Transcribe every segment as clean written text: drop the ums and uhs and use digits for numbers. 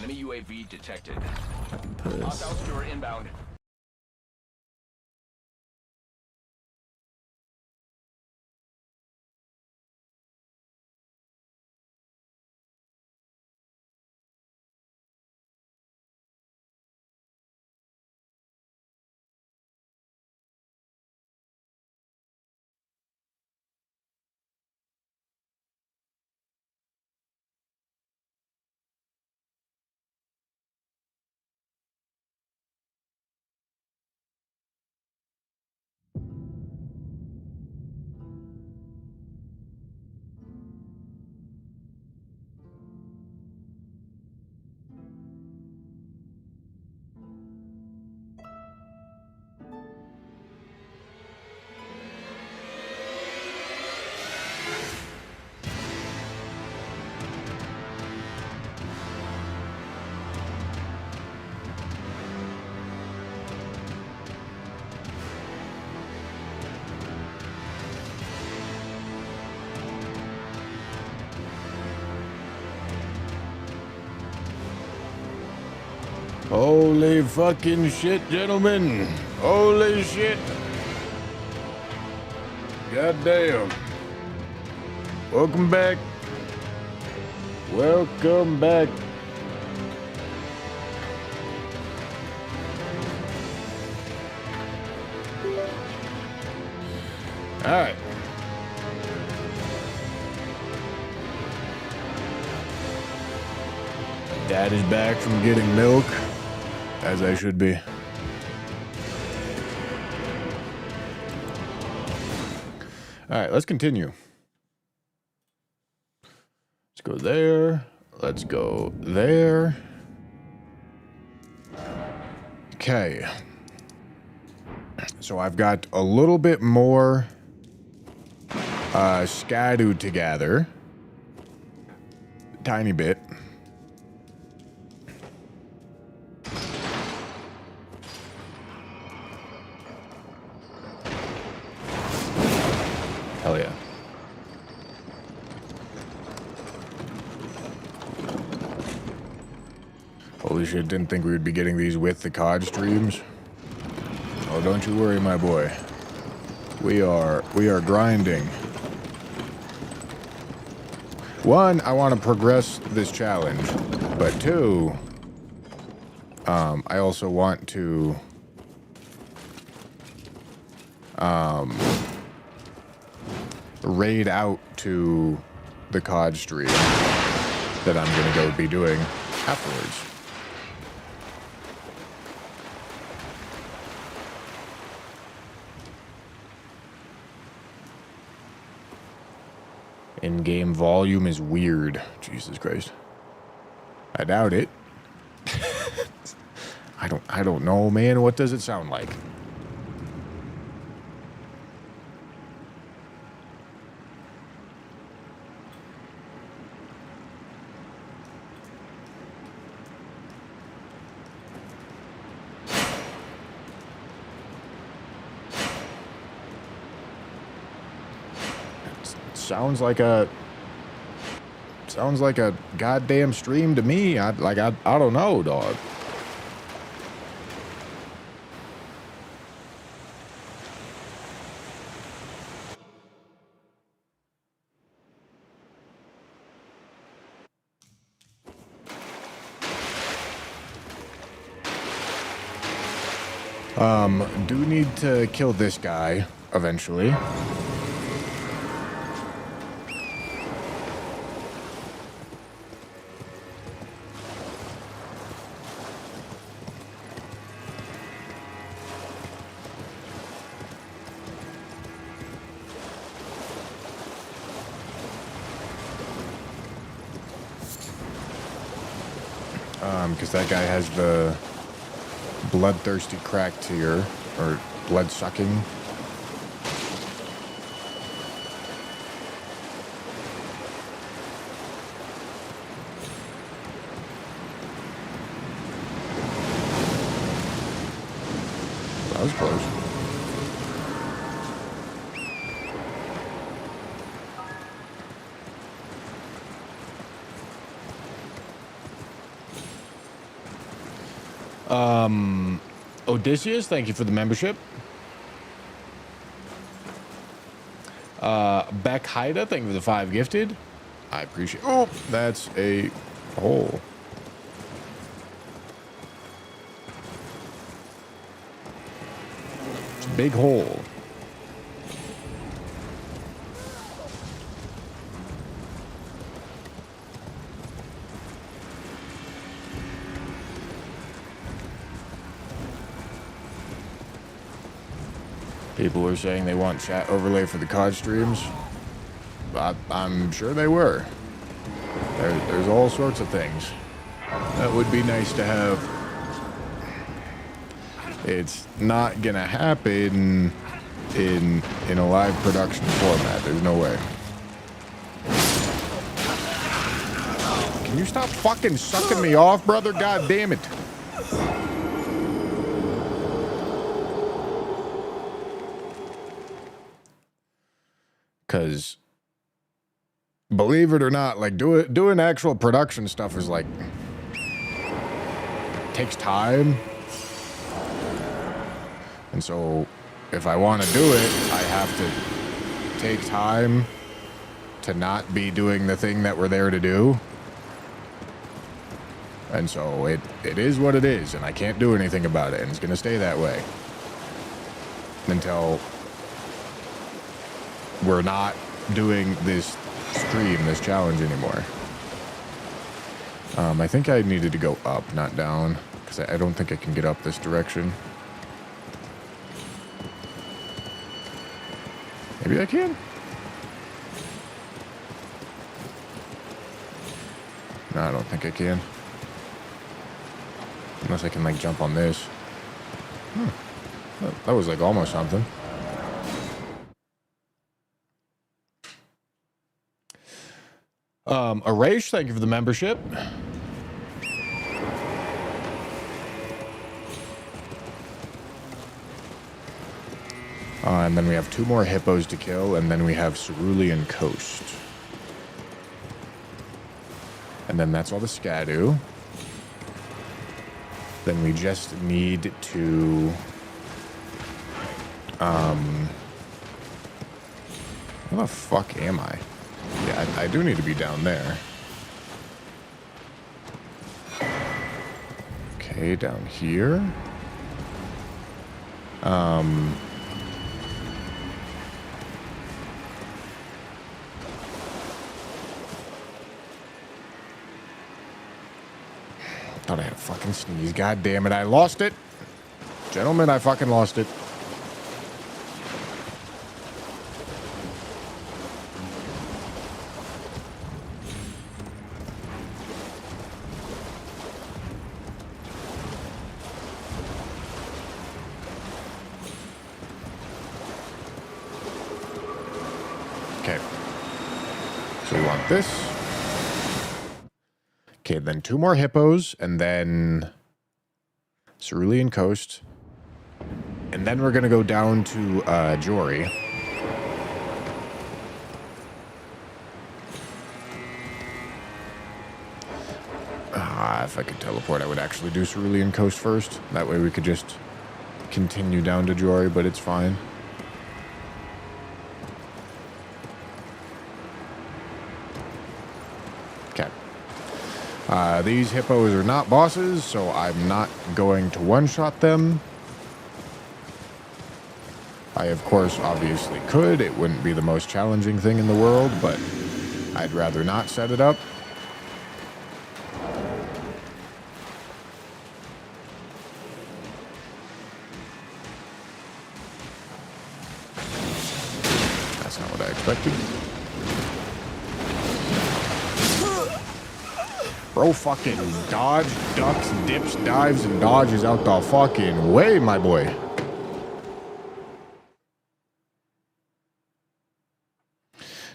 Enemy UAV detected. Puss. Hostile secure inbound. Holy fucking shit, gentlemen. Holy shit. God damn. Welcome back. Welcome back. All right. Dad is back from getting milk, as I should be. All right, let's continue. Let's go there. Let's go there. Okay. So I've got a little bit more scattered together. Tiny bit. Hell yeah. Holy shit, didn't think we would be getting these with the COD streams. Oh, don't you worry, my boy. We are grinding. One, I want to progress this challenge, but two, I also want to raid out to the COD stream that I'm gonna go be doing afterwards. In-game volume is weird. Jesus Christ. I doubt it. I don't know, man. What does it sound like? Sounds like a goddamn stream to me. I don't know, dog. Do need to kill this guy eventually. Because that guy has the bloodthirsty crack tier, or blood sucking. That was close. Odysseus, thank you for the membership. Beck Haida, thank you for the 5 gifted. I appreciate. Oh, that's a hole. It's a big hole. People are saying they want chat overlay for the COD streams. I'm sure they were. There's all sorts of things that would be nice to have. It's not gonna happen in a live production format. There's no way. Can you stop fucking sucking me off, brother? God damn it. Because, believe it or not, like, doing actual production stuff is, like, takes time. And so, if I want to do it, I have to take time to not be doing the thing that we're there to do. And so, it is what it is, and I can't do anything about it, and it's going to stay that way. Until we're not doing this stream, this challenge anymore. I think I needed to go up, not down, because I don't think I can get up this direction. Maybe I can? No, I don't think I can. Unless I can, like, jump on this. That was, like, almost something. Arash, thank you for the membership. And then we have 2 more hippos to kill, and then we have Cerulean Coast. And then that's all the Scadu. Then we just need to... where the fuck am I? Yeah, I do need to be down there. Okay, down here. Thought I had a fucking sneeze. God damn it, I lost it. Gentlemen, I fucking lost it. This. Okay, then 2 more hippos, and then Cerulean Coast. And then we're going to go down to Jory. If I could teleport, I would actually do Cerulean Coast first. That way we could just continue down to Jory, but it's fine. These hippos are not bosses, so I'm not going to one-shot them. I, of course, obviously could. It wouldn't be the most challenging thing in the world, but I'd rather not set it up. That's not what I expected. Bro fucking dodge, ducks, dips, dives, and dodges out the fucking way, my boy.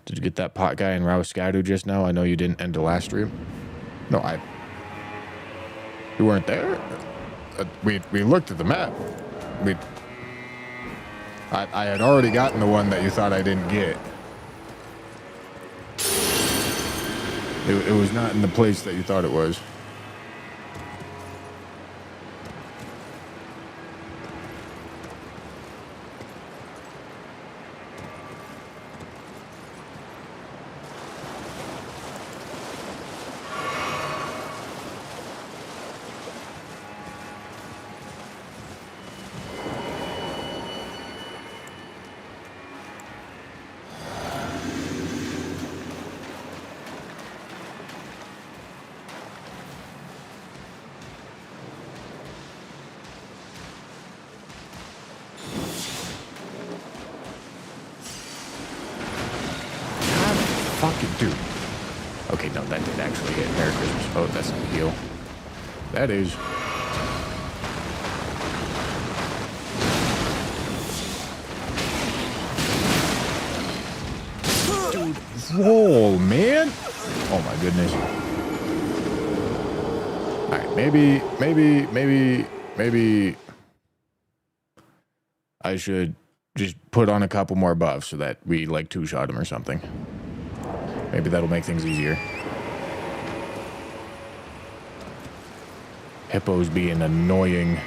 Did you get that pot guy in Rauskadu just now? I know you didn't end the last stream. No, you weren't there? We looked at the map. I had already gotten the one that you thought I didn't get. It was not in the place that you thought it was. Dude. Okay, no, that did actually hit. Merry Christmas. Oh, that's not a heal. That is. Dude, roll, man. Oh my goodness. All right, maybe I should just put on a couple more buffs so that we like two-shot him or something. Maybe that'll make things easier. Hippo's being annoying.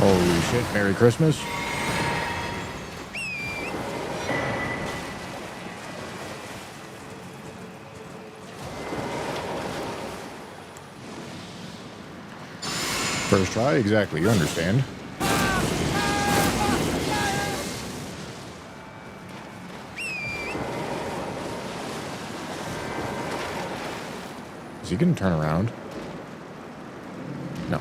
Holy shit, Merry Christmas. First try, exactly, you understand. Is he gonna turn around? No.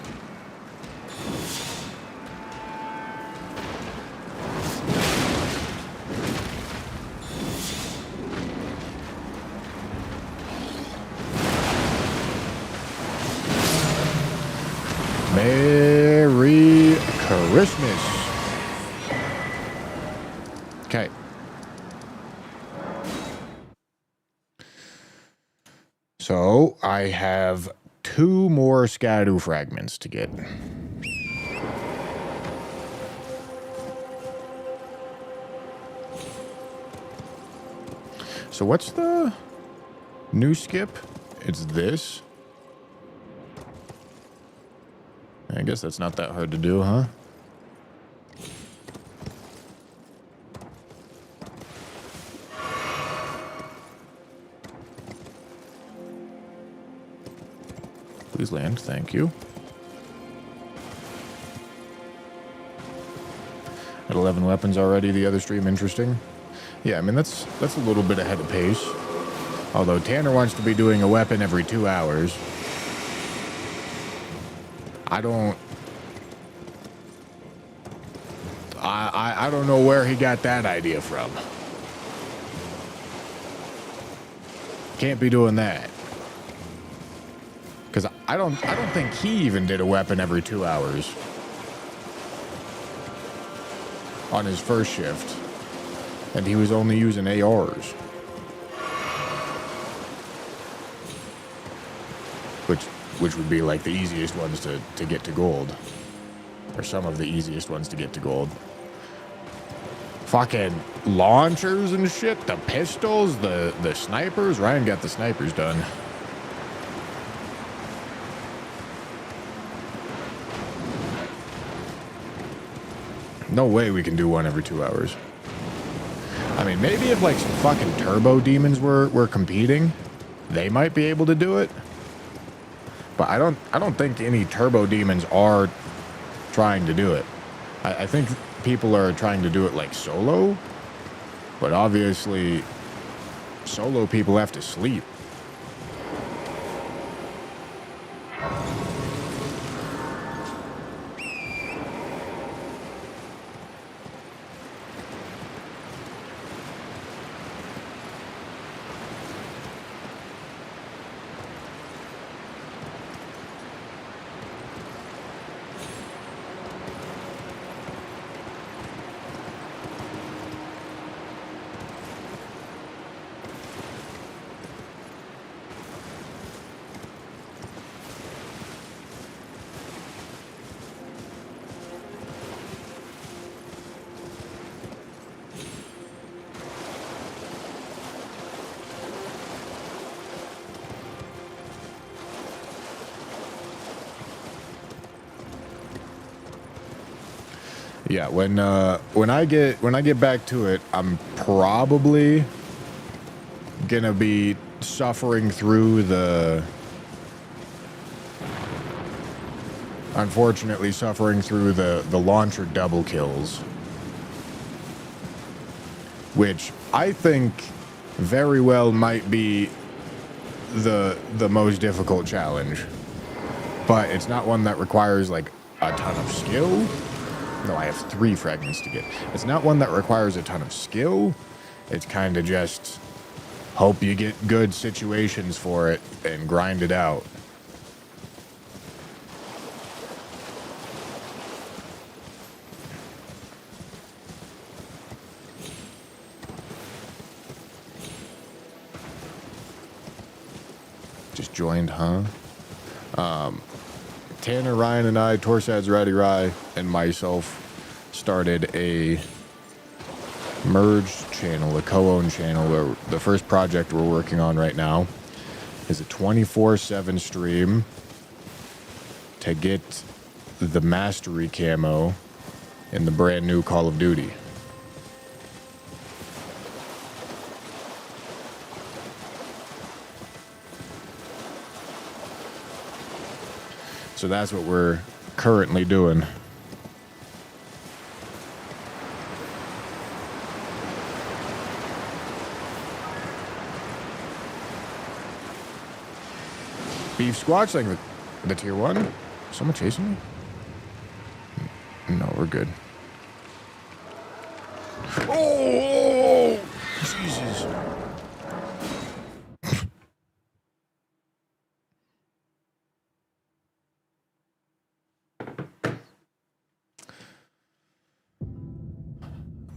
Merry Christmas. Okay. So I have 2 more Scadu fragments to get. So what's the new skip? It's this. I guess that's not that hard to do, huh? Please land, thank you. At 11 weapons already, the other stream interesting. Yeah, I mean, that's a little bit ahead of pace. Although Tanner wants to be doing a weapon every 2 hours. I don't know where he got that idea from. Can't be doing that. Because I don't think he even did a weapon every 2 hours on his first shift, and he was only using ARs, which would be like the easiest ones to get to gold, or some of the easiest ones to get to gold. Fucking launchers and shit, the pistols, the snipers. Ryan got the snipers done. No way we can do one every 2 hours. I mean, maybe if like some fucking turbo demons were competing, they might be able to do it. But I don't think any turbo demons are trying to do it. I think people are trying to do it like solo, but obviously solo people have to sleep. Yeah, when I get back to it, I'm probably gonna be suffering through unfortunately suffering through the launcher double kills, which I think very well might be the most difficult challenge. But it's not one that requires like a ton of skill. No, I have 3 fragments to get. It's not one that requires a ton of skill. It's kind of just hope you get good situations for it and grind it out. Just joined, huh? Tanner, Ryan, and I, Torsad's Ratty Rye, and myself started a merged channel, a co-owned channel, where the first project we're working on right now is a 24/7 stream to get the mastery camo in the brand new Call of Duty. So that's what we're currently doing. Beef Squatch, like the tier 1? Is someone chasing me? No, we're good. Oh! Jesus.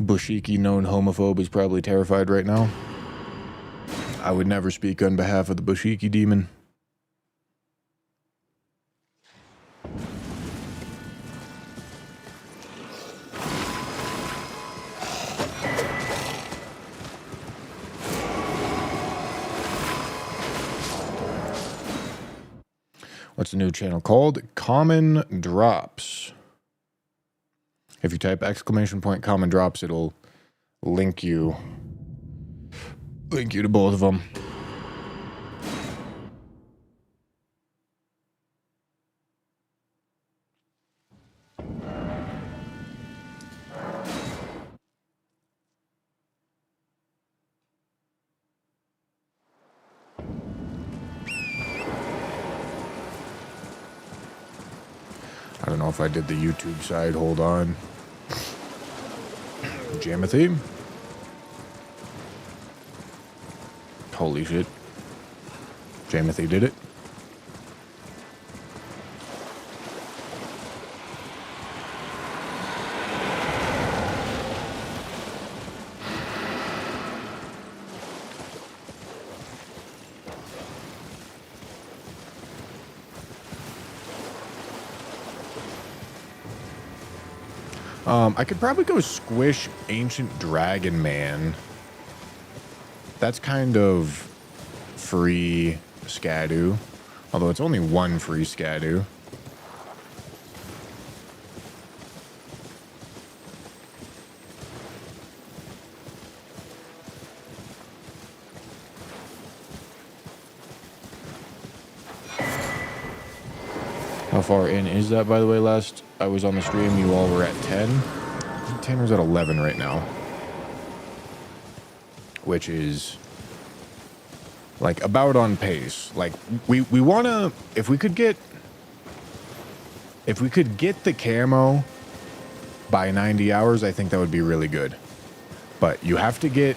Bushiki, known homophobe, is probably terrified right now. I would never speak on behalf of the Bushiki demon. What's the new channel called? Common Drops. If you type !common drops, it'll link you to both of them. I don't know if I did the YouTube side. Hold on. Jamothy. Holy shit. Jamothy did it. I could probably go squish Ancient Dragon Man. That's kind of free Scadu. Although it's only 1 free Scadu. How far in is that, by the way? Last I was on the stream, you all were at 10. Tanner's at 11 right now. Which is like about on pace. Like we want to, if we could get the camo by 90 hours, I think that would be really good. But you have to get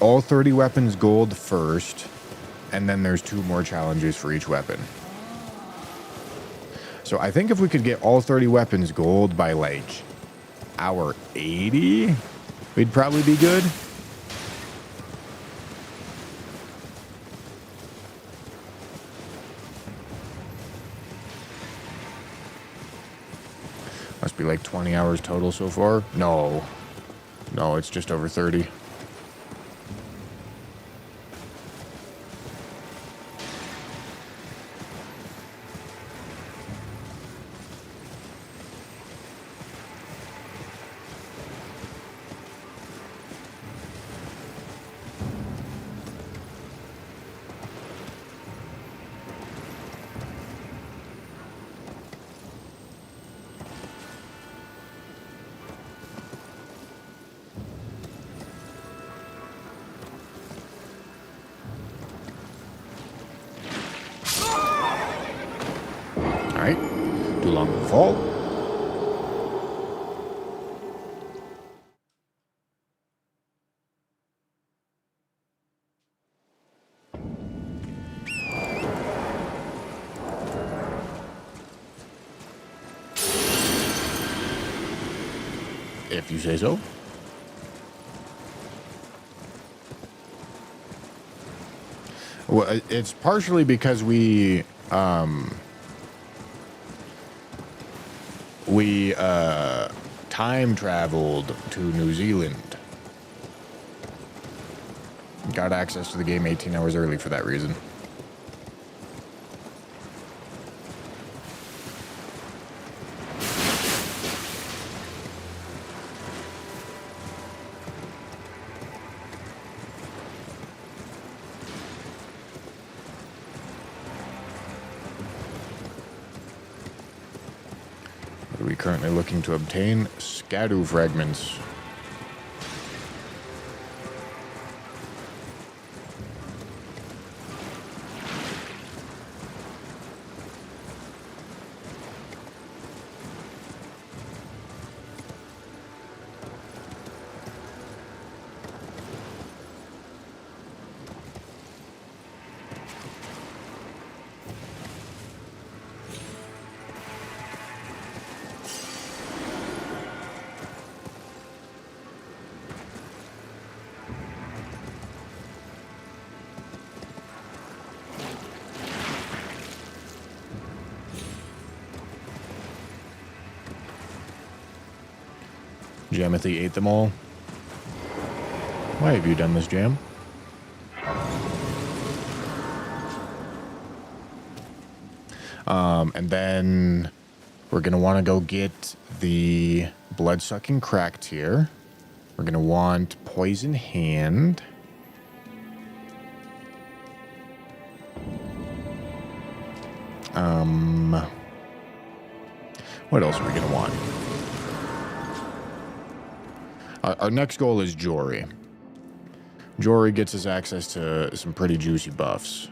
all 30 weapons gold first, and then there's 2 more challenges for each weapon. So I think if we could get all 30 weapons gold by like hour 80, we'd probably be good. Must be like 20 hours total so far. No, it's just over 30. Too long to fall. If you say so. Well, it's partially because we time traveled to New Zealand. Got access to the game 18 hours early for that reason. What are we currently looking to obtain? Scadu fragments. Jamathy ate them all. Why have you done this, Jam? And then we're going to want to go get the blood-sucking crack tier. We're going to want poison hand. What else are we going to want? Our next goal is Jory. Jory gets us access to some pretty juicy buffs.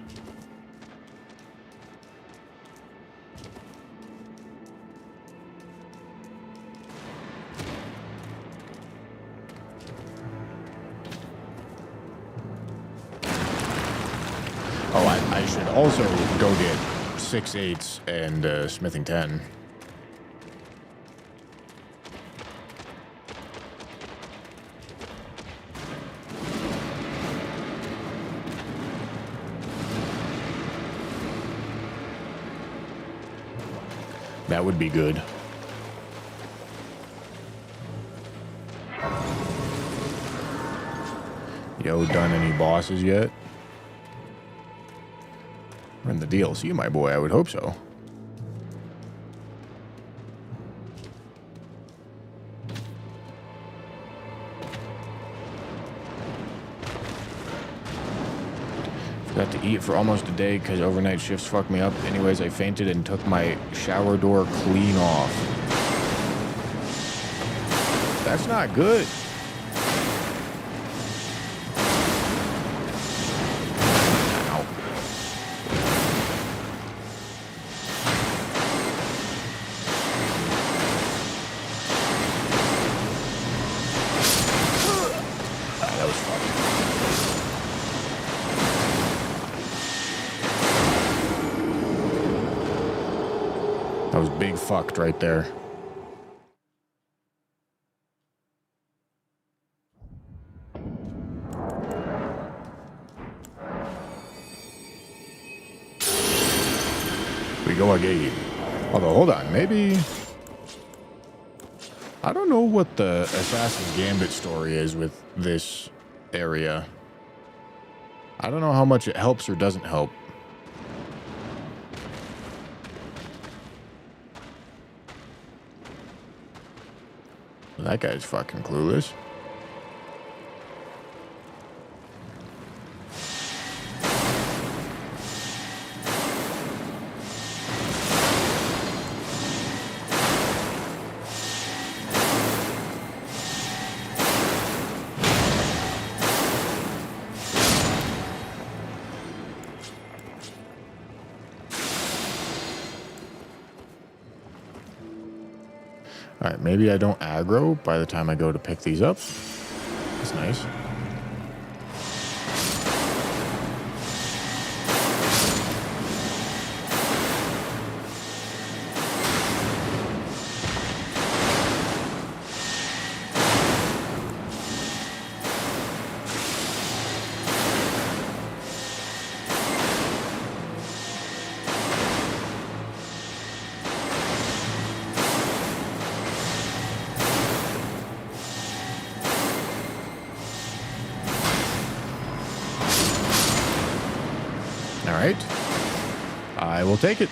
Oh, I should also go get 6/8 and smithing 10. That would be good. Yo, done any bosses yet? We're in the DLC, my boy. I would hope so. Forgot to eat for almost a day because overnight shifts fucked me up. Anyways, I fainted and took my shower door clean off. That's not good. Ow. That was fucked. That was big fucked right there. We go again. Although, hold on, maybe... I don't know what the Assassin's Gambit story is with this area. I don't know how much it helps or doesn't help. That guy's fucking clueless. All right, maybe I don't aggro by the time I go to pick these up. That's nice. All right. I will take it.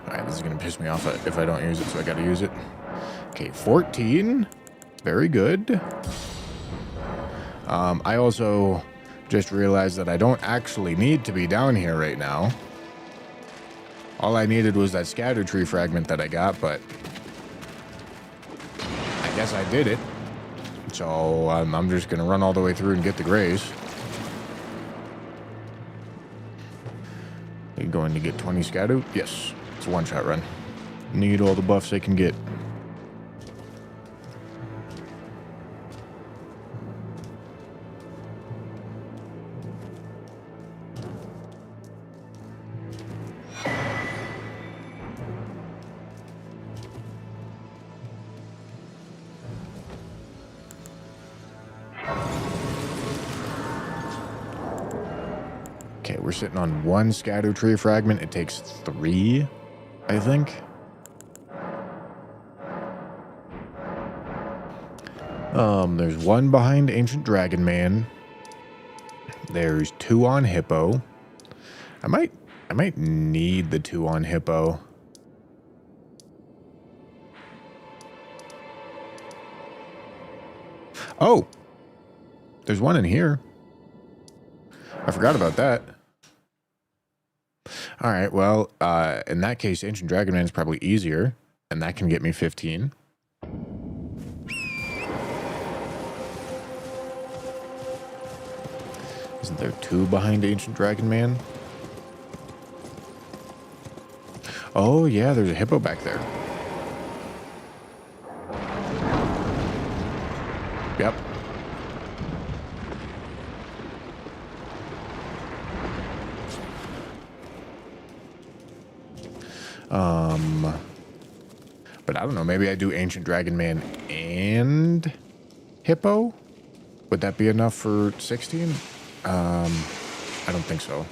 All right, this is going to piss me off if I don't use it, so I got to use it. Okay, 14. Very good. I also just realized that I don't actually need to be down here right now. All I needed was that scatter tree fragment that I got, but I guess I did it. So I'm just going to run all the way through and get the grays. Are you going to get 20 scatter? Yes, it's a one-shot run. Need all the buffs they can get. Okay, we're sitting on one scatter tree fragment. It takes 3, I think. There's 1 behind Ancient Dragon Man. There's 2 on Hippo. I might need the 2 on Hippo. Oh, there's 1 in here. I forgot about that. All right, well, in that case, Ancient Dragon Man is probably easier, and that can get me 15. Isn't there 2 behind Ancient Dragon Man? Oh, yeah, there's a hippo back there. Yep. But I don't know, maybe I do Ancient Dragon Man and Hippo? Would that be enough for 16? I don't think so.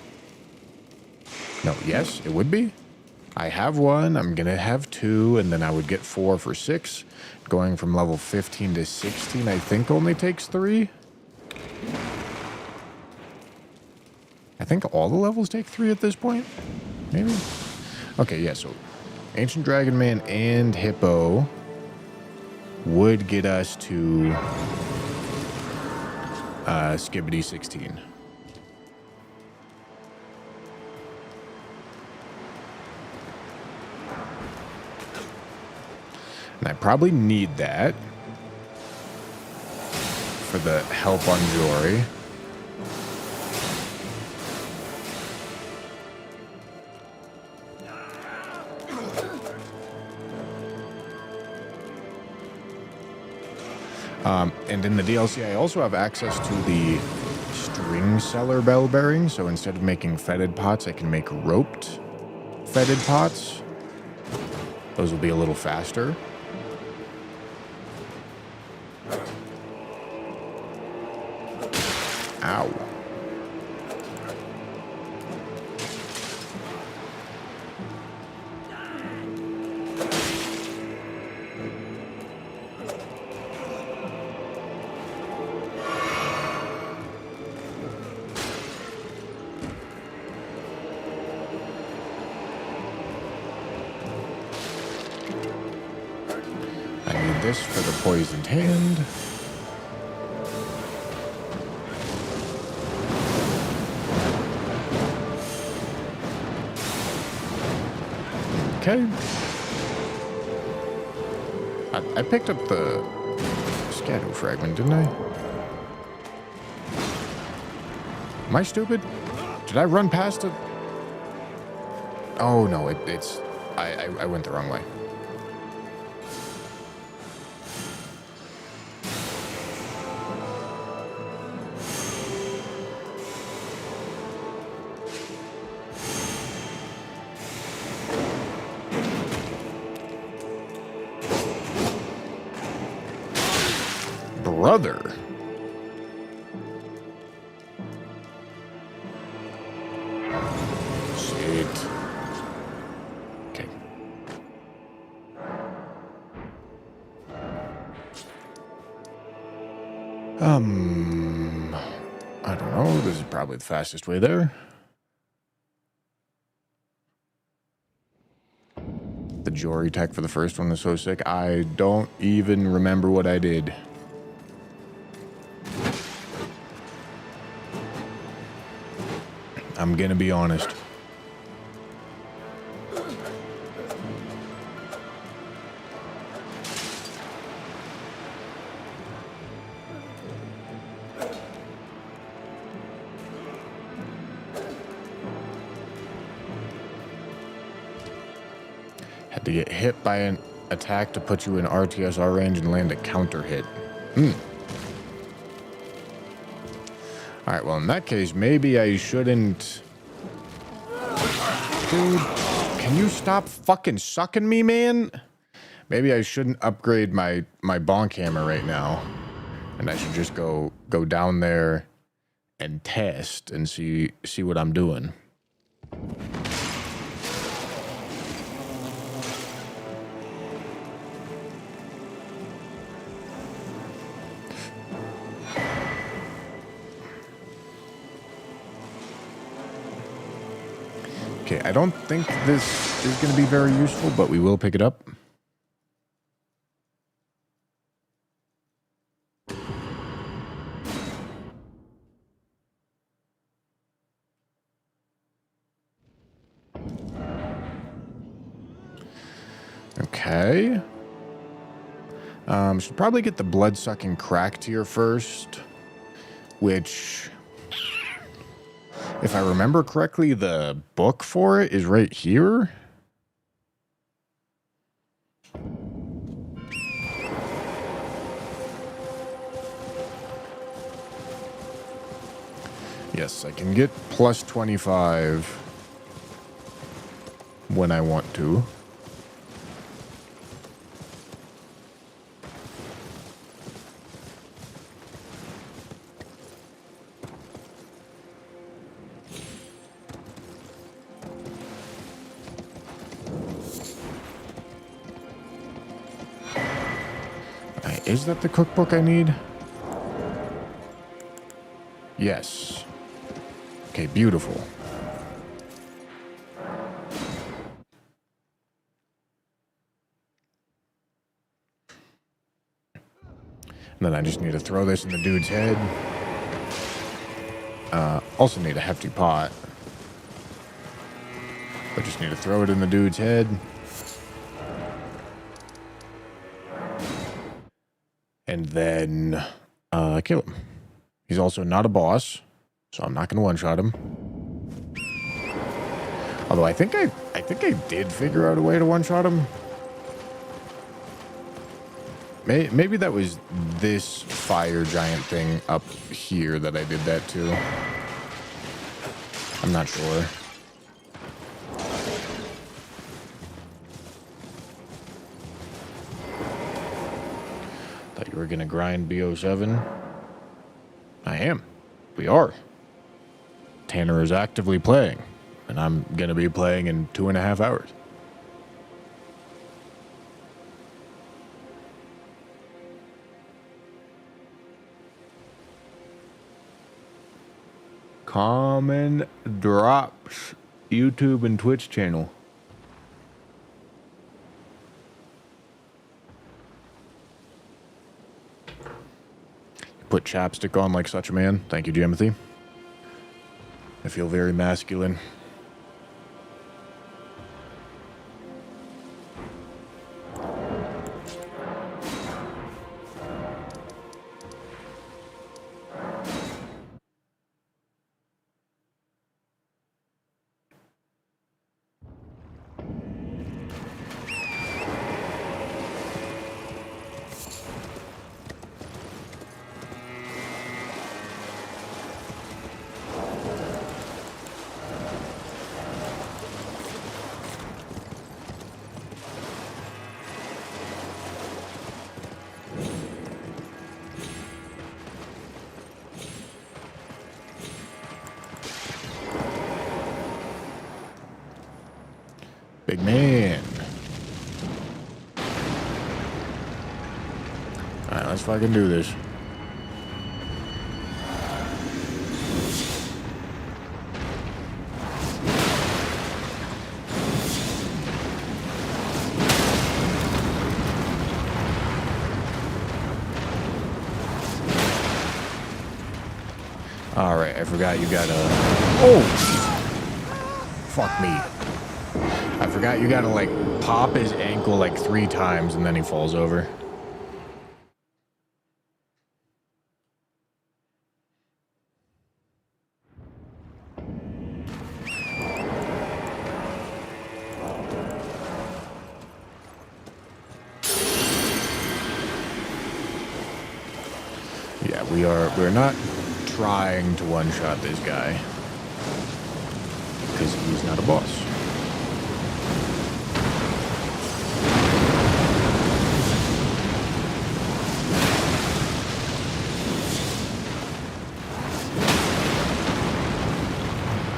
No, yes, it would be. I have 1, I'm gonna have 2, and then I would get 4 for 6. Going from level 15 to 16, I think only takes 3. I think all the levels take 3 at this point. Maybe? Okay, yeah, so Ancient Dragon Man and Hippo would get us to Skibbity 16. And I probably need that for the help on Jory. And in the DLC, I also have access to the string seller bell bearing. So instead of making fetid pots, I can make roped fetid pots. Those will be a little faster. Ow. This for the poisoned hand. Okay. I picked up the shadow fragment, didn't I? Am I stupid? Did I run past it? Oh, no, it's... I went the wrong way. Brother. Shit. Okay. I don't know. This is probably the fastest way there. The Jory tech for the first one was so sick. I don't even remember what I did. I'm gonna be honest. Had to get hit by an attack to put you in RTSR range and land a counter hit. Alright, well, in that case, maybe I shouldn't... Dude, can you stop fucking sucking me, man? Maybe I shouldn't upgrade my bonk hammer right now. And I should just go down there and test and see what I'm doing. Okay, I don't think this is going to be very useful, but we will pick it up. Okay. Should probably get the blood-sucking crack tier first, which... If I remember correctly, the book for it is right here. Yes, I can get plus 25 when I want to. Is that the cookbook I need? Yes. Okay, beautiful. And then I just need to throw this in the dude's head. Also need a hefty pot. I just need to throw it in the dude's head. And then kill him. He's also not a boss, so I'm not going to one-shot him. Although I think I did figure out a way to one-shot him. Maybe that was this fire giant thing up here that I did that to. I'm not sure. Thought you were gonna grind BO7. I am. We are. Tanner is actively playing, and I'm gonna be playing in 2.5 hours. Common Drops YouTube and Twitch channel. Put chapstick on like such a man. Thank you, Jimothy. I feel very masculine. Big man. Alright, let's fucking do this. Alright, I forgot you gotta... Oh! Fuck me. I forgot you gotta, like, pop his ankle, like, 3 times and then he falls over. Yeah, we're not trying to one-shot this guy because he's not a boss.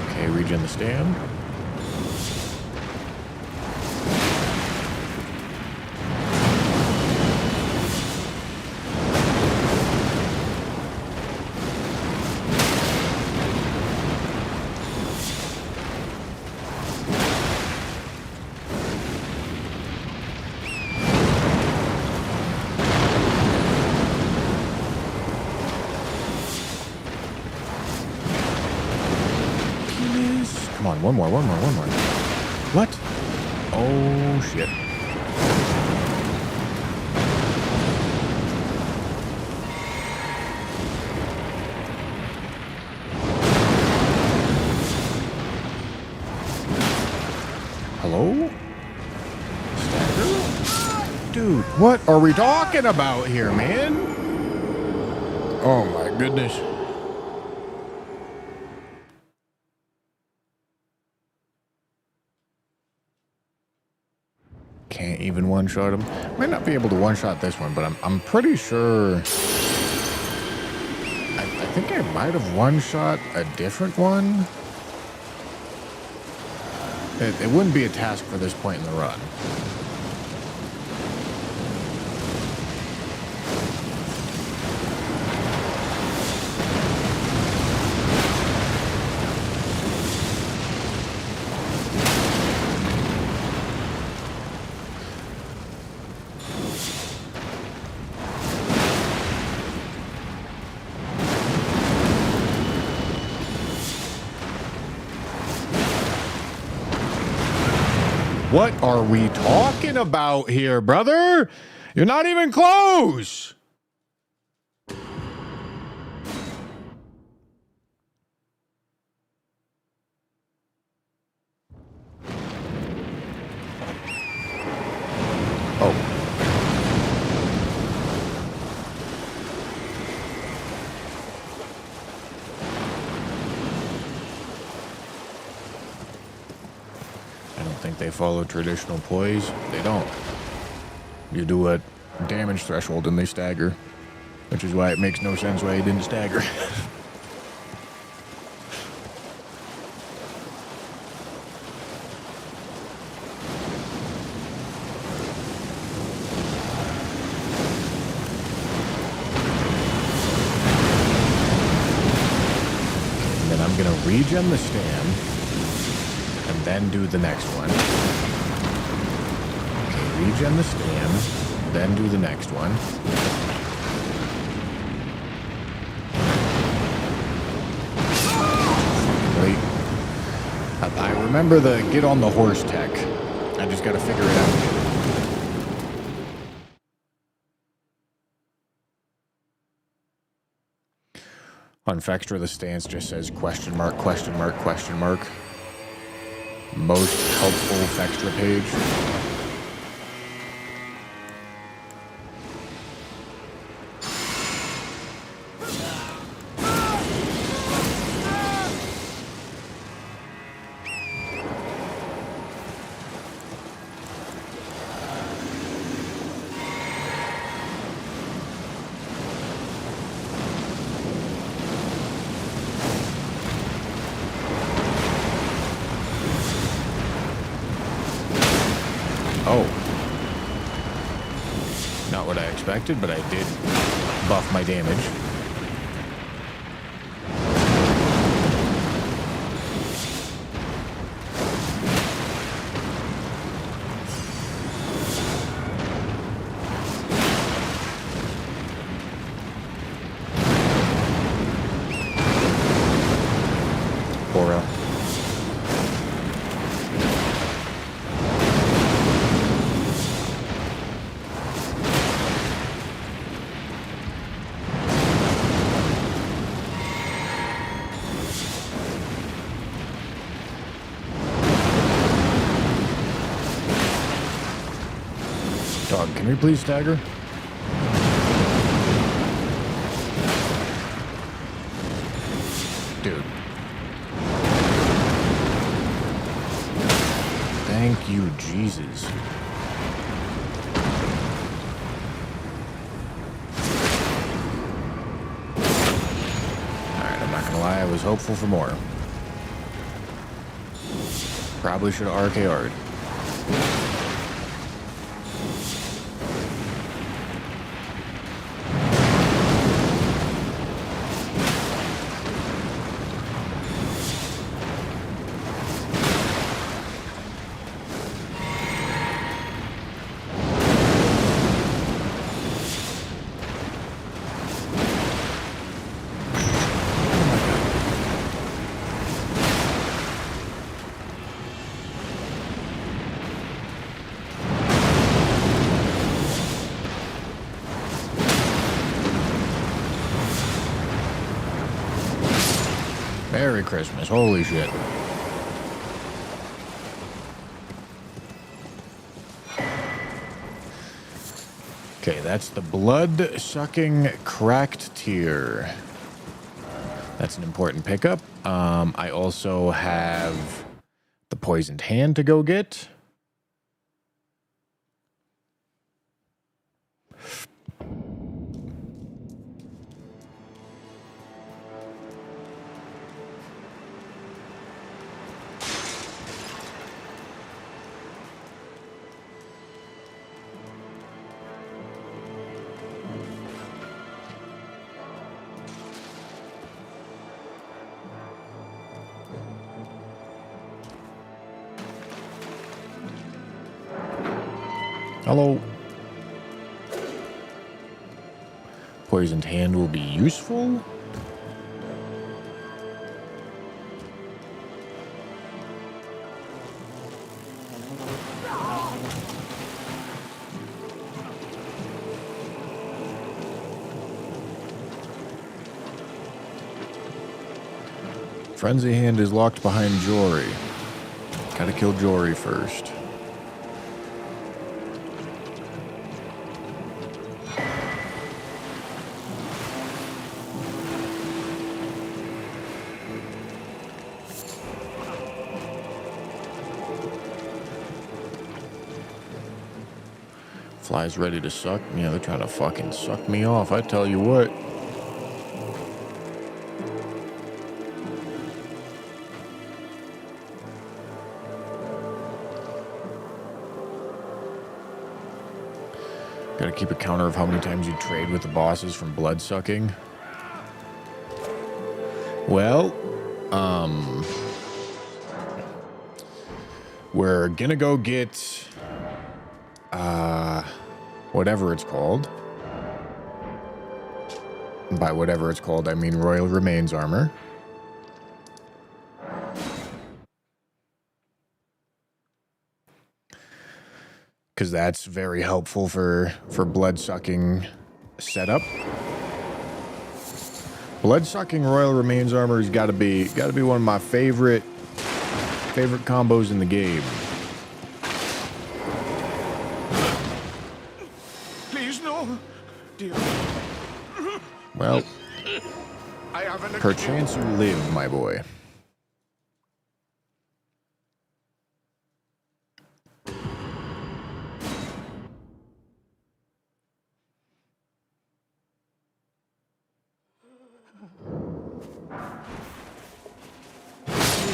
Okay, regen the stand. Come on, one more. What? Oh, shit. Hello? Stagger? Dude, what are we talking about here, man? Oh, my goodness. Can't even one-shot him. Might not be able to one-shot this one, but I'm pretty sure... I think I might have one-shot a different one. It wouldn't be a task for this point in the run. What are we talking about here, brother? You're not even close. Oh. I don't think they follow traditional poise. They don't. You do a damage threshold and they stagger, which is why it makes no sense why he didn't stagger. And then I'm gonna regen the stand. And then do the next one. Okay, regen the stand, then do the next one. Wait. I remember the get on the horse tech. I just gotta figure it out. On Fextra, the stance just says question mark, question mark, question mark. Most helpful Fextra page. expected, but I did buff my damage. Aura. Dog, can we please stagger? Dude. Thank you, Jesus. Alright, I'm not gonna lie, I was hopeful for more. Probably should have RKR'd. Merry Christmas. Holy shit. Okay, that's the blood-sucking cracked tier. That's an important pickup. I also have the poisoned hand to go get. Hello. Poisoned hand will be useful. Frenzy hand is locked behind Jory. Gotta kill Jory first. Fly's ready to suck. Yeah, they're trying to fucking suck me off. I tell you what. Gotta keep a counter of how many times you trade with the bosses from blood sucking. Well, we're gonna go get whatever it's called. And by whatever it's called, I mean Royal Remains armor. Because that's very helpful for blood-sucking setup. Blood-sucking Royal Remains armor has got to be one of my favorite combos in the game. Please no, dear. Well, I haven't. perchance you live, my boy.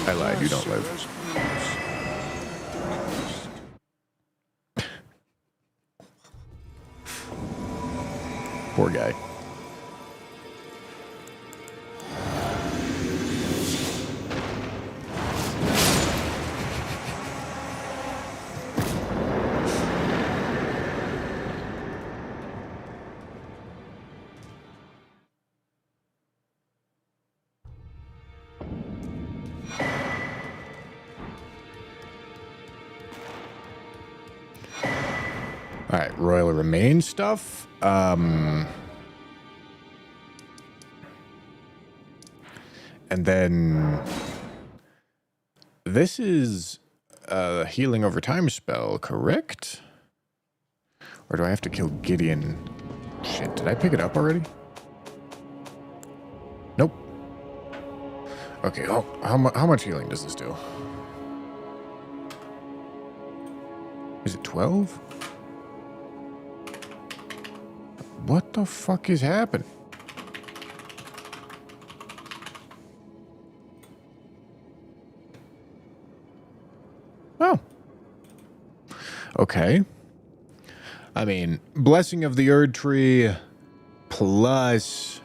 I lied, you don't live. Poor guy. All right, Royal Remain stuff. And then this is a healing over time spell, correct? Or do I have to kill Gideon? Shit, did I pick it up already? Nope. Okay, how much healing does this do? Is it 12? What the fuck is happening? Oh. Okay. I mean, Blessing of the Erd Tree plus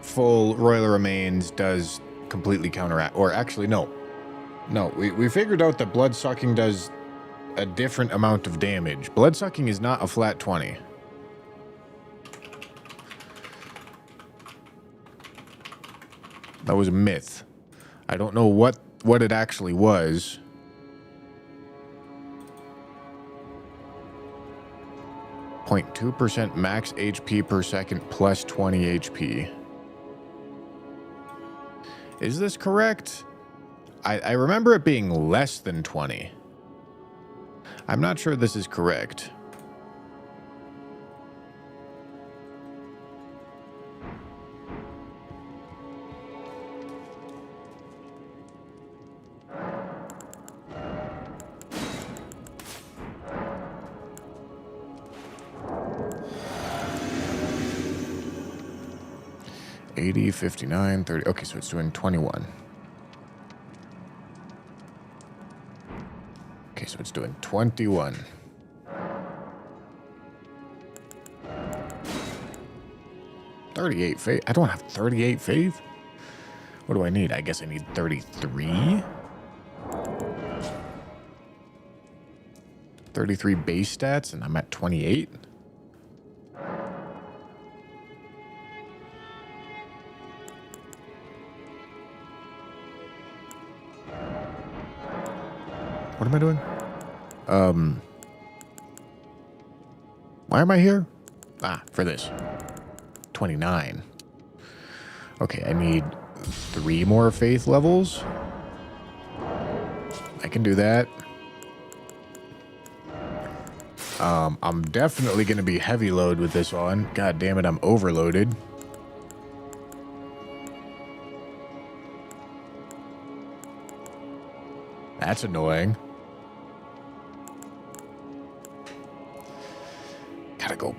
full Royal Remains does completely counteract. Or actually, no. No, we figured out that blood sucking does a different amount of damage. Blood sucking is not a flat 20. That was a myth. I don't know what it actually was. .2% max HP per second plus 20 HP. Is this correct? I remember it being less than 20. I'm not sure this is correct. $80, $59, $30. Okay, so it's doing 21. Okay, so it's doing 21. $38 faith. I don't have 38 faith. What do I need? I guess I need 33. 33 base stats, and I'm at 28. What am I doing? Why am I here? Ah, for this. 29. Okay, I need 3 more faith levels. I can do that. I'm definitely going to be heavy load with this one. God damn it, I'm overloaded. That's annoying. Gotta go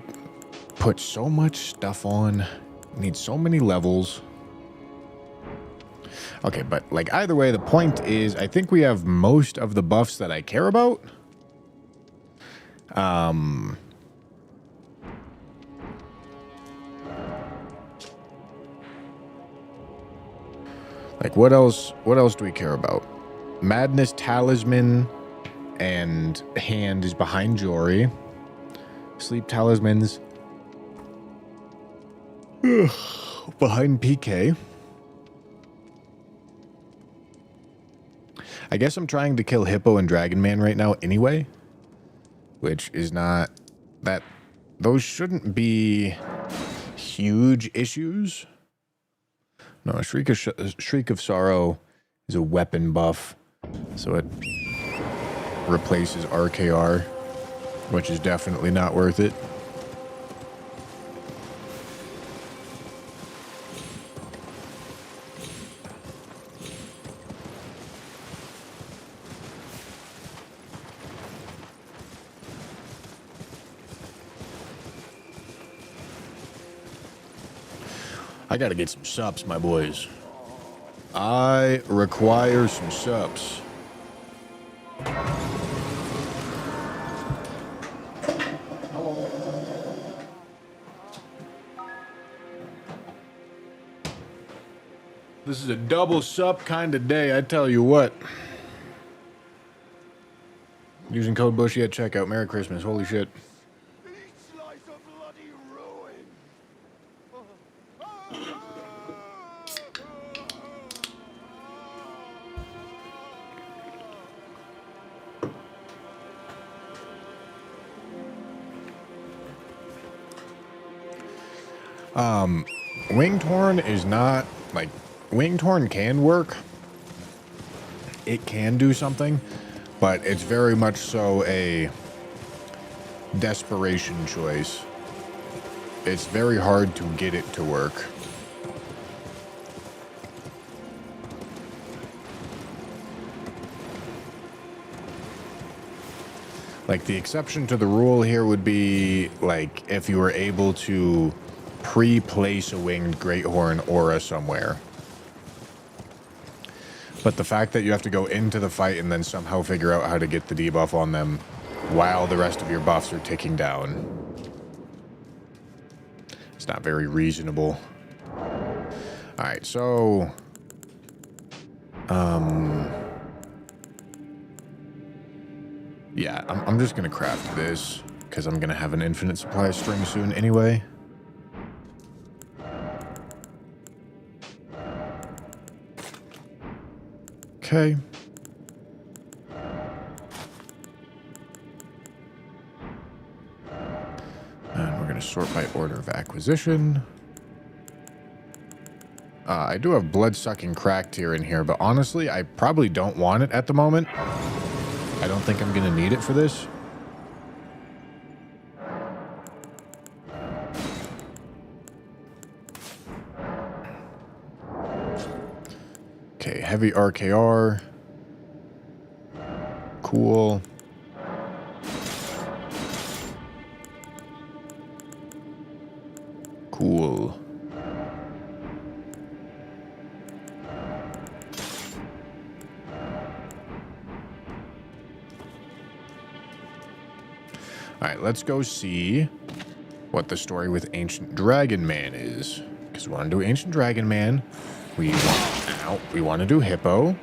put so much stuff on. Need so many levels. Okay, but like either way, the point is I think we have most of the buffs that I care about. Like what else do we care about? Madness Talisman and Hand is behind Jory. Sleep Talismans behind PK. I guess I'm trying to kill Hippo and Dragon Man right now anyway, which is not that those shouldn't be huge issues. No, Shriek of Sorrow is a weapon buff, so it replaces RKR, which is definitely not worth it. I gotta get some sups, my boys. I require some sups. This is a double sup kind of day, I tell you what. Using code Bushy at checkout. Merry Christmas. Holy shit. Each slice of bloody ruin. Wingtorn is not, like, Wingtorn can work. It can do something, but it's very much so a desperation choice. It's very hard to get it to work. Like, the exception to the rule here would be, like, if you were able to pre-place a winged Greathorn aura somewhere. But the fact that you have to go into the fight and then somehow figure out how to get the debuff on them while the rest of your buffs are ticking down, it's not very reasonable. Alright, so... yeah, I'm just gonna craft this, because I'm gonna have an infinite supply of string soon anyway. Okay. And we're going to sort by order of acquisition. I do have blood-sucking cracked here in here, but honestly, I probably don't want it at the moment. I don't think I'm going to need it for this. Okay, heavy RKR. Cool. Cool. Alright, let's go see what the story with Ancient Dragon Man is. Because we want to do Ancient Dragon Man. We want to do Hippo.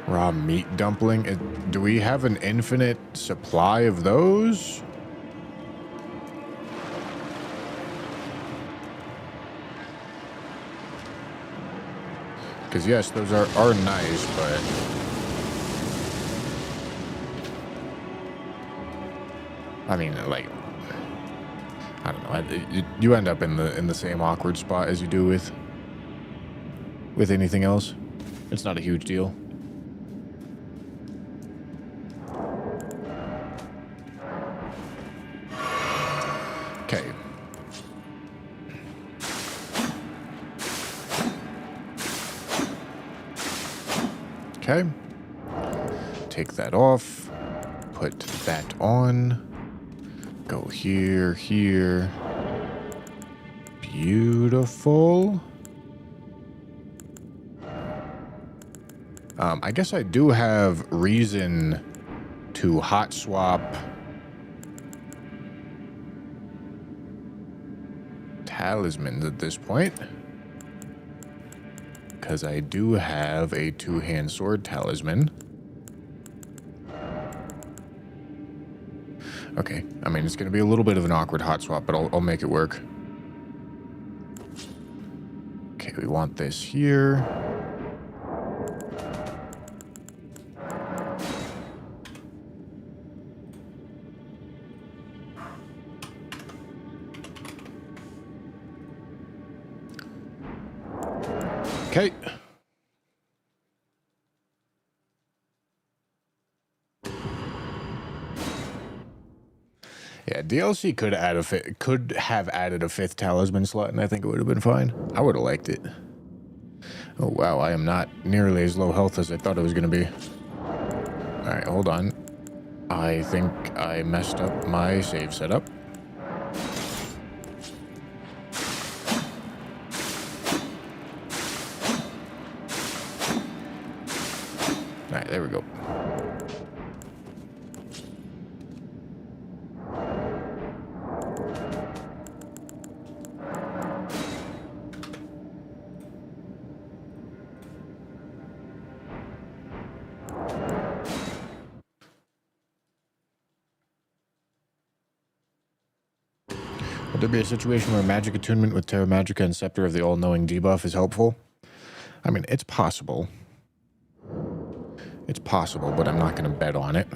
Raw meat dumpling. Do we have an infinite supply of those? Because yes, those are nice, but... I mean, like... I don't know. You end up in the same awkward spot as you do with anything else. It's not a huge deal. Okay. Okay. Take that off. Put that on. Go here, here. Beautiful. I guess I do have reason to hot swap talismans at this point, because I do have a two-hand sword talisman. Okay, I mean, it's going to be a little bit of an awkward hot swap, but I'll make it work. Okay, we want this here. Okay. Yeah, DLC could have added a fifth talisman slot, and I think it would have been fine. I would have liked it. Oh wow, I am not nearly as low health as I thought it was going to be. All right, hold on. I think I messed up my save setup. All right, there we go. Would there be a situation where magic attunement with Terra Magica and Scepter of the All-Knowing debuff is helpful? I mean, it's possible. It's possible, but I'm not going to bet on it.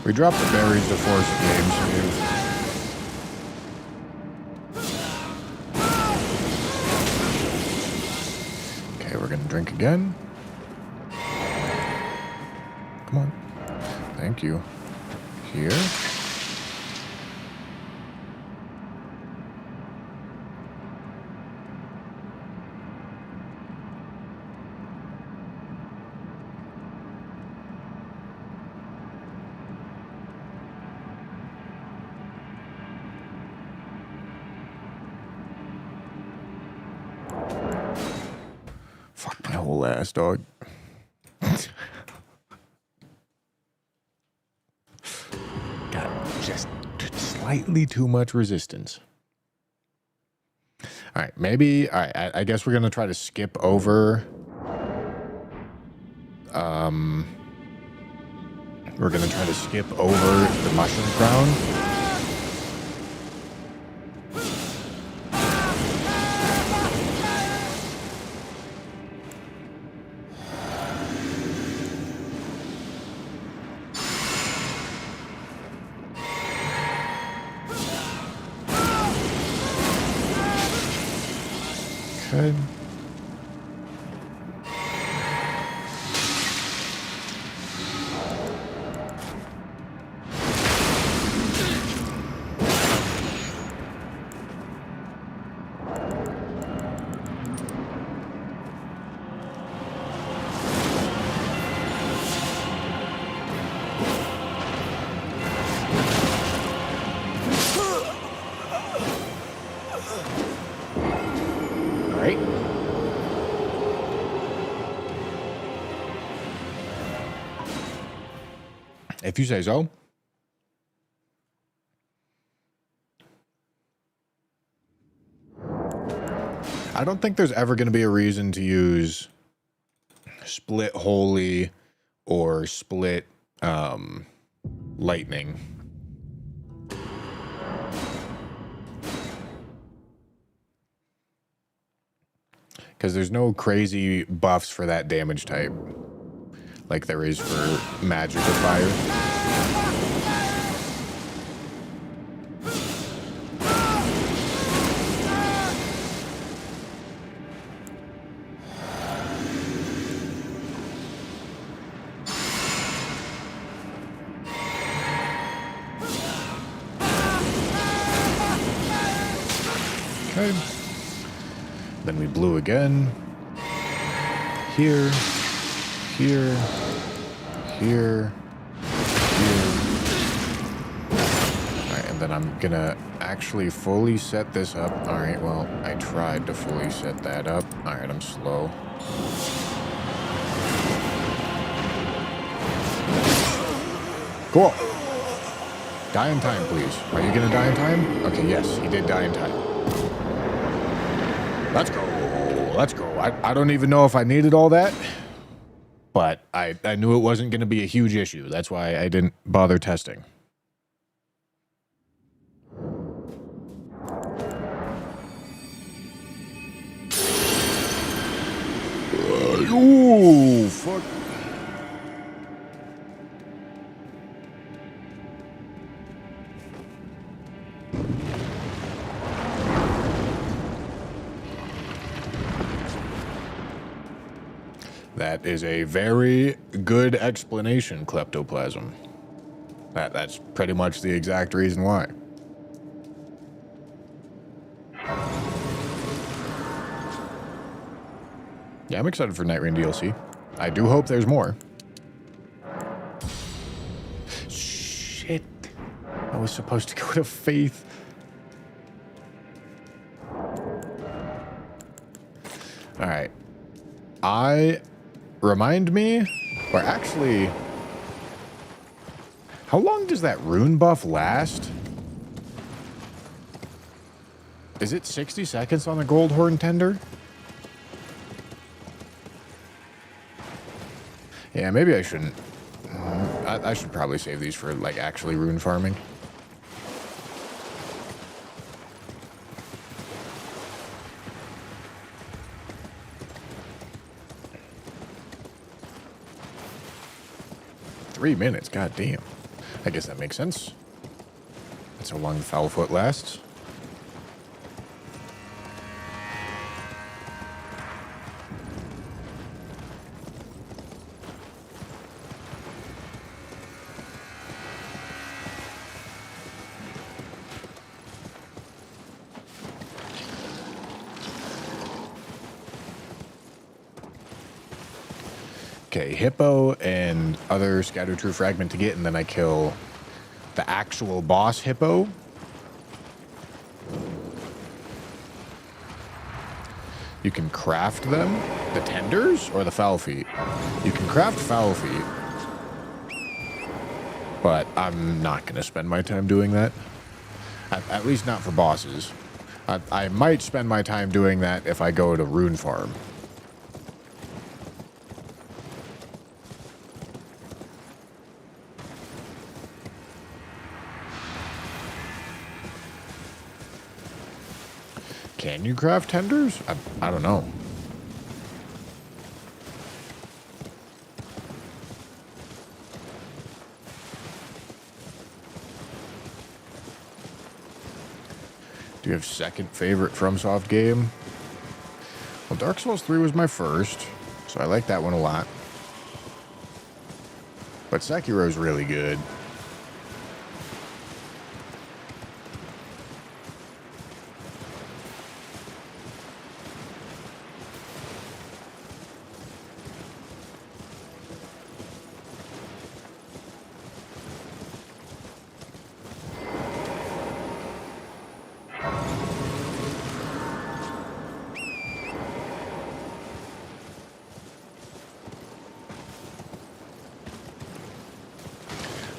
We dropped the berries to force a game save. Okay, we're gonna drink again. Come on. Thank you. Here. Fuck my whole ass, dog. Got just slightly too much resistance. All right, maybe. All right, I guess we're gonna try to skip over. We're gonna try to skip over the mushroom crown. Okay. If you say so. I don't think there's ever going to be a reason to use split holy or split lightning. Because there's no crazy buffs for that damage type like there is for magic or fire. Okay. Then we blew again. Here. Here. Here. Here. Alright, and then I'm gonna actually fully set this up. Alright, well, I tried to fully set that up. Alright, I'm slow. Cool. Die in time, please. Are you gonna die in time? Okay, yes, he did die in time. Let's go. Let's go. I don't even know if I needed all that, but I knew it wasn't going to be a huge issue. That's why I didn't bother testing. Ooh, fuck. That is a very good explanation, Kleptoplasm. That's pretty much the exact reason why. Yeah, I'm excited for Night Rain DLC. I do hope there's more. Shit. I was supposed to go to Faith. Alright. Remind me, or actually, How long does that rune buff last? Is it 60 seconds on the gold horn tender? Yeah, maybe I shouldn't. I should probably save these for, like, actually rune farming. $3 minutes, god damn. I guess that makes sense. That's how long the foul foot lasts. Okay, hippo and other scatter true fragment to get, and then I kill the actual boss hippo. You can craft them, the tenders or the foul feet. You can craft foul feet, but I'm not going to spend my time doing that. At least not for bosses. I might spend my time doing that if I go to Rune Farm. Can you craft tenders? I don't know. Do you have second favorite FromSoft game? Well, Dark Souls 3 was my first, so I like that one a lot. But Sekiro's really good.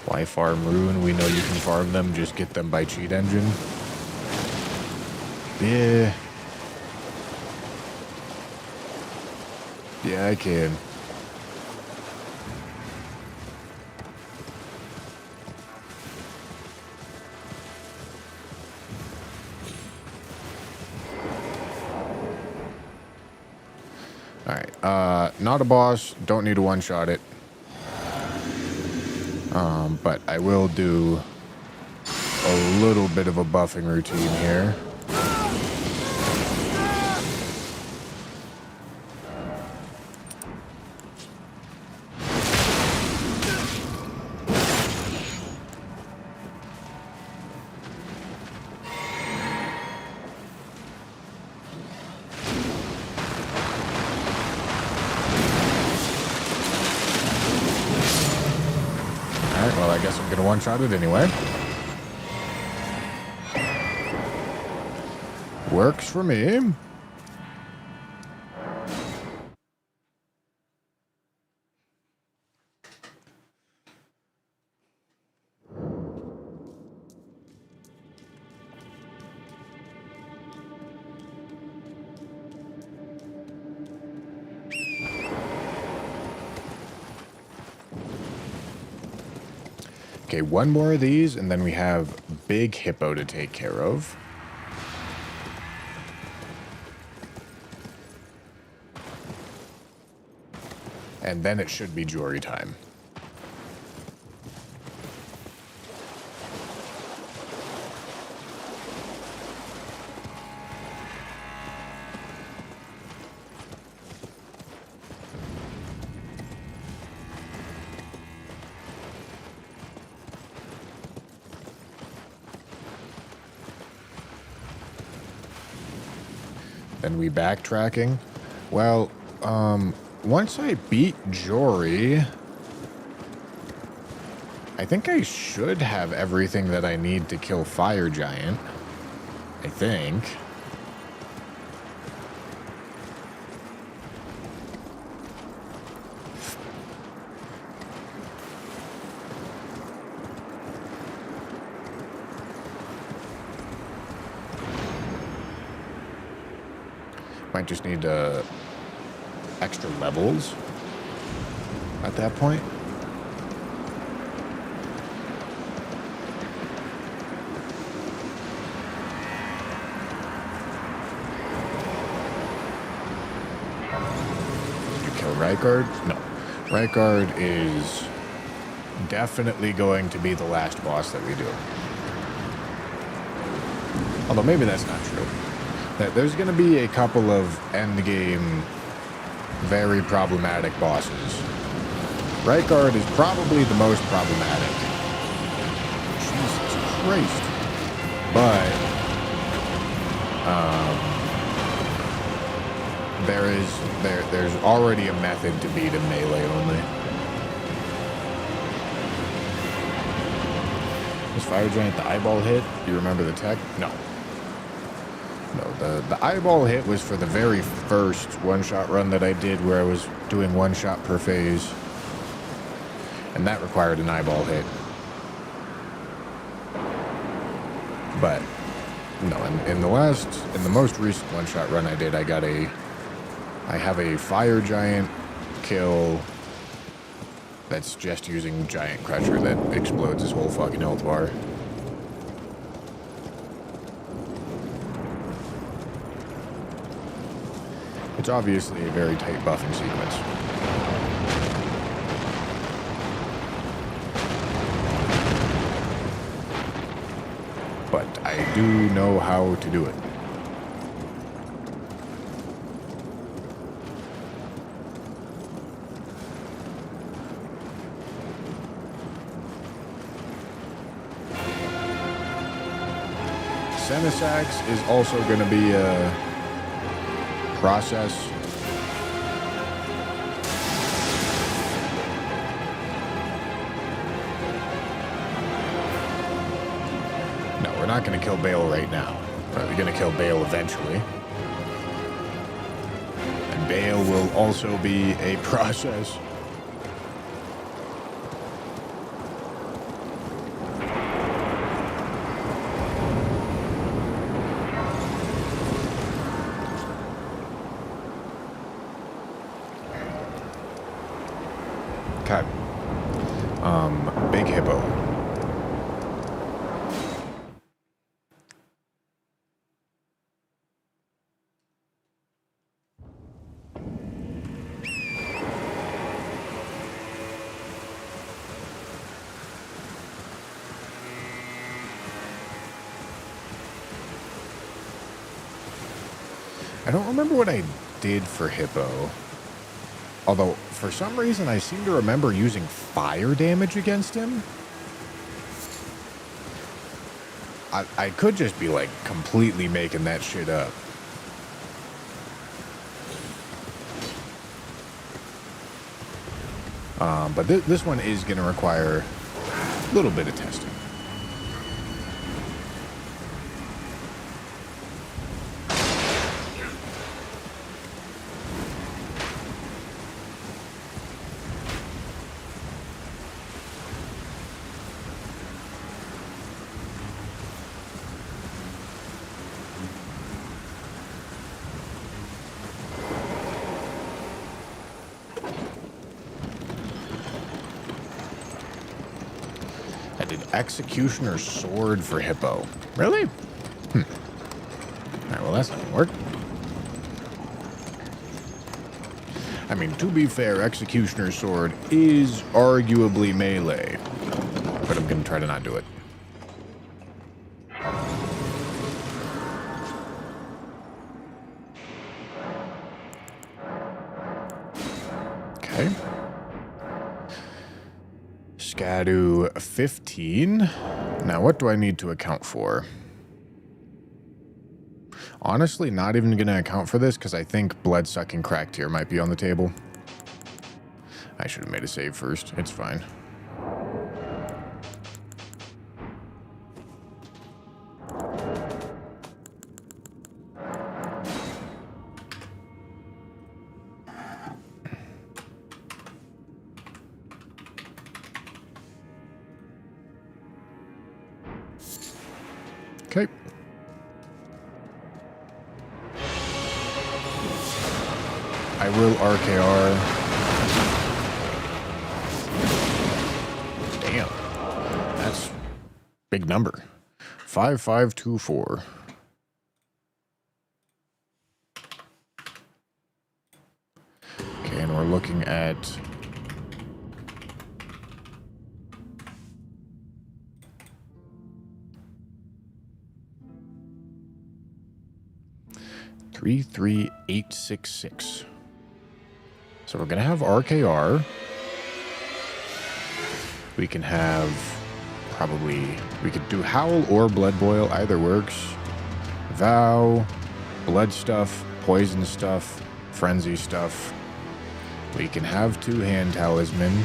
Why farm Rune? We know you can farm them, just get them by cheat engine. Yeah. Yeah, I can. Alright, not a boss, don't need to one-shot it. But I will do a little bit of a buffing routine here. Well, I guess I'm going to one-shot it anyway. Works for me. Okay, one more of these, and then we have Big Hippo to take care of. And then it should be jewelry time. Then we backtracking. Well, once I beat Jory, I think I should have everything that I need to kill Fire Giant. I think. Might just need extra levels at that point. Did you kill Rykard? No. Rykard is definitely going to be the last boss that we do. Although maybe that's not true. There's going to be a couple of endgame, very problematic bosses. Rykard is probably the most problematic. Jesus Christ. But, there's already a method to beat him melee only. Was Fire Giant the eyeball hit? Do you remember the tech? No. No, the eyeball hit was for the very first one-shot run that I did where I was doing one shot per phase. And that required an eyeball hit. But, no, in the most recent one-shot run I did, I have a Fire Giant kill that's just using Giant Crusher that explodes his whole fucking health bar. It's obviously a very tight buffing sequence. But I do know how to do it. Semisax is also going to be a process. No, we're not going to kill Bale right now. We're going to kill Bale eventually. And Bale will also be a process. Okay. Big Hippo. I don't remember what I did for Hippo. Although, for some reason, I seem to remember using fire damage against him. I could just be, like, completely making that shit up. But this one is going to require a little bit of testing. Executioner's Sword for Hippo. Really? Alright, well, that's not gonna work. I mean, to be fair, Executioner's Sword is arguably melee. But I'm gonna try to not do it. Okay. Scadu 15. Now, what do I need to account for? Honestly, not even going to account for this because I think Bloodsucking Cracked here might be on the table. I should have made a save first. It's fine. Okay. will RKR. Damn. That's big number. 5524. Okay, and we're looking at... $33866. So we're gonna have RKR. We can have we could do Howl or Blood Boil, either works. Vow, blood stuff, poison stuff, frenzy stuff. We can have two-hand talisman.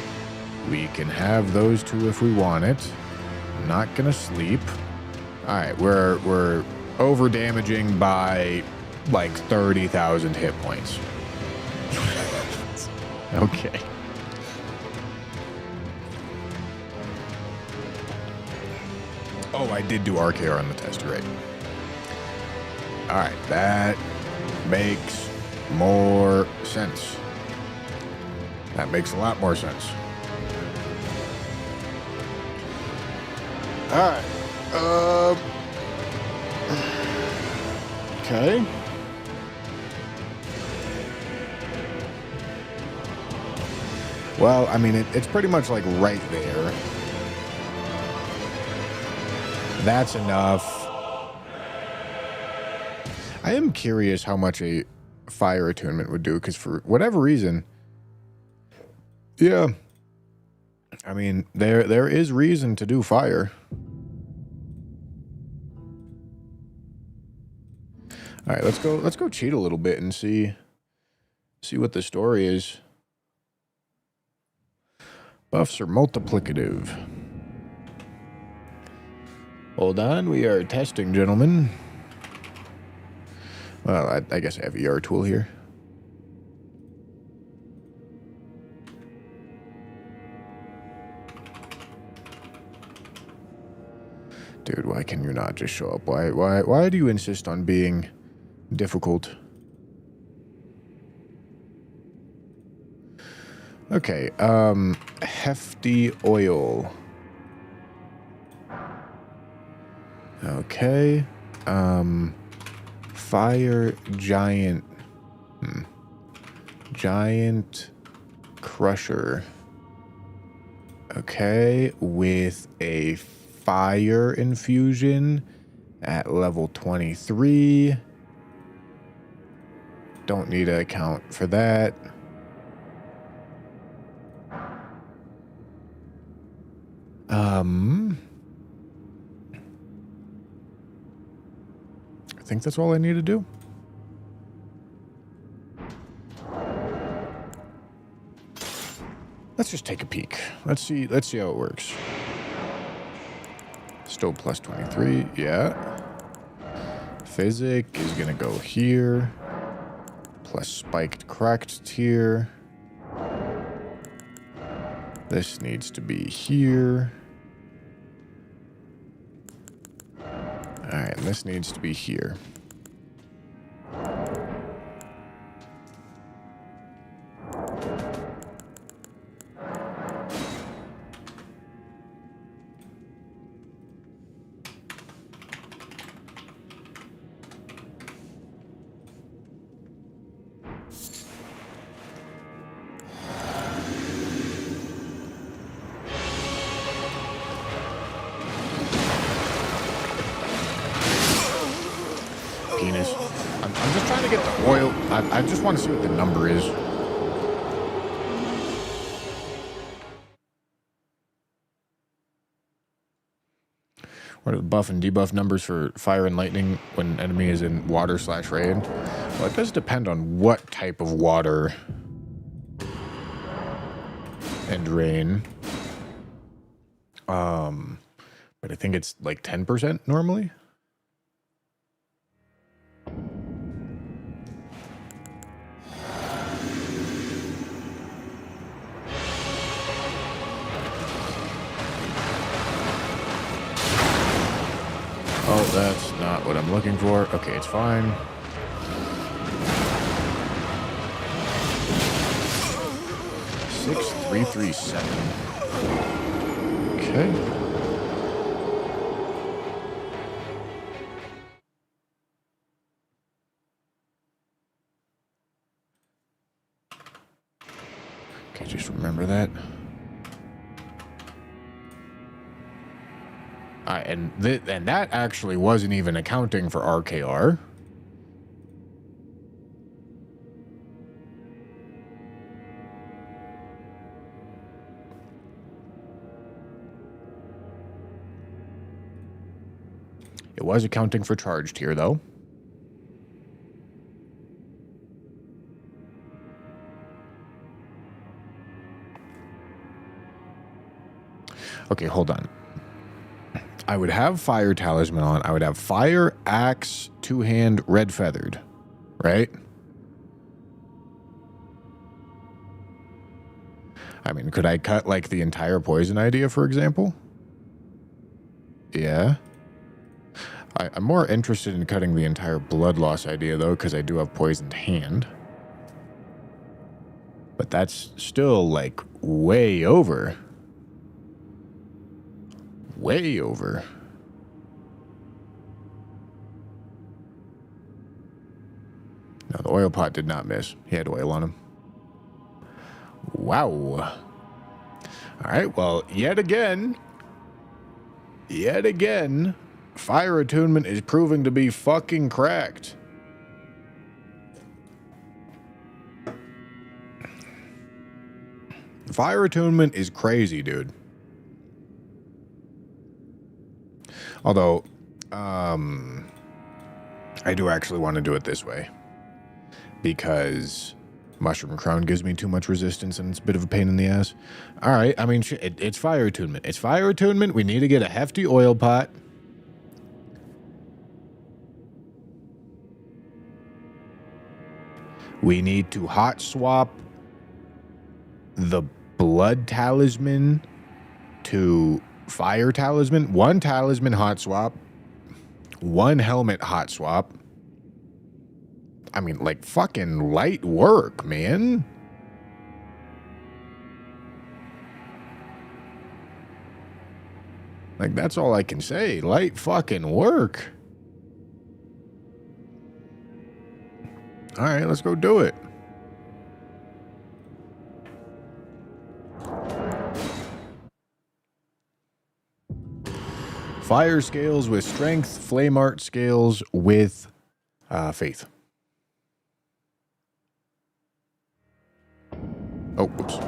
We can have those two if we want it. I'm not gonna sleep. Alright, we're over damaging by like 30,000 hit points. Okay. Oh, I did do RKR on the test, right? Alright, that makes more sense. That makes a lot more sense. Alright. Okay. Well, I mean, it's pretty much like right there. That's enough. I am curious how much a fire attunement would do, because for whatever reason, yeah, I mean, there is reason to do fire. All right, let's go cheat a little bit and see what the story is. Buffs are multiplicative. Hold on, we are testing, gentlemen. Well, I guess I have a ER tool here. Dude, why can you not just show up? Why do you insist on being difficult? Okay, hefty oil. Okay, fire giant, giant crusher. Okay, with a fire infusion at level 23. Don't need to account for that. I think that's all I need to do. Let's just take a peek. Let's see how it works. Still plus 23, yeah. Physic is gonna go here. Plus spiked cracked tier. This needs to be here. Alright, and this needs to be here. Penis. I'm just trying to get the oil. I just want to see what the number is. What are the buff and debuff numbers for fire and lightning when enemy is in water/rain? Well, it does depend on what type of water and rain. But I think it's like 10% normally. Oh, that's not what I'm looking for. Okay, it's fine. 6337. Okay. Okay, just remember that. And that actually wasn't even accounting for RKR. It was accounting for charged here, though. Okay, hold on. I would have Fire Talisman on. I would have Fire, Axe, Two-Hand, Red Feathered. Right? I mean, could I cut, like, the entire poison idea, for example? Yeah. I'm more interested in cutting the entire blood loss idea, though, because I do have poisoned hand. But that's still, like, way over. Way over. No, the oil pot did not miss. He had oil on him. Wow. All right, well, yet again, Fire Attunement is proving to be fucking cracked. Fire Attunement is crazy, dude. Although, I do actually want to do it this way. Because Mushroom Crown gives me too much resistance and it's a bit of a pain in the ass. All right, I mean, it's Fire Attunement. It's Fire Attunement. We need to get a hefty oil pot. We need to hot swap the Blood Talisman to Fire Talisman. One Talisman hot swap. One helmet hot swap. I mean, like, fucking light work, man. Like, that's all I can say. Light fucking work. All right, let's go do it. Fire scales with strength, flame art scales with faith. Oh, whoops.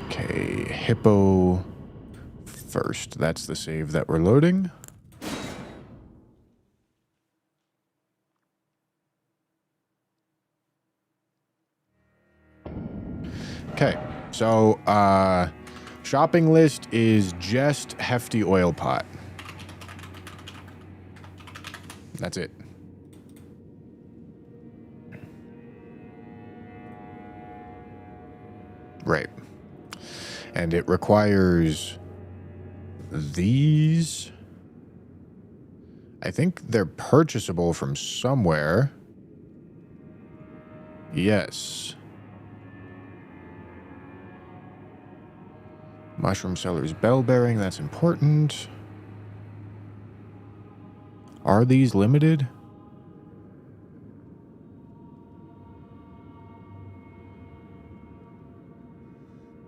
Okay, Hippo first. That's the save that we're loading. Okay, so shopping list is just hefty oil pot. That's it. Right. And it requires these. I think they're purchasable from somewhere. Yes. Mushroom Seller's Bell Bearing, that's important. Are these limited?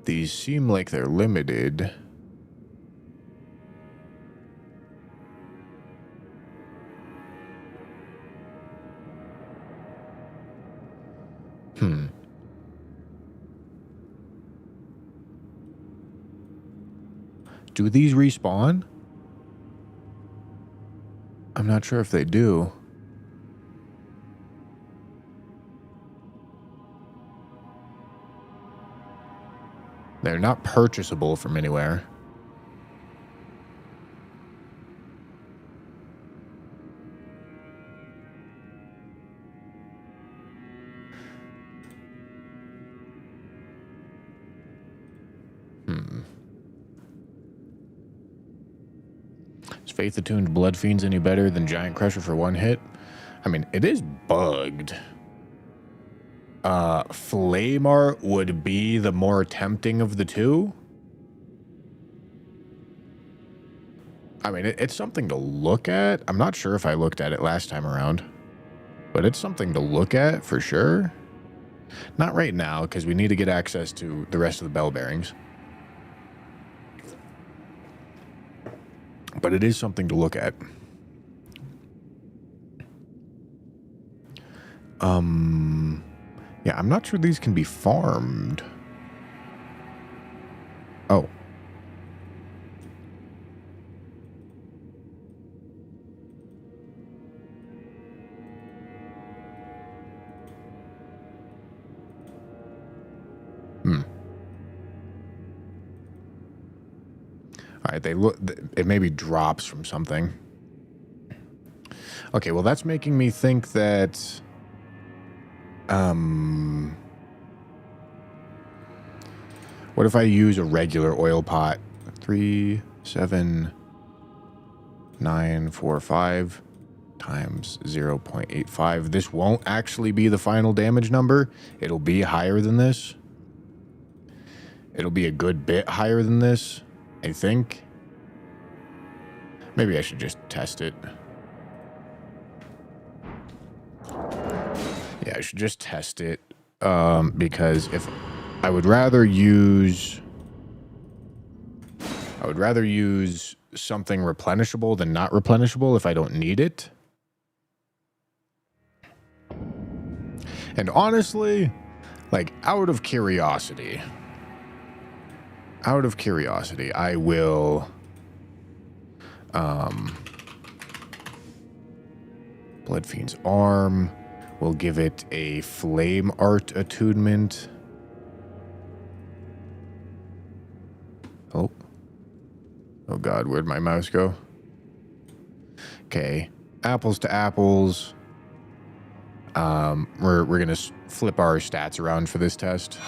These seem like they're limited. Do these respawn? I'm not sure if they do. They're not purchasable from anywhere. Is Faith Attuned Blood Fiends any better than Giant Crusher for one hit? I mean, it is bugged. Flame art would be the more tempting of the two. I mean, it's something to look at. I'm not sure if I looked at it last time around, but it's something to look at for sure. Not right now, because we need to get access to the rest of the bell bearings. But it is something to look at. Yeah, I'm not sure these can be farmed. Oh. All right, they look. It maybe drops from something. Okay, well that's making me think that. What if I use a regular oil pot? 3, 7, 9, 4, 5 times 0.85. This won't actually be the final damage number. It'll be higher than this. It'll be a good bit higher than this, I think. Maybe I should just test it. Yeah, I should just test it. Because if I would rather use something replenishable than not replenishable if I don't need it. And honestly, like out of curiosity, I will Blood Fiend's Arm. We'll give it a Flame Art attunement. Oh. Oh god, where'd my mouse go? Okay. Apples to apples. We're gonna flip our stats around for this test.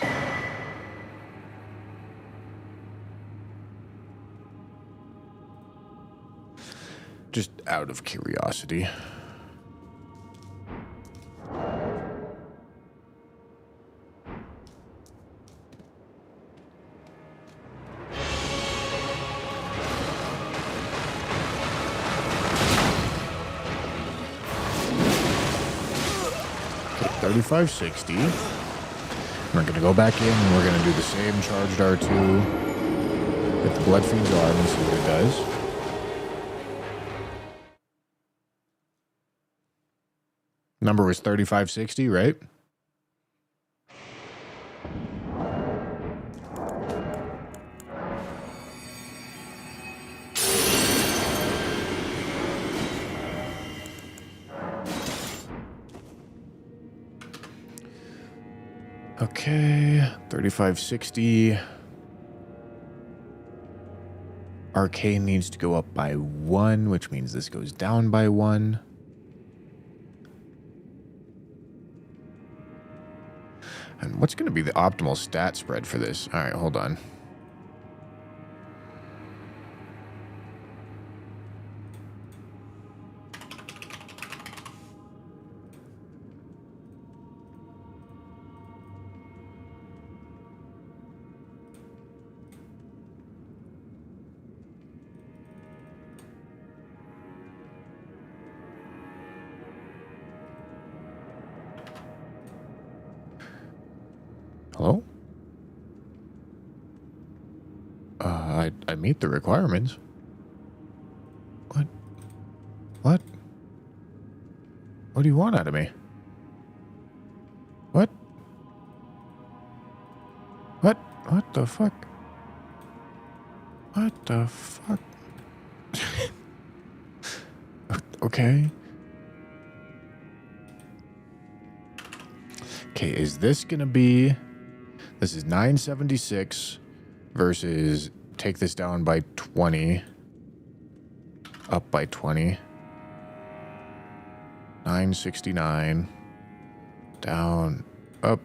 Just out of curiosity. Okay, 3560. We're gonna go back in and we're gonna do the same charged R2 with the Blood Fiend's Arm and see what it does. Number was 3560, right? Okay, 3560. Arcane needs to go up by 1, which means this goes down by 1. And what's going to be the optimal stat spread for this? All right, hold on. Hello? I meet the requirements. What? What? What do you want out of me? What? What? What the fuck? What the fuck? Okay. Okay, is this gonna be... This is 976 versus take this down by 20. Up by 20. 969. Down, up.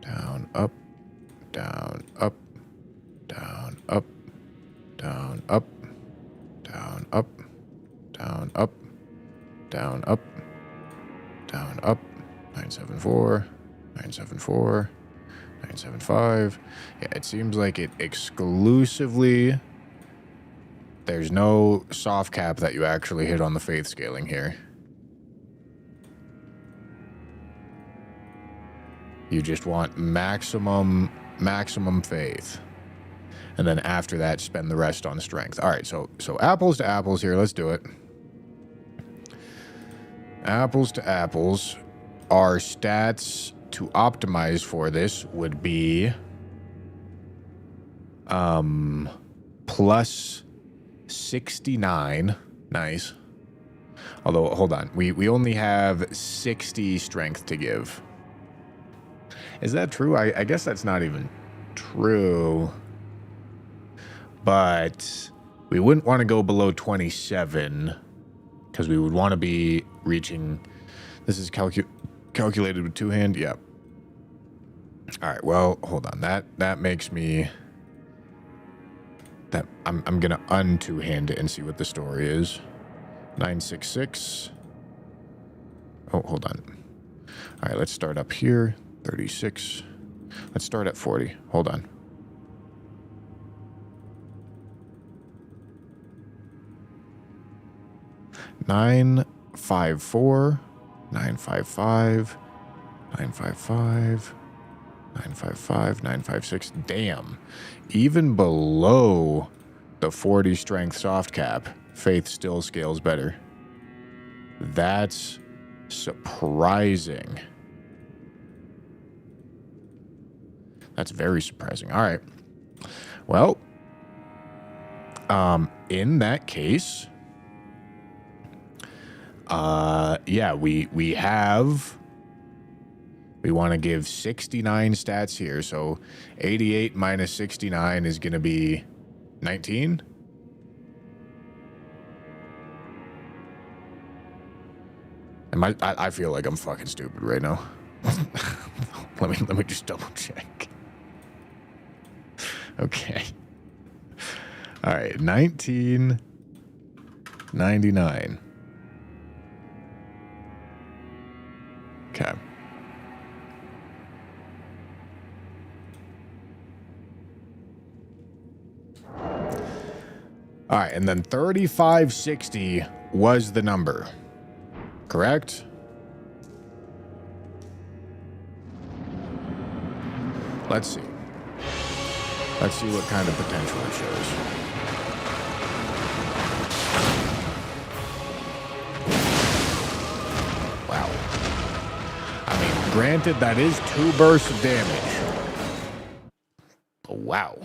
Down, up. Down, up. Down, up. Down, up. Down, up. Down, up. Down, up. Down, up. 974, 974, 975. Yeah, it seems like it exclusively... There's no soft cap that you actually hit on the faith scaling here. You just want maximum faith. And then after that, spend the rest on strength. All right, so apples to apples here. Let's do it. Apples to apples. Our stats to optimize for this would be plus 69. Nice. Although, hold on. We only have 60 strength to give. Is that true? I guess that's not even true. But we wouldn't want to go below 27 because we would want to be reaching... This is calculated with two-hand? Yep. All right, well, hold on. That makes me... That I'm going to un-two-hand it and see what the story is. 966. Oh, hold on. All right, let's start up here. 36. Let's start at 40. Hold on. Nine, 5, 4, 9, 5, 5, 9, 5, 5, 9, 5, 5, 9, 5, 6. Damn. Even below the 40 strength soft cap, faith still scales better. That's surprising. That's very surprising. All right. Well, in that case, yeah, we want to give 69 stats here. So 88 minus 69 is going to be 19. I feel like I'm fucking stupid right now. let me just double check. Okay. All right, 1999. Okay. All right, and then 3560 was the number. Correct? Let's see. Let's see what kind of potential it shows. Wow. I mean, granted, that is 2 bursts of damage. But wow.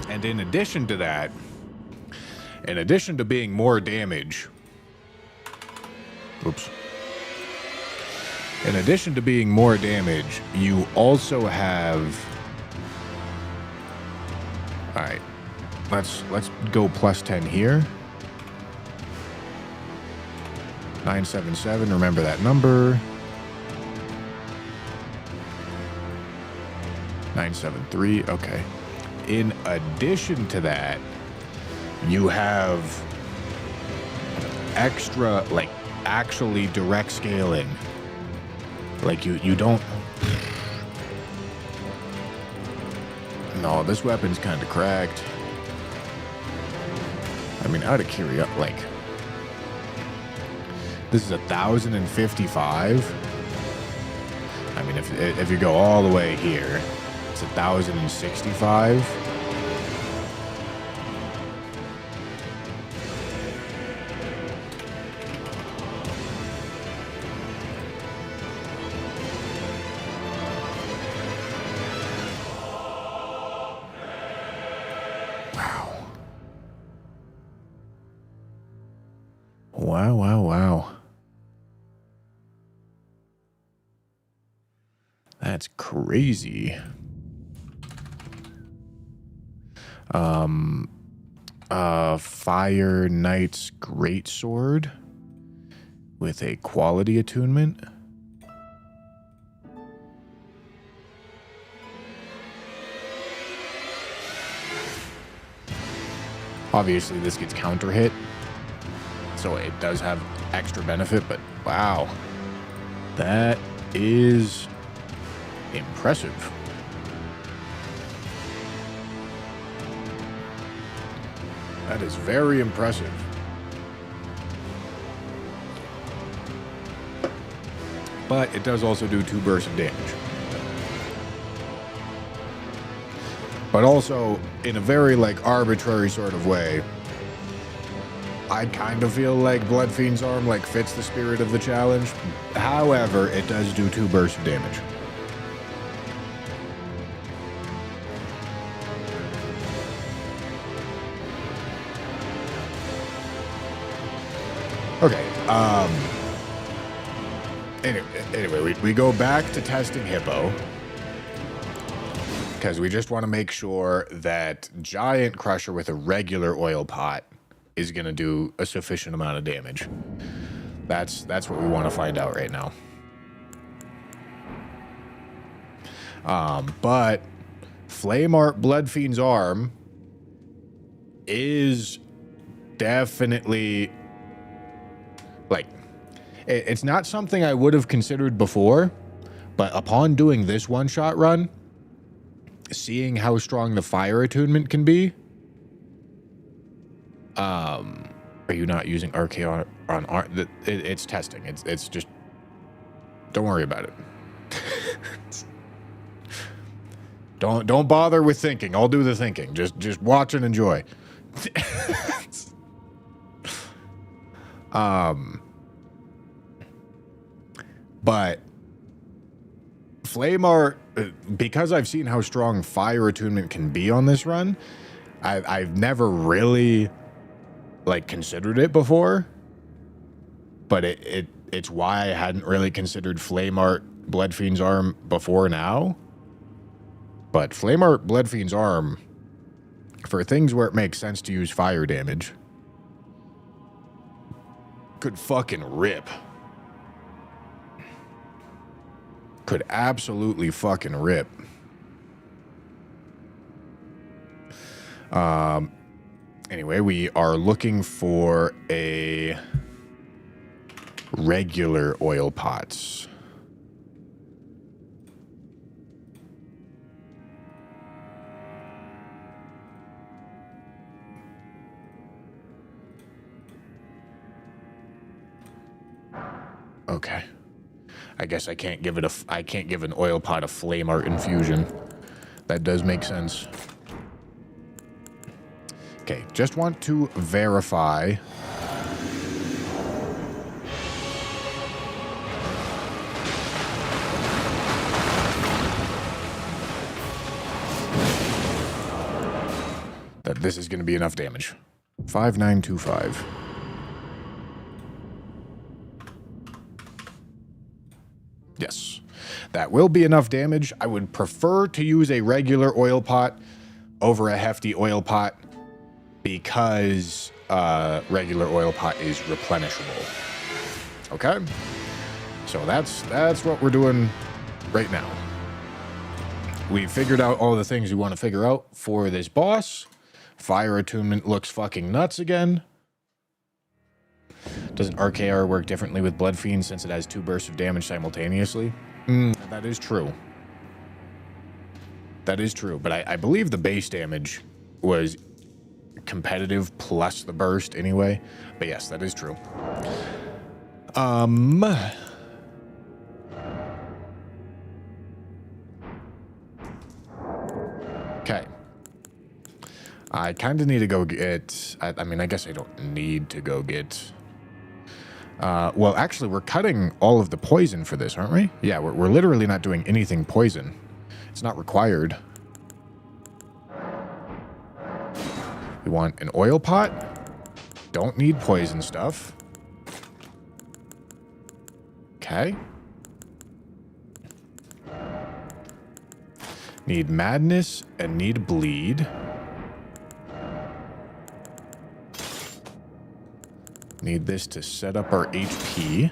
And in addition to that, in addition to being more damage, oops. In addition to being more damage, you also have... All right, let's go plus 10 here. 977, remember that number. 973, okay. In addition to that, you have extra, like, actually direct scaling. Like, you don't... No, this weapon's kind of cracked. I mean, out of curiosity, like... This is 1,055. I mean, if you go all the way here, it's 1,065. Wow. That's crazy. Fire Knight's Greatsword with a quality attunement. Obviously, this gets counter hit, so it does have extra benefit, but wow. That is impressive. That is very impressive. But it does also do 2 bursts of damage. But also, in a very, like, arbitrary sort of way, I kind of feel like Bloodfiend's arm, like, fits the spirit of the challenge. However, it does do 2 bursts of damage. Okay, anyway, we go back to testing Hippo. Because we just want to make sure that Giant Crusher with a regular oil pot is going to do a sufficient amount of damage. That's what we want to find out right now. But Flameart Bloodfiend's arm is definitely, like, it's not something I would have considered before, but upon doing this one-shot run, seeing how strong the fire attunement can be. Are you not using RK on art? It's testing. It's just, don't worry about it. Don't bother with thinking. I'll do the thinking. Just watch and enjoy. But Flameart, because I've seen how strong fire attunement can be on this run, I've never really, like, considered it before. But it's why I hadn't really considered Flameart Bloodfiend's arm before now. But Flameart Bloodfiend's arm, for things where it makes sense to use fire damage, could fucking rip. Could absolutely fucking rip. Anyway, we are looking for a regular oil pots. Okay. I guess I can't give an oil pot a Flameart infusion. That does make sense. Okay, just want to verify. That this is going to be enough damage. 5925. Yes, that will be enough damage. I would prefer to use a regular oil pot over a hefty oil pot because regular oil pot is replenishable. Okay, so that's what we're doing right now. We figured out all the things we want to figure out for this boss. Fire attunement looks fucking nuts again. Doesn't RKR work differently with Bloodfiend since it has 2 bursts of damage simultaneously? That is true. That is true, but I believe the base damage was competitive plus the burst anyway. But yes, that is true. Okay. I kind of need to go get... I mean, I guess I don't need to go get... well, actually, we're cutting all of the poison for this, aren't we? Yeah, we're literally not doing anything poison. It's not required. We want an oil pot. Don't need poison stuff. Okay. Need madness and need bleed. Need this to set up our HP.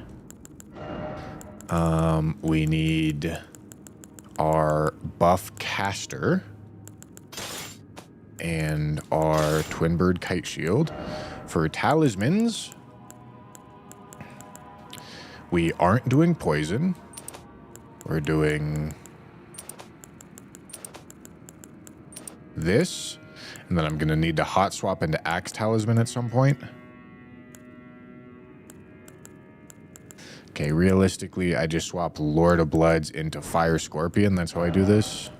We need our buff caster. and our Twin Bird Kite Shield. For talismans, we aren't doing poison. We're doing this. And then I'm going to need to hot swap into Axe Talisman at some point. Okay, realistically, I just swap Lord of Bloods into Fire Scorpion. That's how I do this.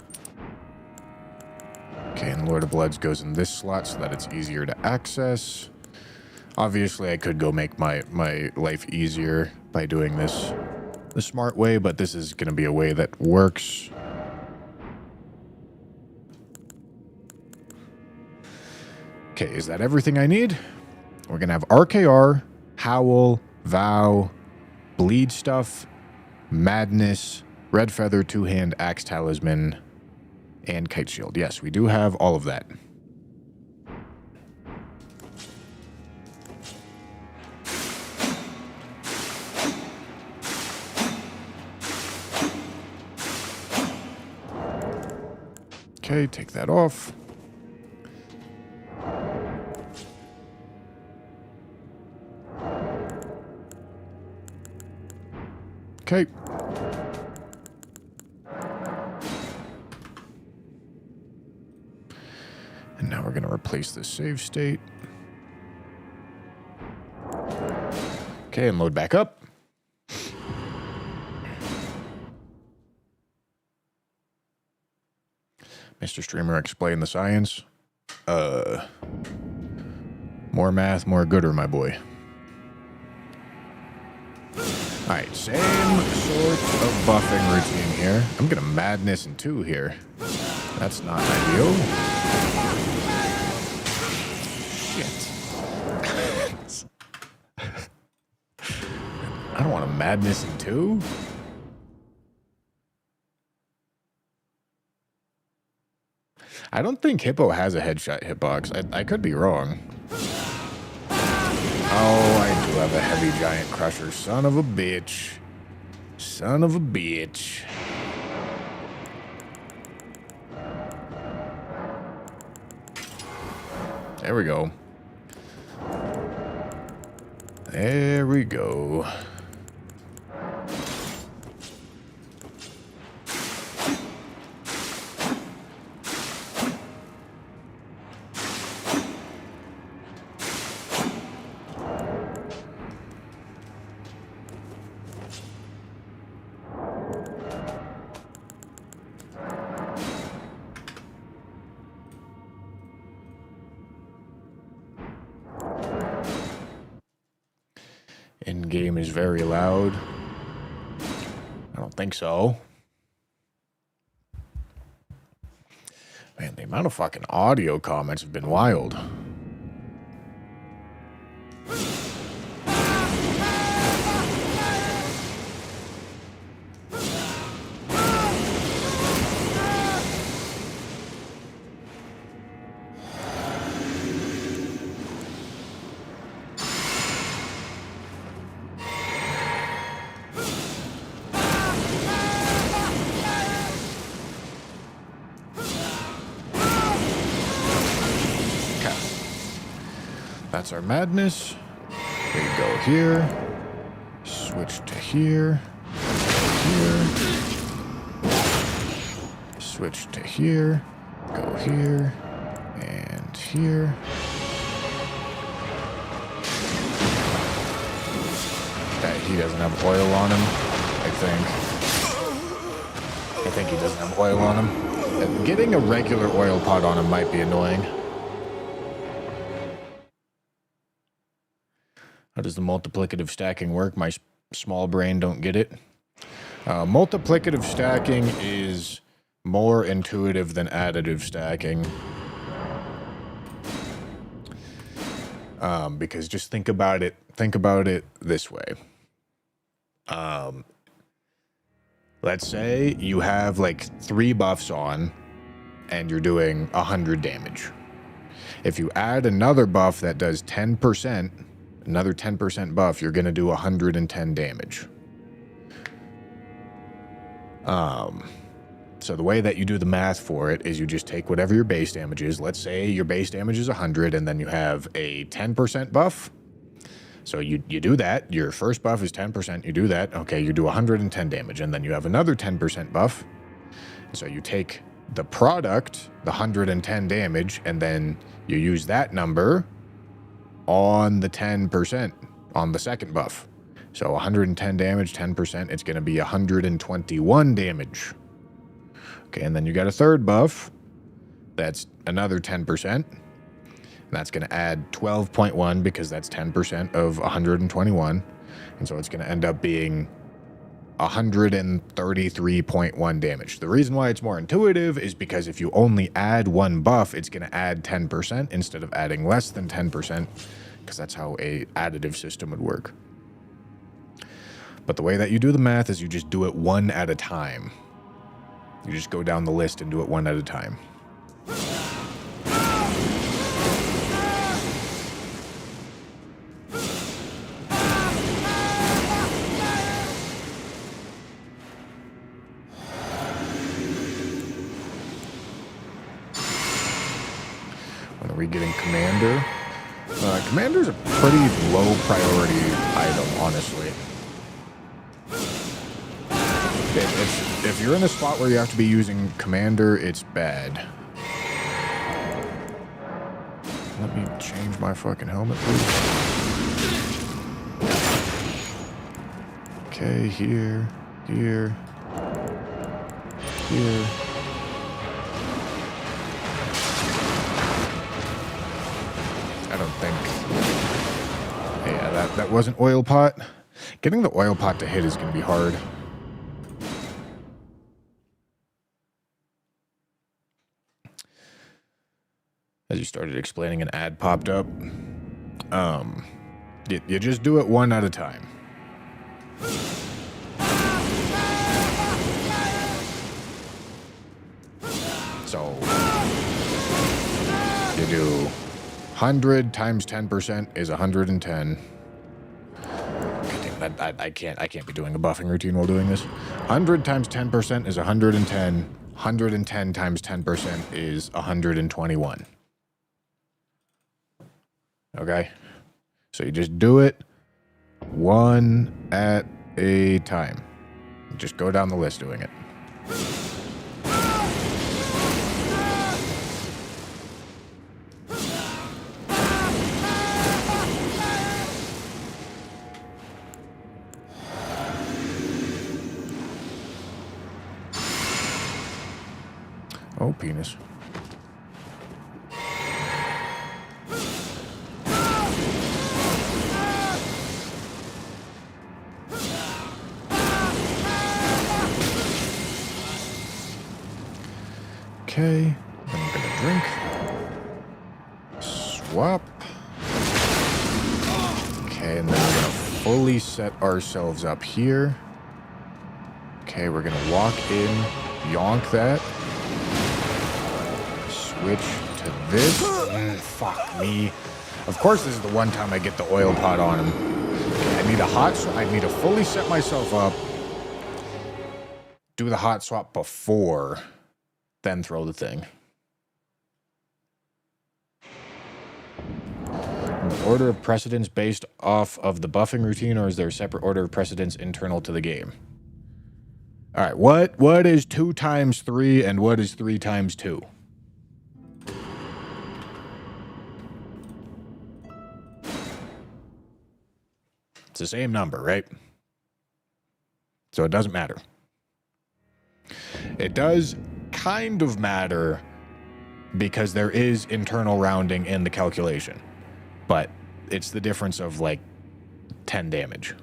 Okay, and Lord of Bloods goes in this slot so that it's easier to access. Obviously, I could go make my life easier by doing this the smart way, but this is going to be a way that works. Okay, is that everything I need? We're going to have RKR, Howl, Vow, Bleed Stuff, Madness, Red Feather, Two-Hand, Axe Talisman, and Kite Shield. Yes, we do have all of that. Okay, take that off. Okay. And now we're going to replace this save state. Okay, and load back up. Mr. Streamer, explain the science. More math, more gooder, my boy. Alright, same sort of buffing routine here. I'm gonna Madness in 2 here. That's not ideal. Shit. I don't want a Madness in 2. I don't think Hippo has a headshot hitbox. I could be wrong. Oh, I do have a Heavy Giant Crusher. Son of a bitch. Son of a bitch. There we go. There we go. In-game is very loud. I don't think so. Man, the amount of fucking audio comments have been wild. That's our Madness. We go here. Switch to here. Here. Switch to here. Go here. And here. That he doesn't have oil on him, I think he doesn't have oil on him. Getting a regular oil pot on him might be annoying. How does the multiplicative stacking work? My small brain don't get it. Multiplicative stacking is more intuitive than additive stacking. Because just think about it this way. Let's say you have like 3 buffs on and you're doing 100 damage. If you add another buff that does 10%, another 10% buff, you're going to do 110 damage. So the way that you do the math for it is you just take whatever your base damage is. Let's say your base damage is 100 and then you have a 10% buff. So you do that. Your first buff is 10%. You do that. Okay, you do 110 damage and then you have another 10% buff. So you take the product, the 110 damage, and then you use that number on the 10% on the second buff. So 110 damage, 10%, it's going to be 121 damage. Okay, and then you got a third buff. That's another 10%. And that's going to add 12.1 because that's 10% of 121. And so it's going to end up being 133.1 damage. The reason why it's more intuitive is because if you only add one buff, it's going to add 10% instead of adding less than 10%, because that's how a additive system would work. But the way that you do the math is you just do it one at a time. You just go down the list and do it one at a time. When are we getting Commander? Commander's a pretty low priority item, honestly. If you're in a spot where you have to be using Commander, it's bad. Let me change my fucking helmet, please. Okay, here. I don't think... Yeah, that wasn't oil pot. Getting the oil pot to hit is going to be hard. As you started explaining, an ad popped up. You just do it one at a time. So you do 100 times 10% is 110. I can't be doing a buffing routine while doing this. 100 times 10% is 110. 110 times 10% is 121. Okay? So you just do it one at a time. Just go down the list doing it. Oh, penis. Okay, then I'm gonna drink. Swap. Okay, and then we're gonna fully set ourselves up here. Okay, we're gonna walk in, yonk that. Switch to this. Fuck me. Of course this is the one time I get the oil pot on him. Okay, I need a hot swap. I need to fully set myself up. Do the hot swap before, then throw the thing. The order of precedence based off of the buffing routine, or is there a separate order of precedence internal to the game? All right, what is 2 times 3 and what is 3 times 2? It's the same number, right? So it doesn't matter. It does kind of matter because there is internal rounding in the calculation, but it's the difference of like 10 damage.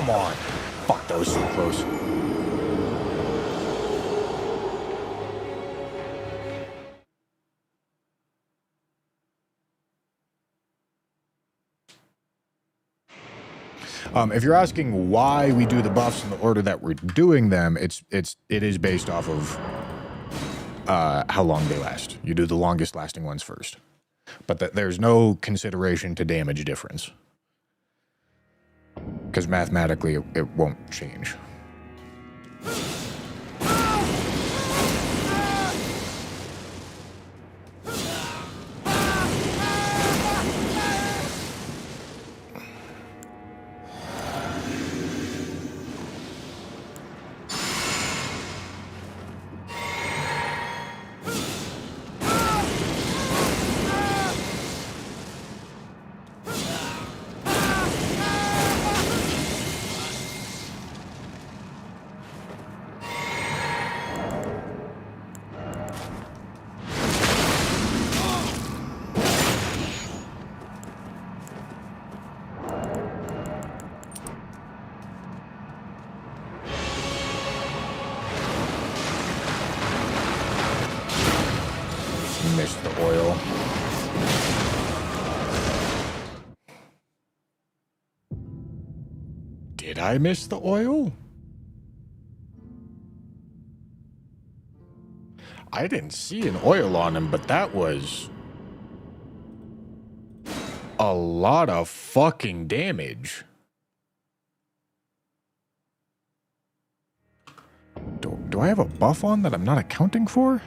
come on. Fuck, that was so close. If you're asking why we do the buffs in the order that we're doing them, it is based off of how long they last. You do the longest lasting ones first. But there's no consideration to damage difference. Because mathematically, it won't change. Missed the oil. Did I miss the oil? I didn't see an oil on him, but that was a lot of fucking damage. Do I have a buff on that I'm not accounting for?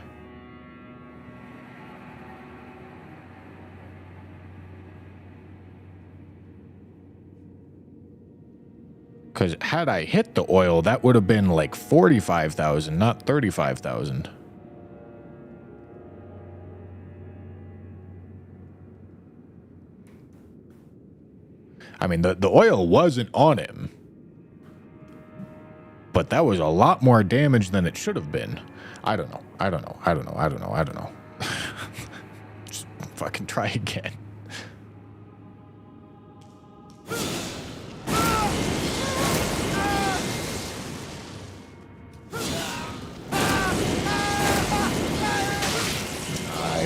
Because had I hit the oil, that would have been like 45,000, not 35,000. I mean, the oil wasn't on him. But that was a lot more damage than it should have been. I don't know. Just fucking try again.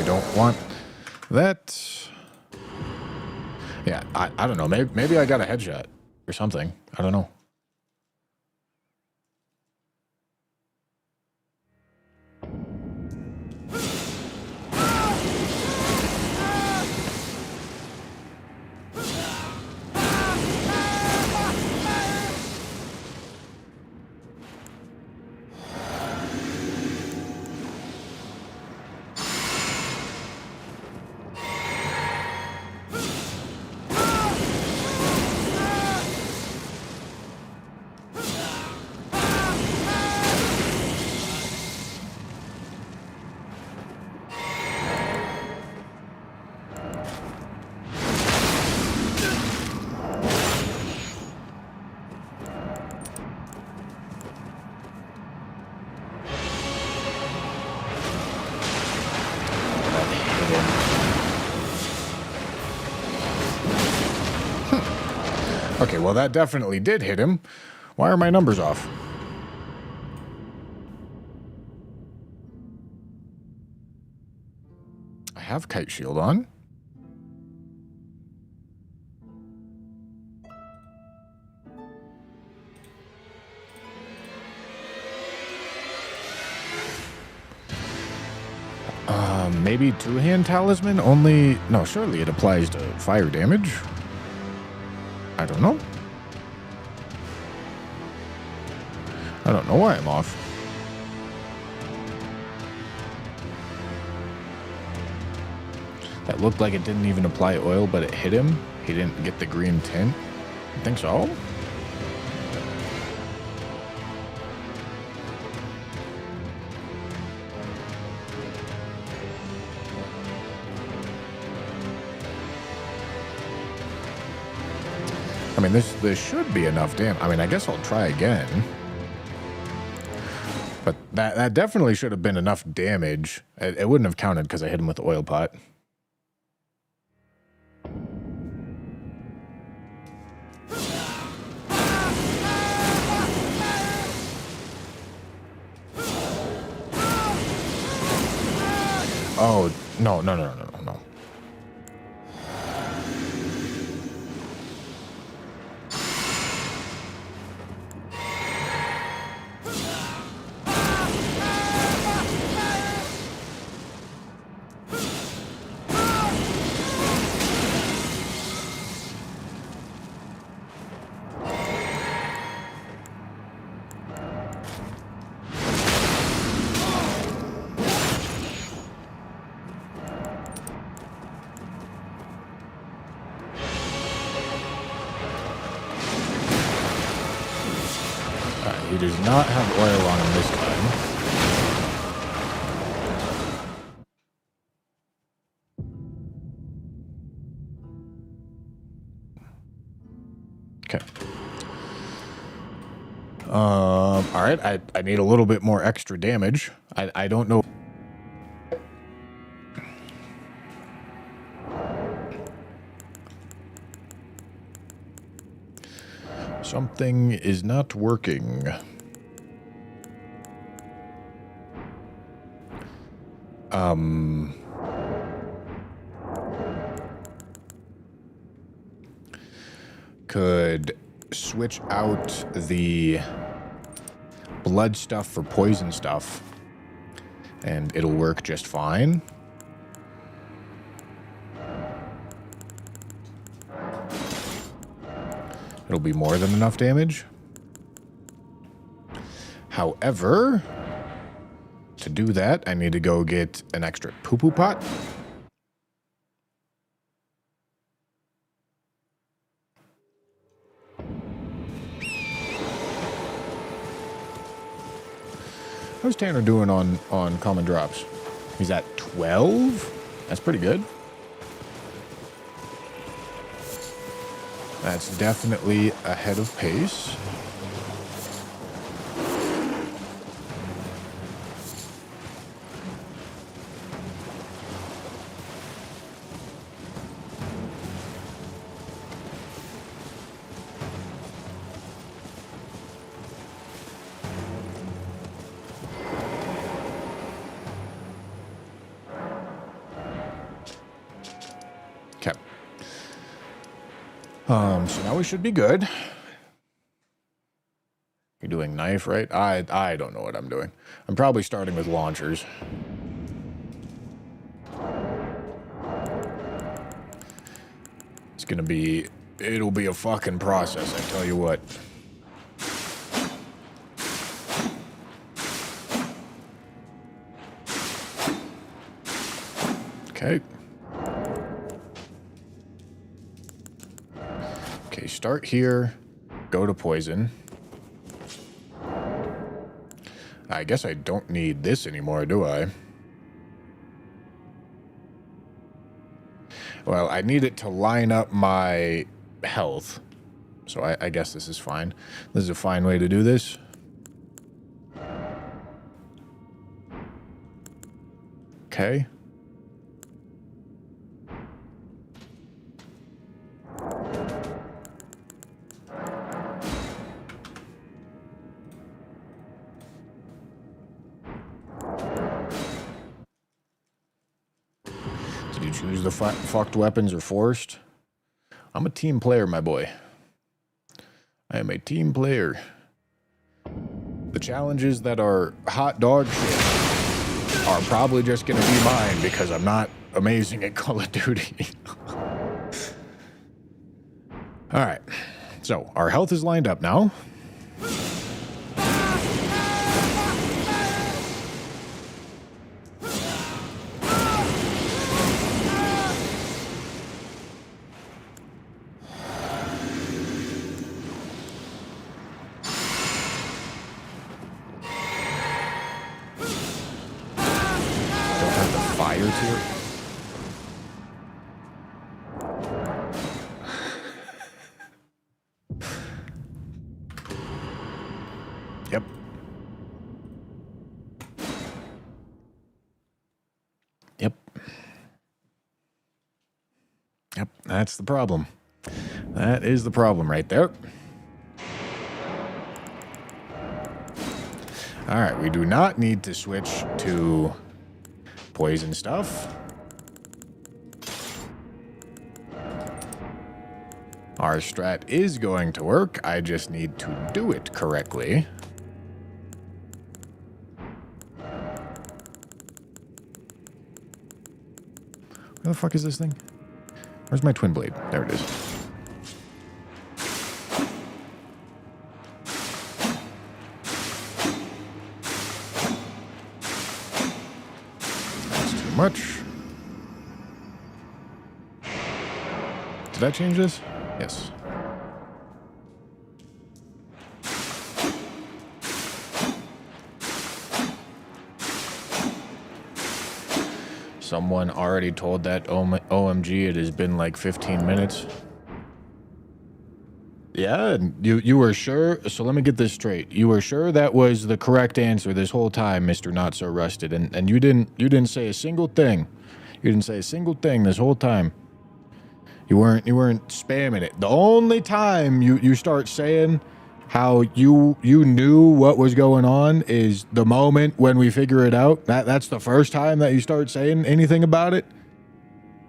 I don't want that. Yeah, I don't know. Maybe I got a headshot or something. I don't know. Okay, well, that definitely did hit him. Why are my numbers off? I have kite shield on. Maybe two-hand talisman only... No, surely it applies to fire damage. I don't know. I don't know why I'm off. That looked like it didn't even apply oil, but it hit him. He didn't get the green tint. I think so. I mean, this should be enough damage. I mean, I guess I'll try again. But that definitely should have been enough damage. It wouldn't have counted because I hit him with the oil pot. Oh, no, no, no, no, no, no. He does not have oil on him this time. Okay. All right. I need a little bit more extra damage. I don't know. Something is not working. Could switch out the blood stuff for poison stuff, and it'll work just fine. It'll be more than enough damage. However, to do that, I need to go get an extra poo-poo pot. How's Tanner doing on common drops? He's at 12? That's pretty good. That's definitely ahead of pace. Okay. So now we should be good. You're doing knife, right? I don't know what I'm doing. I'm probably starting with launchers. It's gonna be... It'll be a fucking process, I tell you what. Okay. Okay, start here. Go to poison. I guess I don't need this anymore, do I? Well, I need it to line up my health. So I guess this is fine. This is a fine way to do this. Okay. Did you choose the fucked weapons or forced? I'm a team player, my boy. I am a team player. The challenges that are hot dog shit are probably just gonna be mine because I'm not amazing at Call of Duty. Alright, so our health is lined up now. Yep. Yep. Yep, that's the problem. That is the problem right there. All right, we do not need to switch to poison stuff. Our strat is going to work. I just need to do it correctly. Where the fuck is this thing? Where's my twin blade? There it is. That's too much. Did I change this? Yes. Someone already told that OMG it has been like 15 minutes. Yeah, you were sure? So let me get this straight. You were sure that was the correct answer this whole time, Mr. Not So Rusted, and you didn't say a single thing. You didn't say a single thing this whole time. You weren't spamming it. The only time you start saying how you knew what was going on is the moment when we figure it out. That's the first time that you start saying anything about it.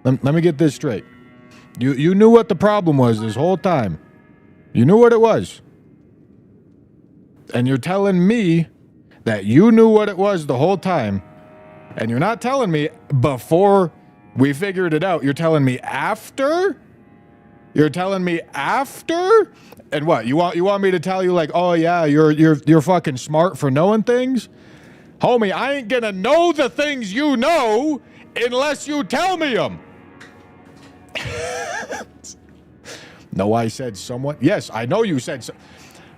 Let me get this straight. You knew what the problem was this whole time. You knew what it was. And you're telling me that you knew what it was the whole time, and you're not telling me before we figured it out. You're telling me after? You're telling me after? And what? You want me to tell you like, "Oh yeah, you're fucking smart for knowing things?" Homie, I ain't gonna know the things you know unless you tell me them. No, I said someone. Yes, I know you said so.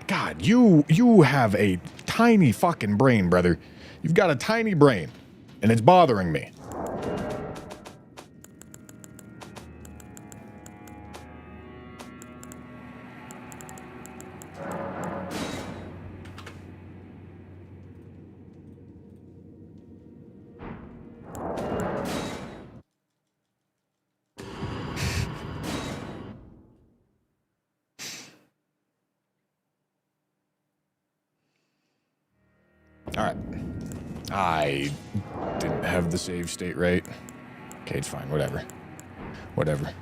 God, you have a tiny fucking brain, brother. You've got a tiny brain, and it's bothering me. All right. I didn't have the save state right. Okay, it's fine. Whatever. Whatever.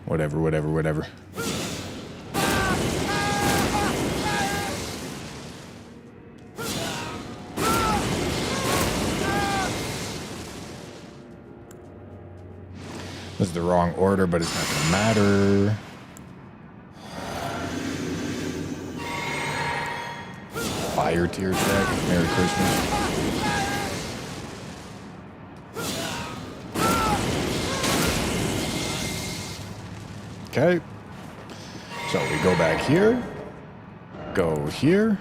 This is the wrong order, but it's not gonna matter. Fire tier check. Merry Christmas. Okay. So we go back here. Go here.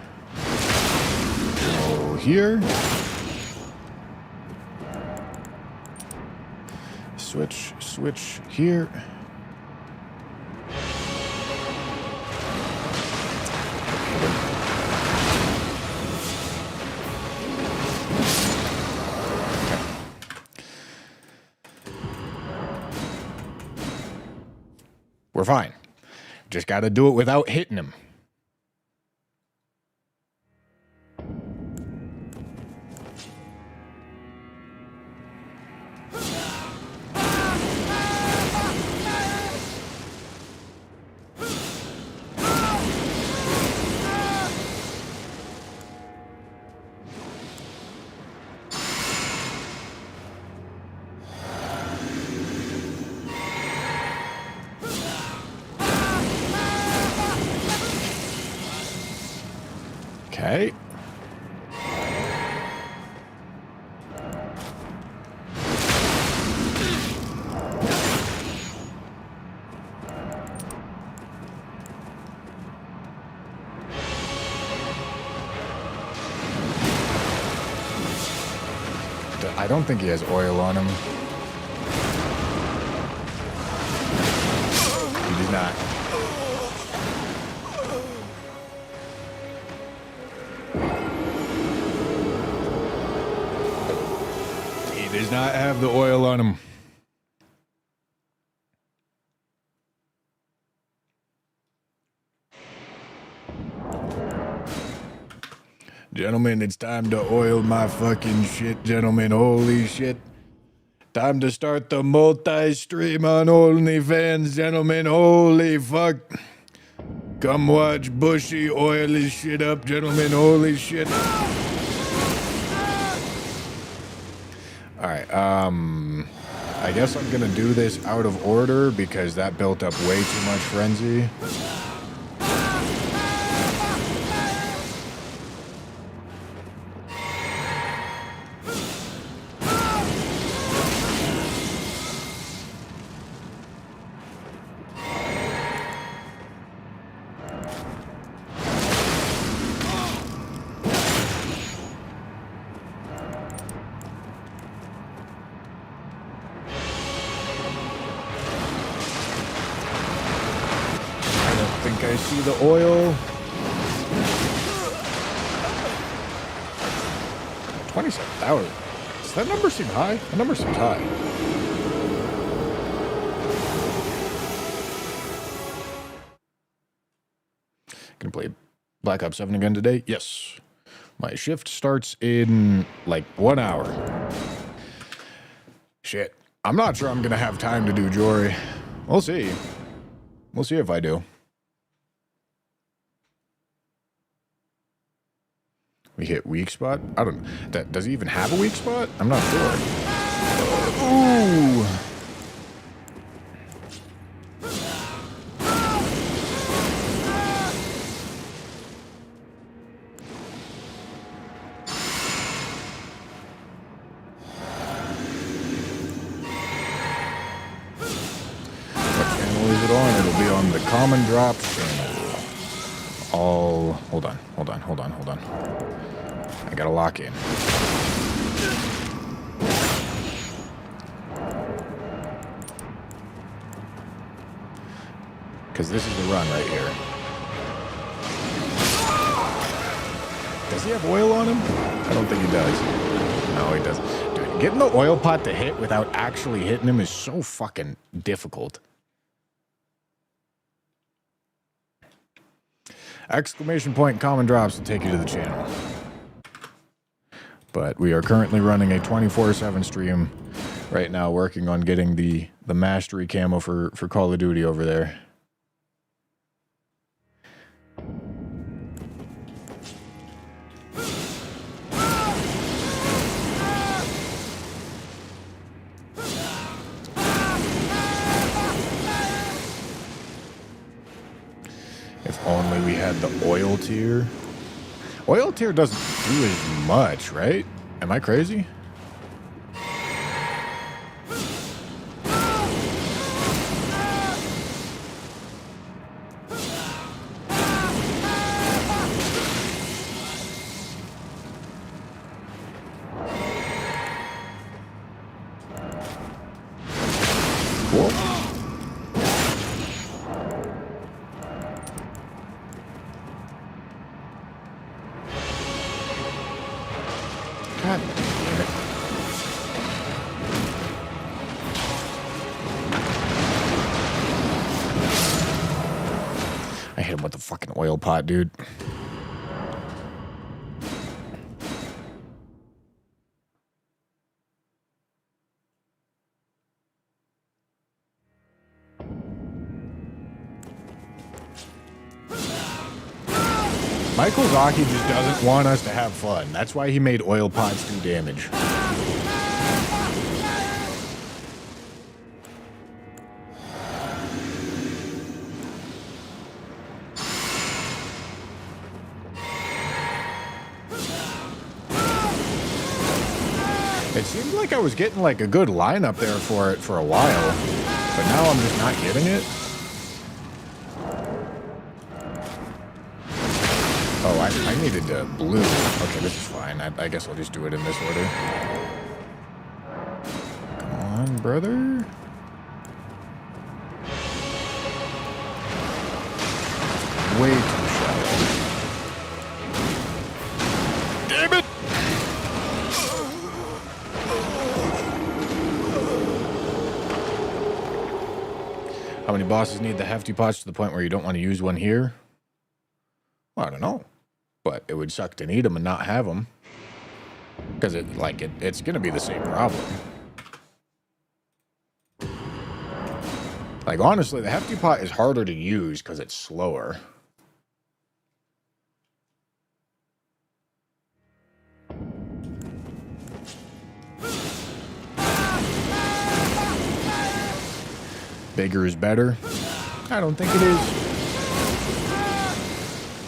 Go here. Switch here. We're fine. Just got to do it without hitting him. Okay. I don't think he has oil on him. He does not. Does not have the oil on him. Gentlemen, it's time to oil my fucking shit, gentlemen. Holy shit. Time to start the multi-stream on OnlyFans, gentlemen. Holy fuck. Come watch Bushy oil his shit up, gentlemen. Holy shit. Alright, I guess I'm gonna do this out of order because that built up way too much frenzy. I see the oil. 27,000. Does that number seem high? That number seems high. Gonna play Black Ops 7 again today? Yes. My shift starts in like 1 hour. Shit. I'm not sure I'm gonna have time to do Jory. We'll see. We'll see if I do. We hit weak spot? I don't... Does he even have a weak spot? I'm not sure. Ooh! What channel is it on? It'll be on the Common Drops channel. Hold on. I gotta lock in. Because this is the run right here. Does he have oil on him? I don't think he does. No, he doesn't. Dude, getting the oil pot to hit without actually hitting him is so fucking difficult. Exclamation point common drops to take you to the channel. But we are currently running a 24/7 stream right now, working on getting the mastery camo for Call of Duty over there. If only we had the oil tier. Oil tier doesn't do as much, right? Am I crazy? Cool. God damn it. I hit him with the fucking oil pot, dude. Michael Zaki just doesn't want us to have fun. That's why he made oil pots do damage. It seemed like I was getting like a good lineup there for it for a while, but now I'm just not getting it. Oh, I needed blue. Okay, this is fine. I guess I'll just do it in this order. Come on, brother. Way too shallow. Damn it! How many bosses need the hefty pots to the point where you don't want to use one here? Well, I don't know. But it would suck to need them and not have them. Because it's going to be the same problem. Like, honestly, the hefty pot is harder to use because it's slower. Bigger is better? I don't think it is.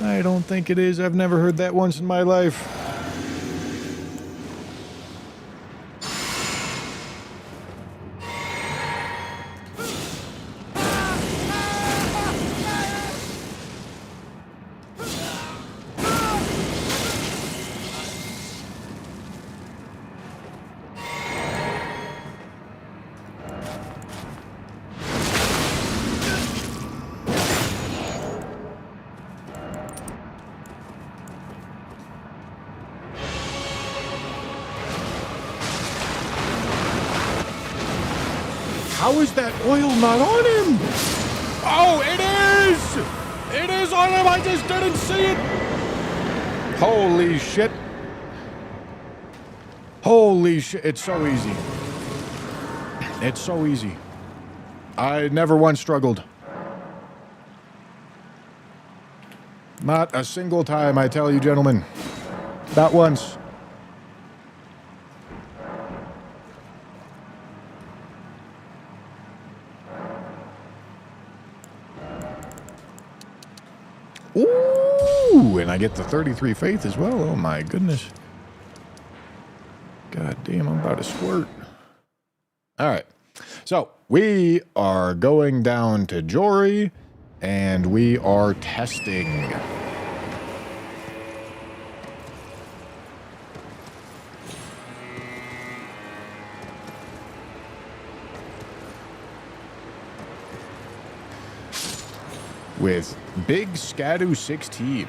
I don't think it is. I've never heard that once in my life. How is that oil not on him? Oh, it is! It is on him! I just didn't see it! Holy shit. Holy shit. It's so easy. It's so easy. I never once struggled. Not a single time, I tell you, gentlemen. Not once. Ooh, and I get the 33 faith as well. Oh my goodness. God damn, I'm about to squirt. All right. So we are going down to Jory and we are testing. With Big Scadu 16.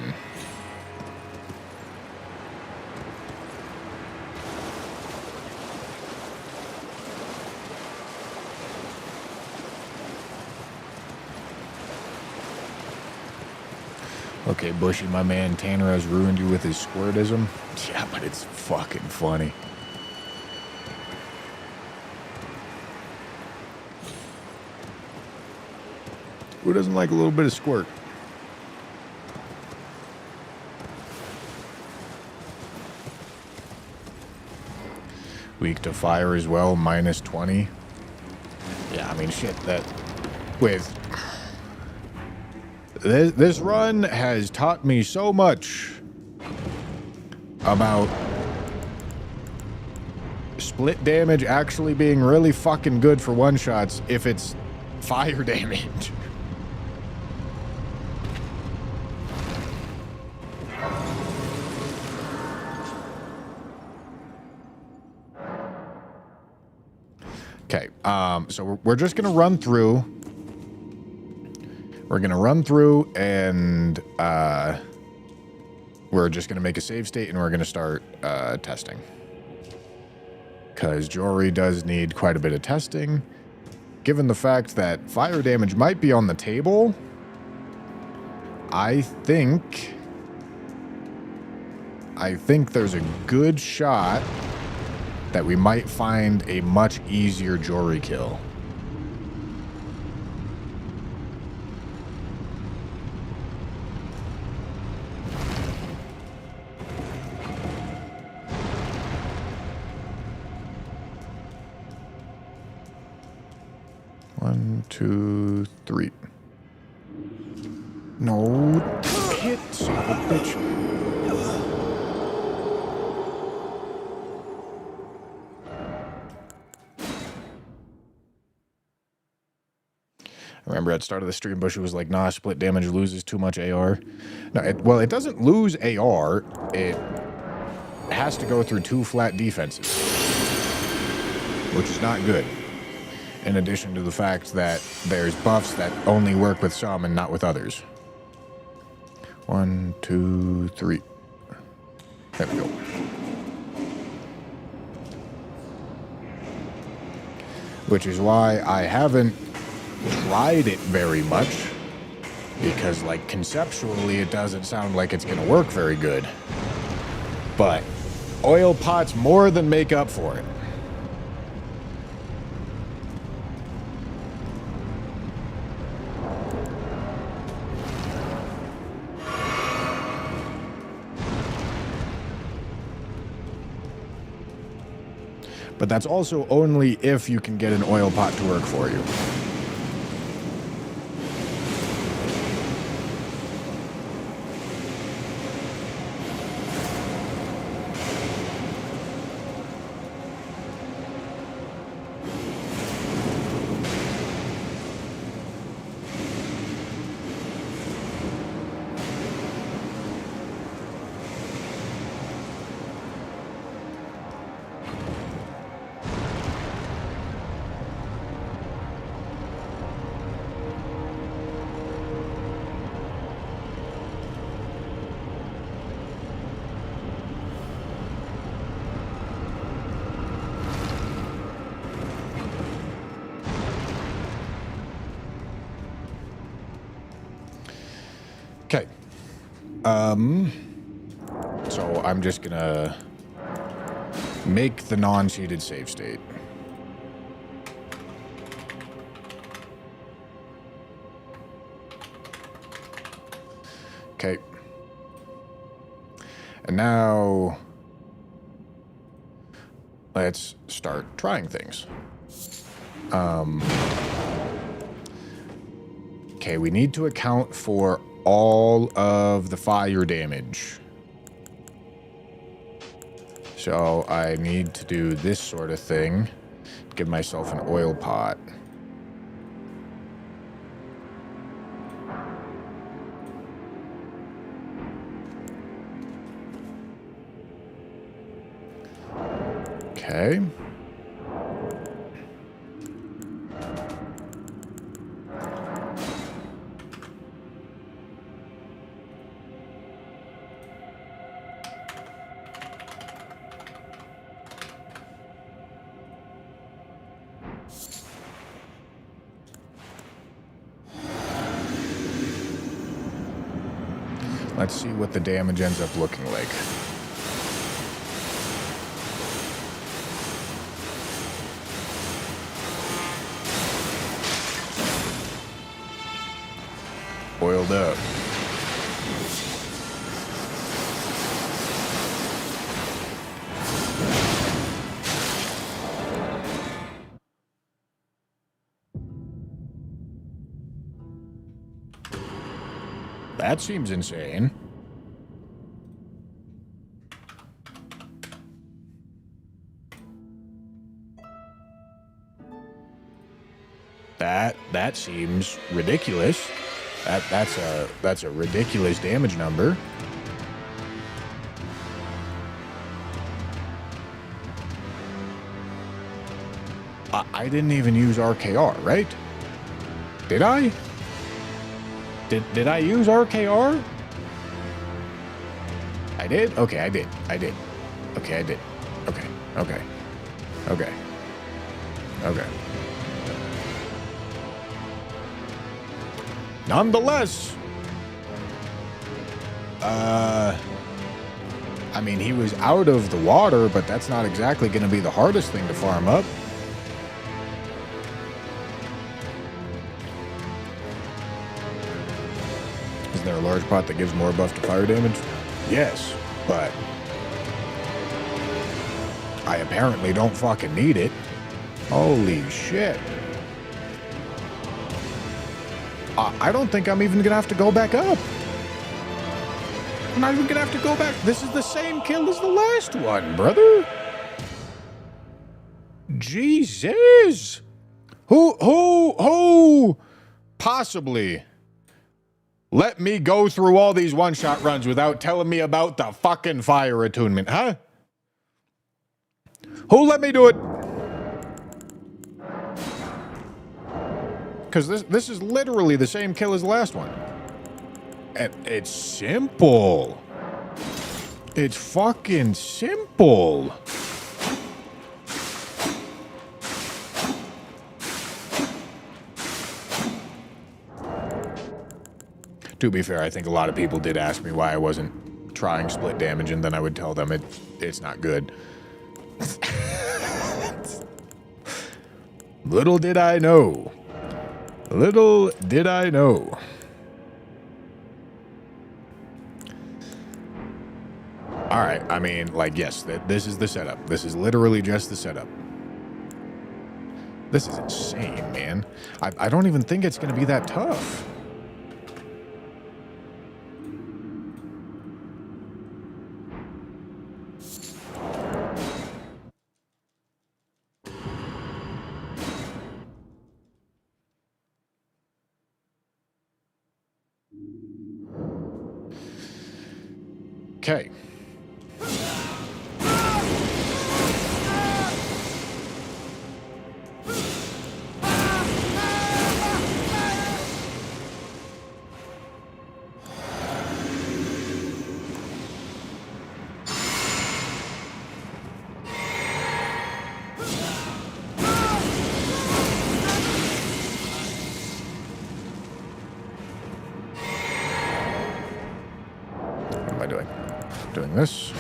Okay, Bushy, my man Tanner has ruined you with his squirtism. Yeah, but it's fucking funny. Who doesn't like a little bit of squirt? Weak to fire as well, minus 20. Yeah, I mean, shit, that... With... This run has taught me so much about split damage actually being really fucking good for one-shots if it's fire damage. Okay, so we're just gonna run through. We're gonna run through and we're just gonna make a save state and we're gonna start testing. Because Jory does need quite a bit of testing. Given the fact that fire damage might be on the table, I think there's a good shot that we might find a much easier Jory kill. One, two, three. No hit, son of a bitch. Remember at the start of the stream, Bushy was like, nah, split damage loses too much AR. No, it doesn't lose AR. It has to go through 2 flat defenses, which is not good. In addition to the fact that there's buffs that only work with some and not with others. 1, 2, 3. There we go. Which is why I haven't tried it very much, because like conceptually it doesn't sound like it's gonna work very good, but oil pots more than make up for it. But that's also only if you can get an oil pot to work for you. Okay. So I'm just gonna make the non-cheated save state. Okay. And now let's start trying things. Okay, we need to account for all of the fire damage. So I need to do this sort of thing. Give myself an oil pot. Okay. Let's see what the damage ends up looking like. Oiled up. That seems insane. That seems ridiculous. That's a ridiculous damage number. I didn't even use RKR, right? Did I? Did I use RKR? I did? Okay, I did. Okay, I did. Okay. Nonetheless, I mean, he was out of the water, but that's not exactly going to be the hardest thing to farm up. Isn't there a large pot that gives more buff to fire damage? Yes, but I apparently don't fucking need it. Holy shit. I don't think I'm even gonna have to go back up. I'm not even gonna have to go back. This is the same kill as the last one, brother. Jesus. Who possibly let me go through all these one-shot runs without telling me about the fucking fire attunement, huh? Who let me do it? Because this is literally the same kill as the last one. And it's simple. It's fucking simple. To be fair, I think a lot of people did ask me why I wasn't trying split damage, and then I would tell them it's not good. Little did I know. Little did I know. All right, I mean, like, yes, this is the setup. This is literally just the setup. This is insane, man. I don't even think it's going to be that tough. Okay. What am I doing? Doing this.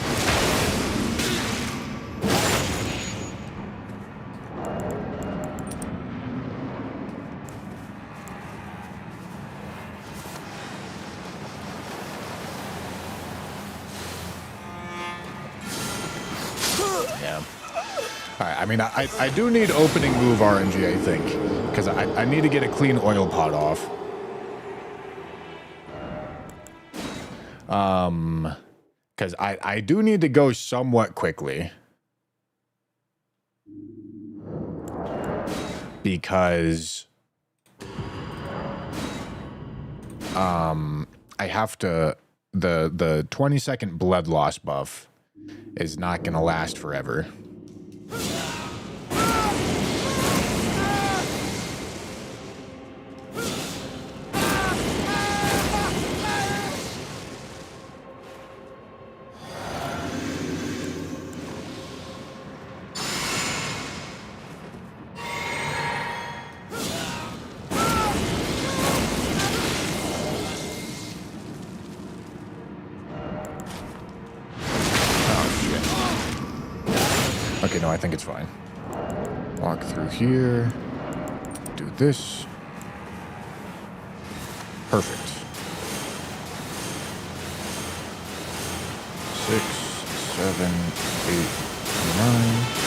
Yeah. All right, I mean, I do need opening move RNG, I think, because I need to get a clean oil pot off. Because I do need to go somewhat quickly. Because I have to the 20-second blood loss buff is not gonna last forever. Okay, no, I think it's fine. Walk through here. Do this. Perfect. 6, 7, 8, 9.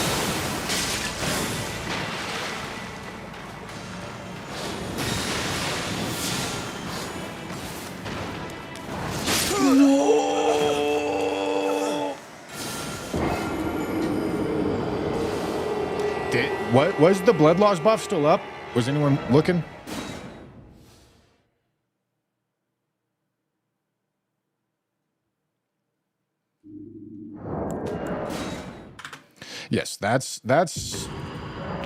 What was the blood loss buff still up? Was anyone looking? Yes, that's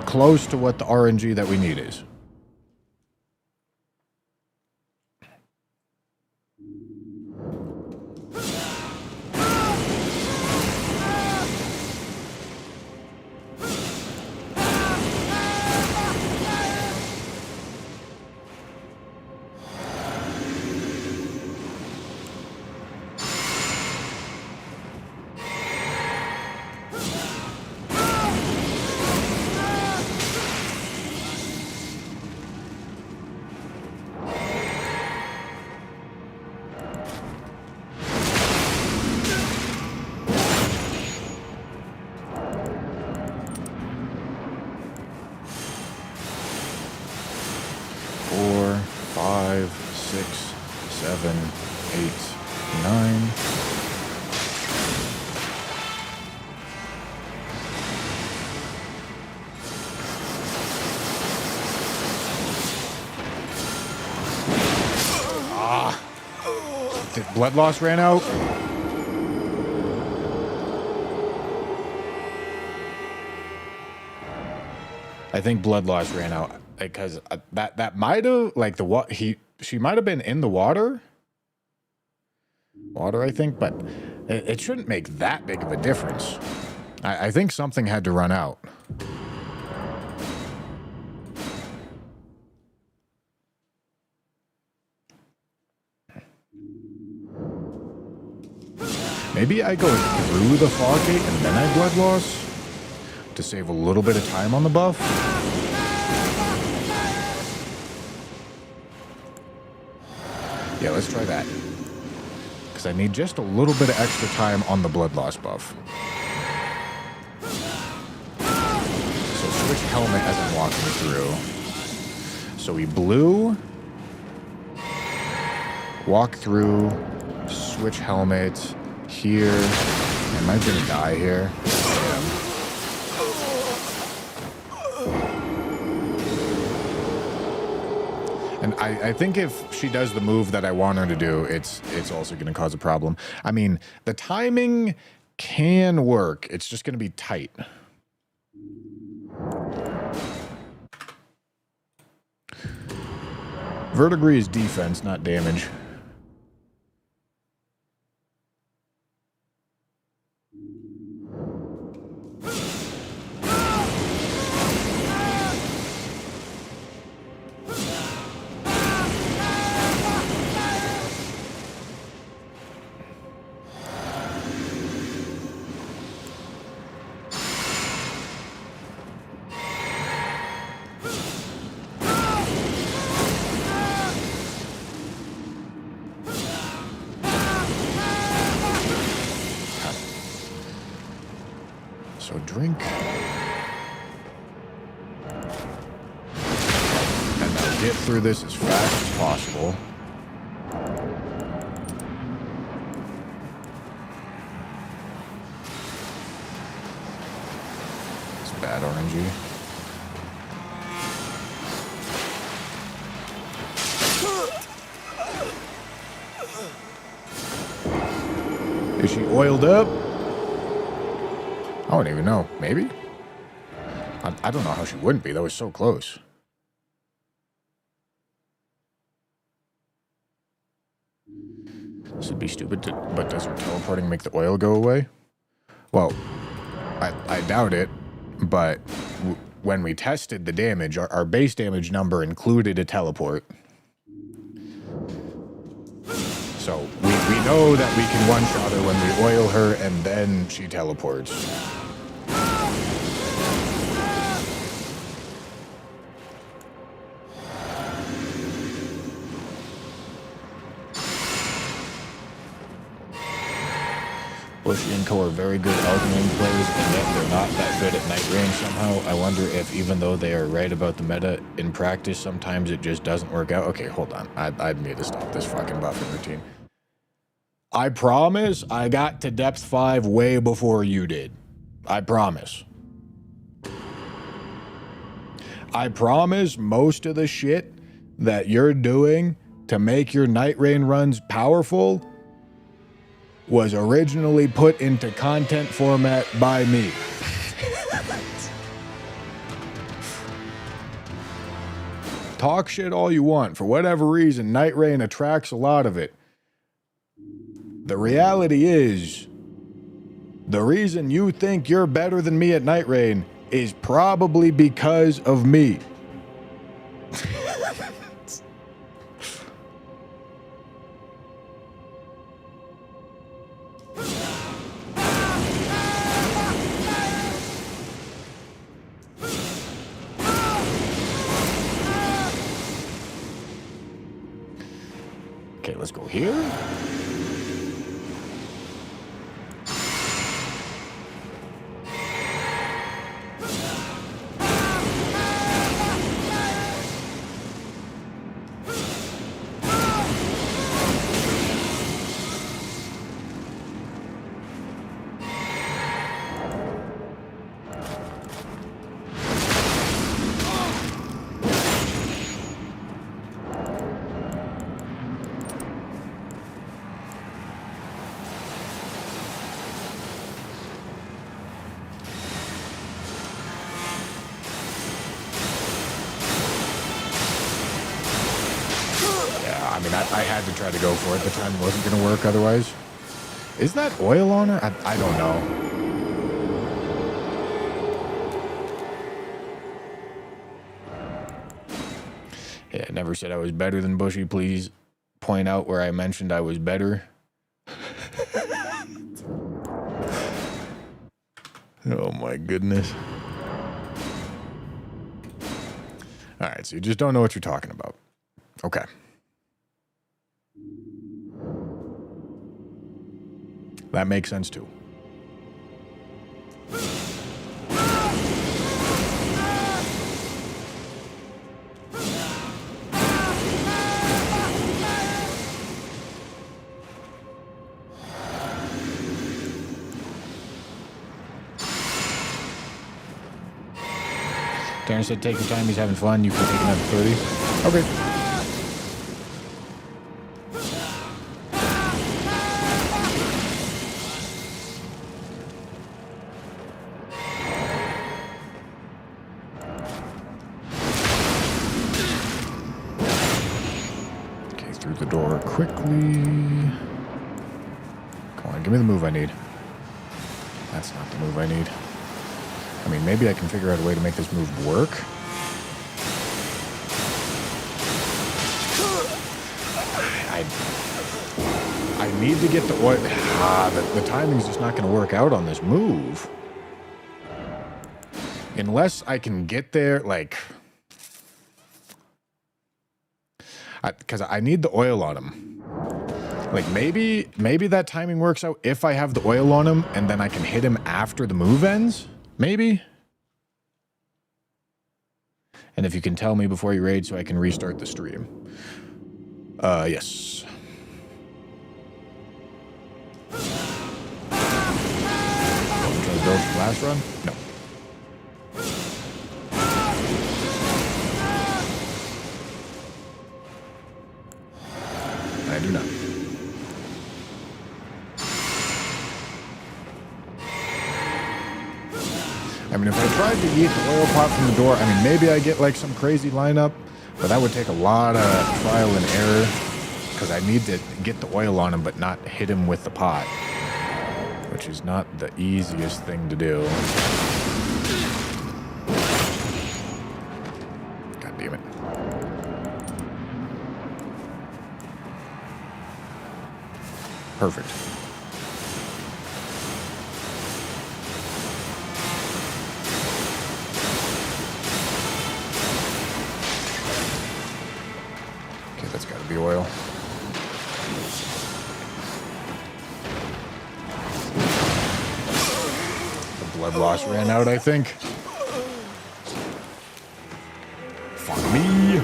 close to what the RNG that we need is. Blood loss ran out. I think blood loss ran out because that might have like she might have been in the water, I think, but it shouldn't make that big of a difference. I think something had to run out. Maybe I go through the fog gate and then I blood loss to save a little bit of time on the buff. Yeah, let's try that. Because I need just a little bit of extra time on the blood loss buff. So switch helmet as I'm walking through. So we blew, walk through, switch helmets here. Am I gonna die here? Yeah. And I think if she does the move that I want her to do, it's also gonna cause a problem. I mean, the timing can work. It's just gonna be tight. Verdigris is defense, not damage. So drink. And now get through this as fast as possible. It's bad RNG. Is she oiled up? I don't even know. Maybe? I don't know how she wouldn't be. That was so close. This would be stupid, but does her teleporting make the oil go away? Well, I doubt it, but when we tested the damage, our base damage number included a teleport. So we know that we can one-shot her when we oil her and then she teleports. Bushy and Co are very good Elden players, and yet they're not that good at night range somehow. I wonder if, even though they are right about the meta, in practice, sometimes it just doesn't work out. Okay, hold on. I need to stop this fucking buffing routine. I promise I got to depth 5 way before you did. I promise. I promise most of the shit that you're doing to make your night rain runs powerful was originally put into content format by me. Talk shit all you want. For whatever reason, night rain attracts a lot of it. The reality is, the reason you think you're better than me at night rain is probably because of me. Okay, let's go here. I had to try to go for it. The timing wasn't going to work otherwise. Is that oil on her? I don't know. Yeah, I never said I was better than Bushy. Please point out where I mentioned I was better. Oh my goodness. All right, so you just don't know what you're talking about. Okay. That makes sense too. Darren said take your time, he's having fun. You can take another 30. Okay. Okay, through the door quickly. Come on, give me the move I need. That's not the move I need. I mean, maybe I can figure out a way to make this move work. I need to get the oil. The timing's just not going to work out on this move. Unless I can get there, like... Because I need the oil on him. Like, maybe that timing works out if I have the oil on him, and then I can hit him after the move ends? Maybe? And if you can tell me before you raid so I can restart the stream. Yes. I'm trying to build the last run? No. I do not. I mean, if I tried to eat the oil pot from the door, I mean, maybe I get like some crazy lineup, but that would take a lot of trial and error because I need to get the oil on him but not hit him with the pot, which is not the easiest thing to do. God damn it. Perfect. The oil. The blood loss ran out, I think. Fuck me.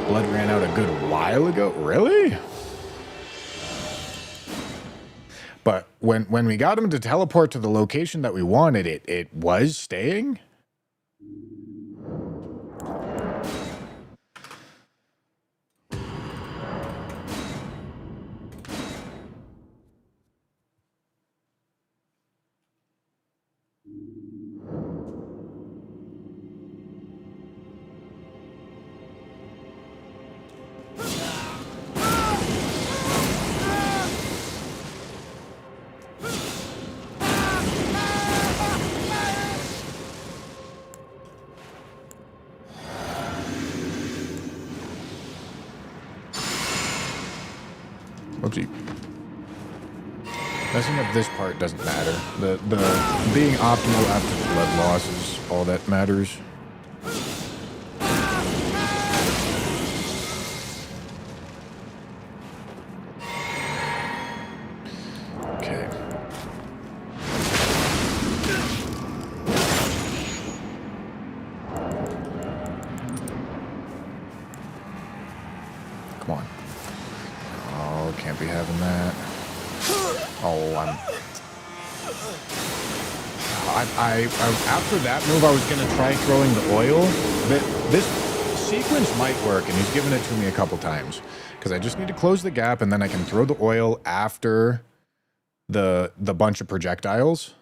Blood ran out a good while ago. Really? But when we got him to teleport to the location that we wanted, it was staying? Oopsie. Messing up this part doesn't matter. The being optimal after the blood loss is all that matters. Okay. Come on. Oh, can't be having that. Oh, after that move, I was going to try throwing the oil. This sequence might work, and he's given it to me a couple times. Because I just need to close the gap, and then I can throw the oil after the bunch of projectiles.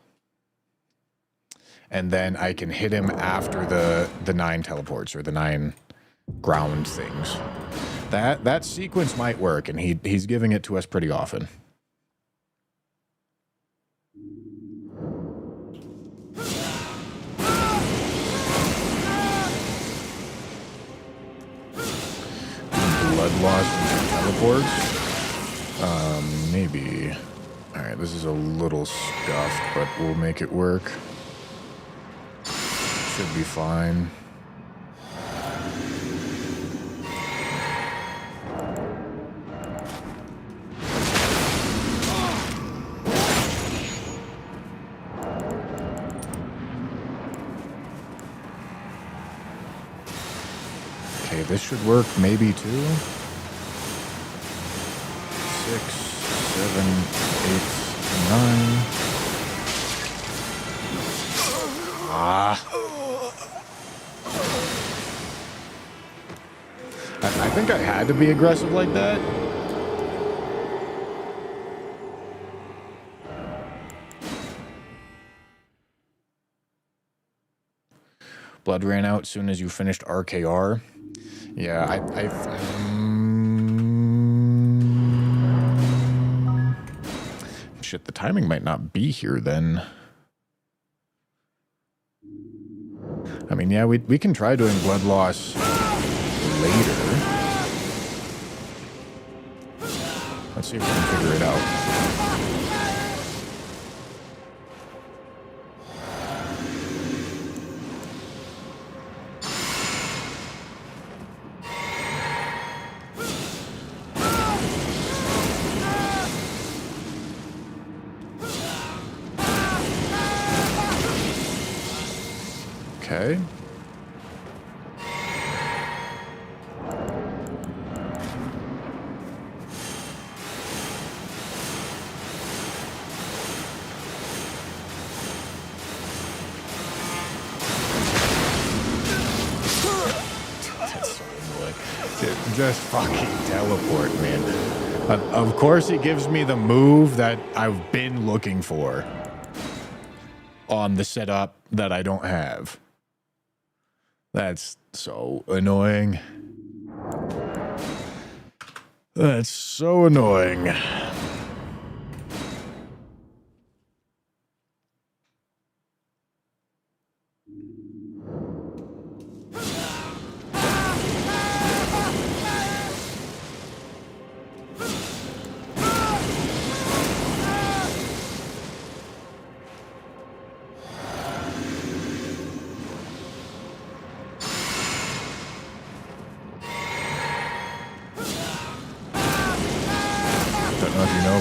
And then I can hit him after the 9 teleports, or the 9 ground things. That sequence might work, and he's giving it to us pretty often. Blood loss and teleports. Maybe. All right, this is a little scuffed, but we'll make it work. Should be fine. Okay, this should work maybe too. 6, 7, 8, 9. think I had to be aggressive like that. Blood ran out soon as you finished RKR. Yeah, shit, the timing might not be here then. I mean, yeah, we can try doing blood loss later. Let's see if we can figure it out. Okay. Just fucking teleport, man. Of course he gives me the move that I've been looking for on the setup that I don't have. That's so annoying. That's so annoying.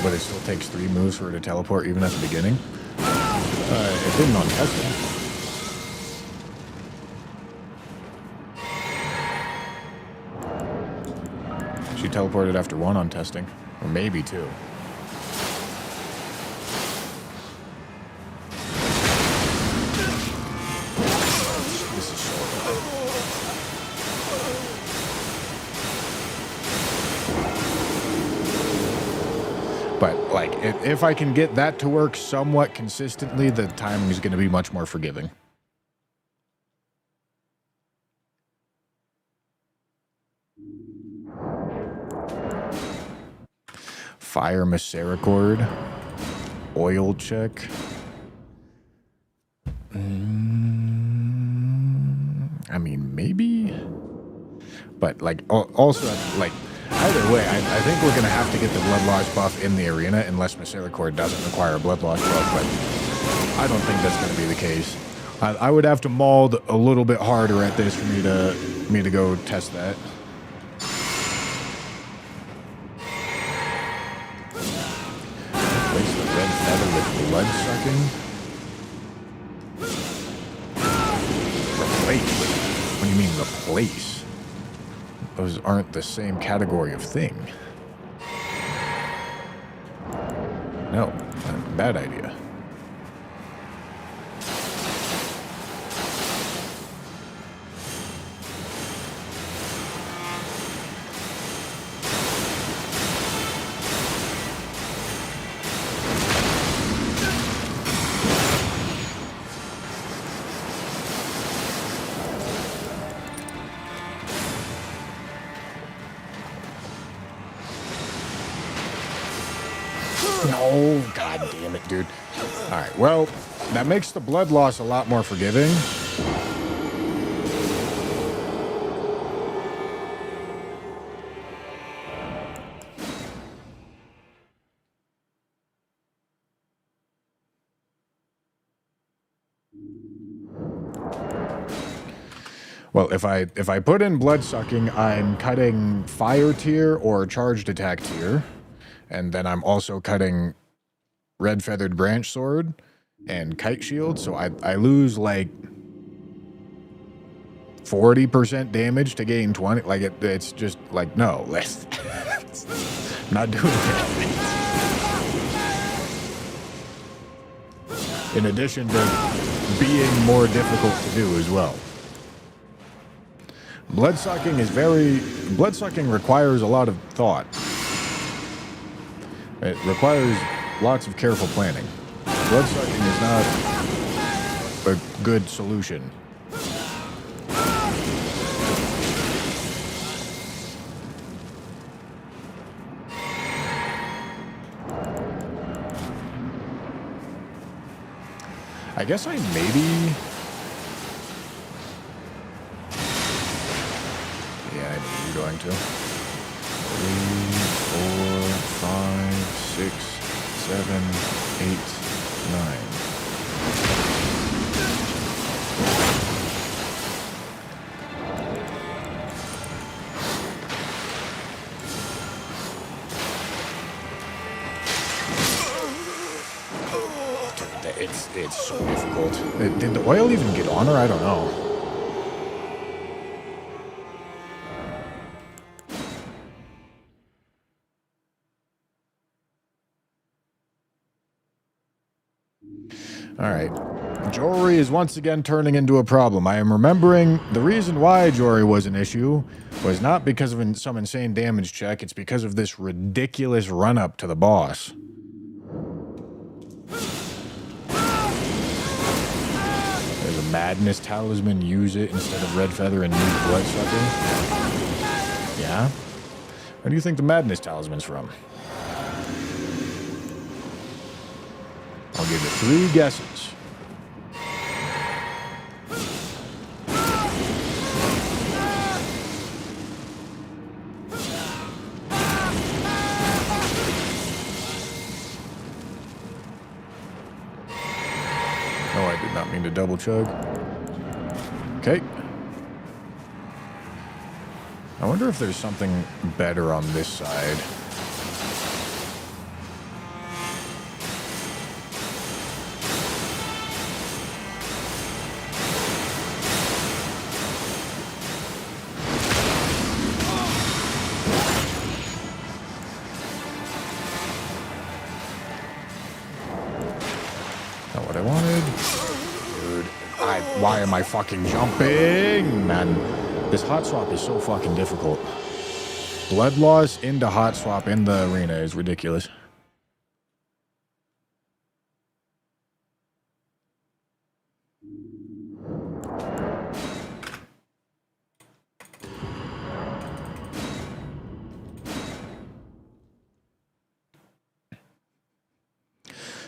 But it still takes 3 moves for it to teleport even at the beginning. It didn't on testing. She teleported after 1 on testing. Or maybe 2. This is so annoying. But, like, if I can get that to work somewhat consistently, the timing is going to be much more forgiving. Fire Misericord. Oil check. I mean, maybe? But, like, also, like... Either way, I think we're going to have to get the blood loss buff in the arena unless Misericord doesn't require a blood loss buff, but I don't think that's going to be the case. I would have to maul a little bit harder at this for me to go test that. Replace the red feather with blood sucking. Replace? What do you mean replace? Those aren't the same category of thing. No, bad idea. No, god damn it, dude. Alright, well, that makes the blood loss a lot more forgiving. Well, if I put in blood sucking, I'm cutting fire tier or charged attack tier. And then I'm also cutting red feathered branch sword and kite shield, so I lose like 40% damage to gain 20. Like it's just like no, let's not doing that. In addition to being more difficult to do as well. Bloodsucking is bloodsucking requires a lot of thought. It requires lots of careful planning. Bloodsucking is not a good solution. I guess I maybe... Yeah, I know you're going to. 3, 4, 5, 6, 7, 8, 9. It's so difficult. Did the oil even get on her? I don't know. Alright. Jewelry is once again turning into a problem. I am remembering the reason why jewelry was an issue was not because of some insane damage check, it's because of this ridiculous run-up to the boss. There's a madness talisman, use it instead of red feather and use bloodsucking. Yeah? Where do you think the madness talisman's from? I'll give you 3 guesses. Oh, I did not mean to double chug. Okay. I wonder if there's something better on this side. Why am I fucking jumping? Man, this hot swap is so fucking difficult. Blood loss into hot swap in the arena is ridiculous.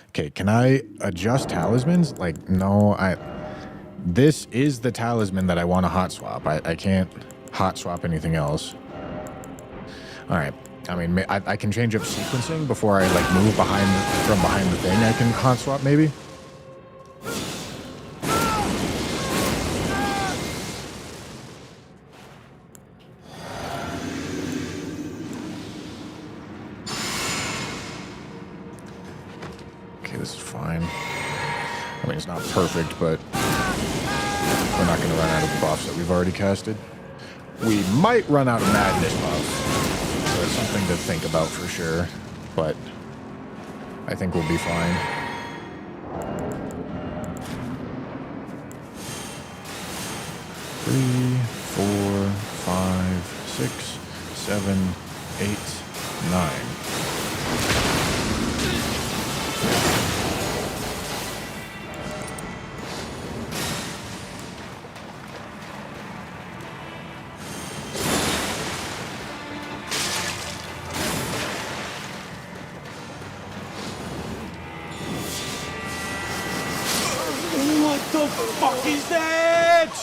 Okay, can I adjust talismans? Like, no, this is the talisman that I want to hot swap. I can't hot swap anything else. Alright. I mean, I can change up sequencing before I, like, move from behind the thing. I can hot swap, maybe? Okay, this is fine. I mean, it's not perfect, but we're not going to run out of the buffs that we've already casted. We might run out of madness buffs, so it's something to think about for sure, but I think we'll be fine. Three, 4, 5, 6, 7, 8, 9.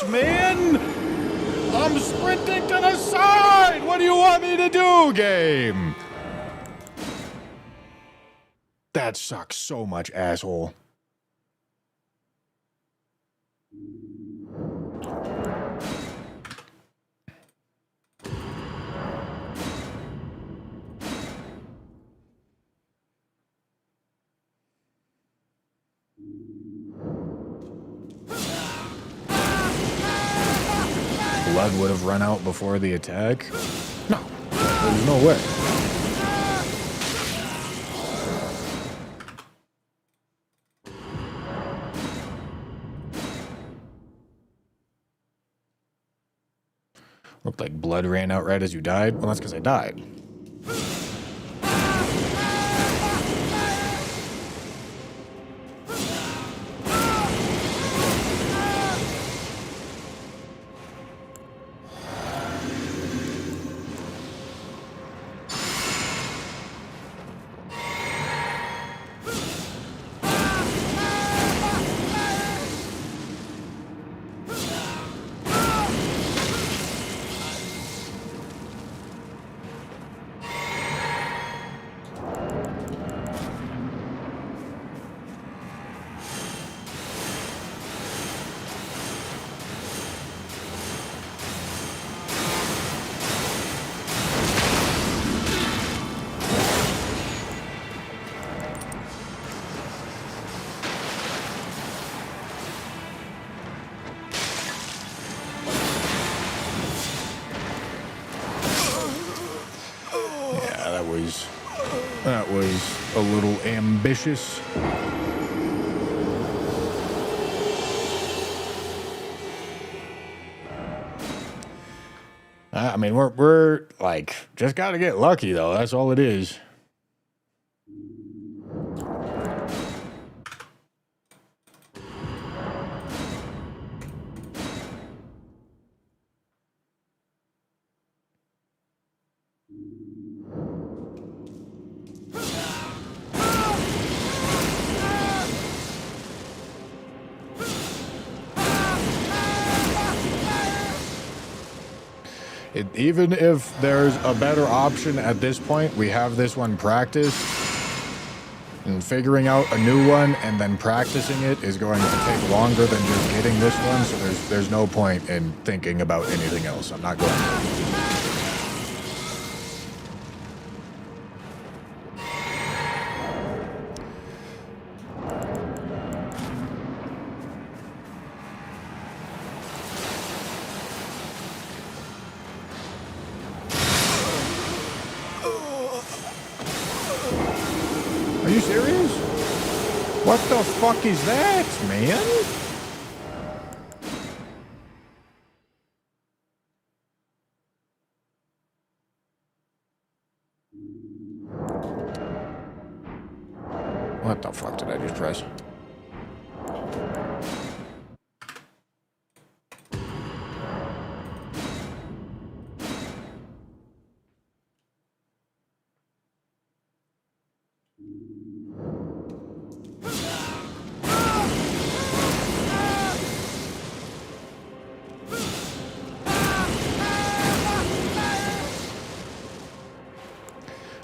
Man, I'm sprinting to the side. What do you want me to do, game? That sucks so much, asshole. Blood would have run out before the attack? No, there's no way. Looked like blood ran out right as you died. Well, that's because I died. That was a little ambitious. I mean, we're like, just gotta get lucky though. That's all it is. Even if there's a better option at this point, we have this one practiced. And figuring out a new one and then practicing it is going to take longer than just getting this one, so there's no point in thinking about anything else. I'm not going to. Are you serious? What the fuck is that, man? What the fuck did I just press?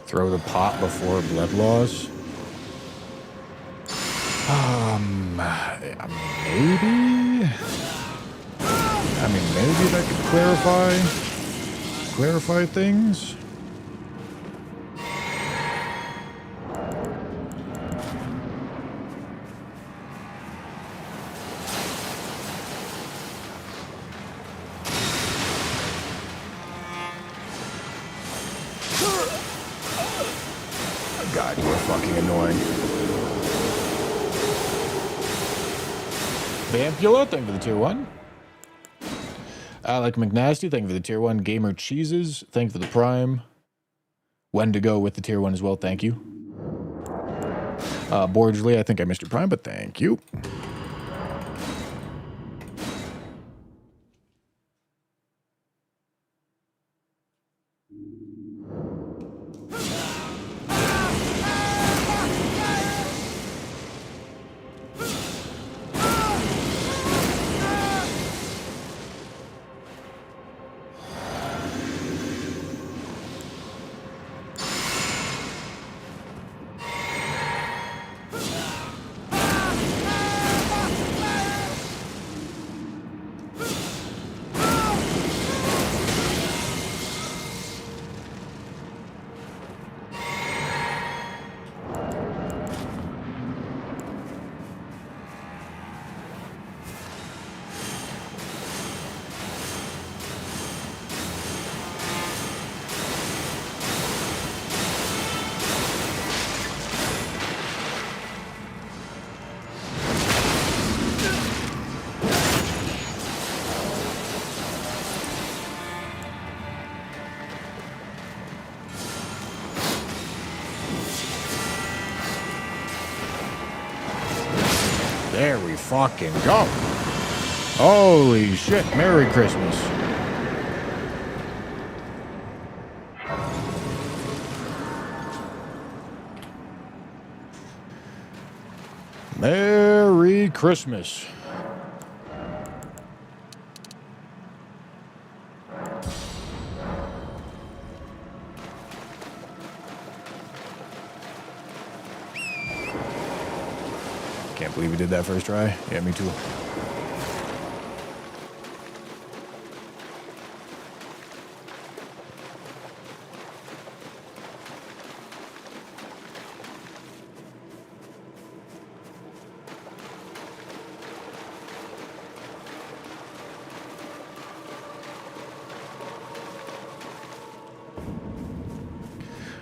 Throw the pot before blood loss. Maybe. I mean, maybe that could clarify things. God, you are fucking annoying. Vampula, thank you for the tier 1. Alec McNasty, thank you for the tier 1. Gamer Cheeses, thank you for the prime. Wendigo with the tier 1 as well, thank you. Borgely, I think I missed your prime, but thank you. There we fucking go. Holy shit. Merry Christmas. Merry Christmas. Can't believe we did that first try. Yeah, me too.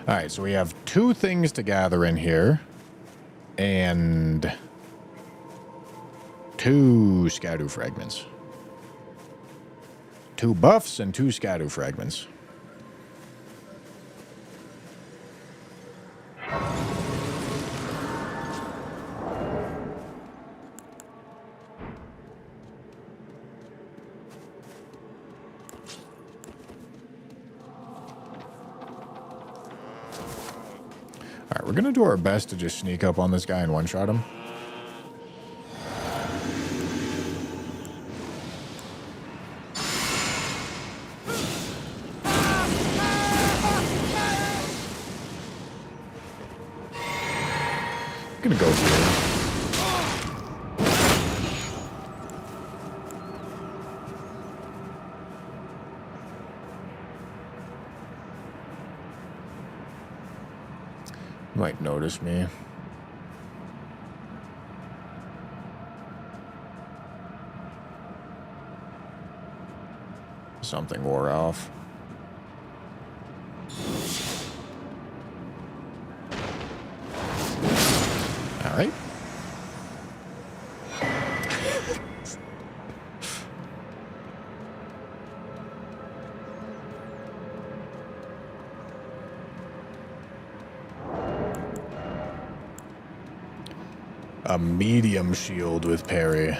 All right, so we have 2 things to gather in here, and 2 Scadu fragments. 2 buffs and 2 Scadu fragments. Alright, we're gonna do our best to just sneak up on this guy and one-shot him. I'm gonna go here. Might notice me. Something wore off. All right. A medium shield with parry.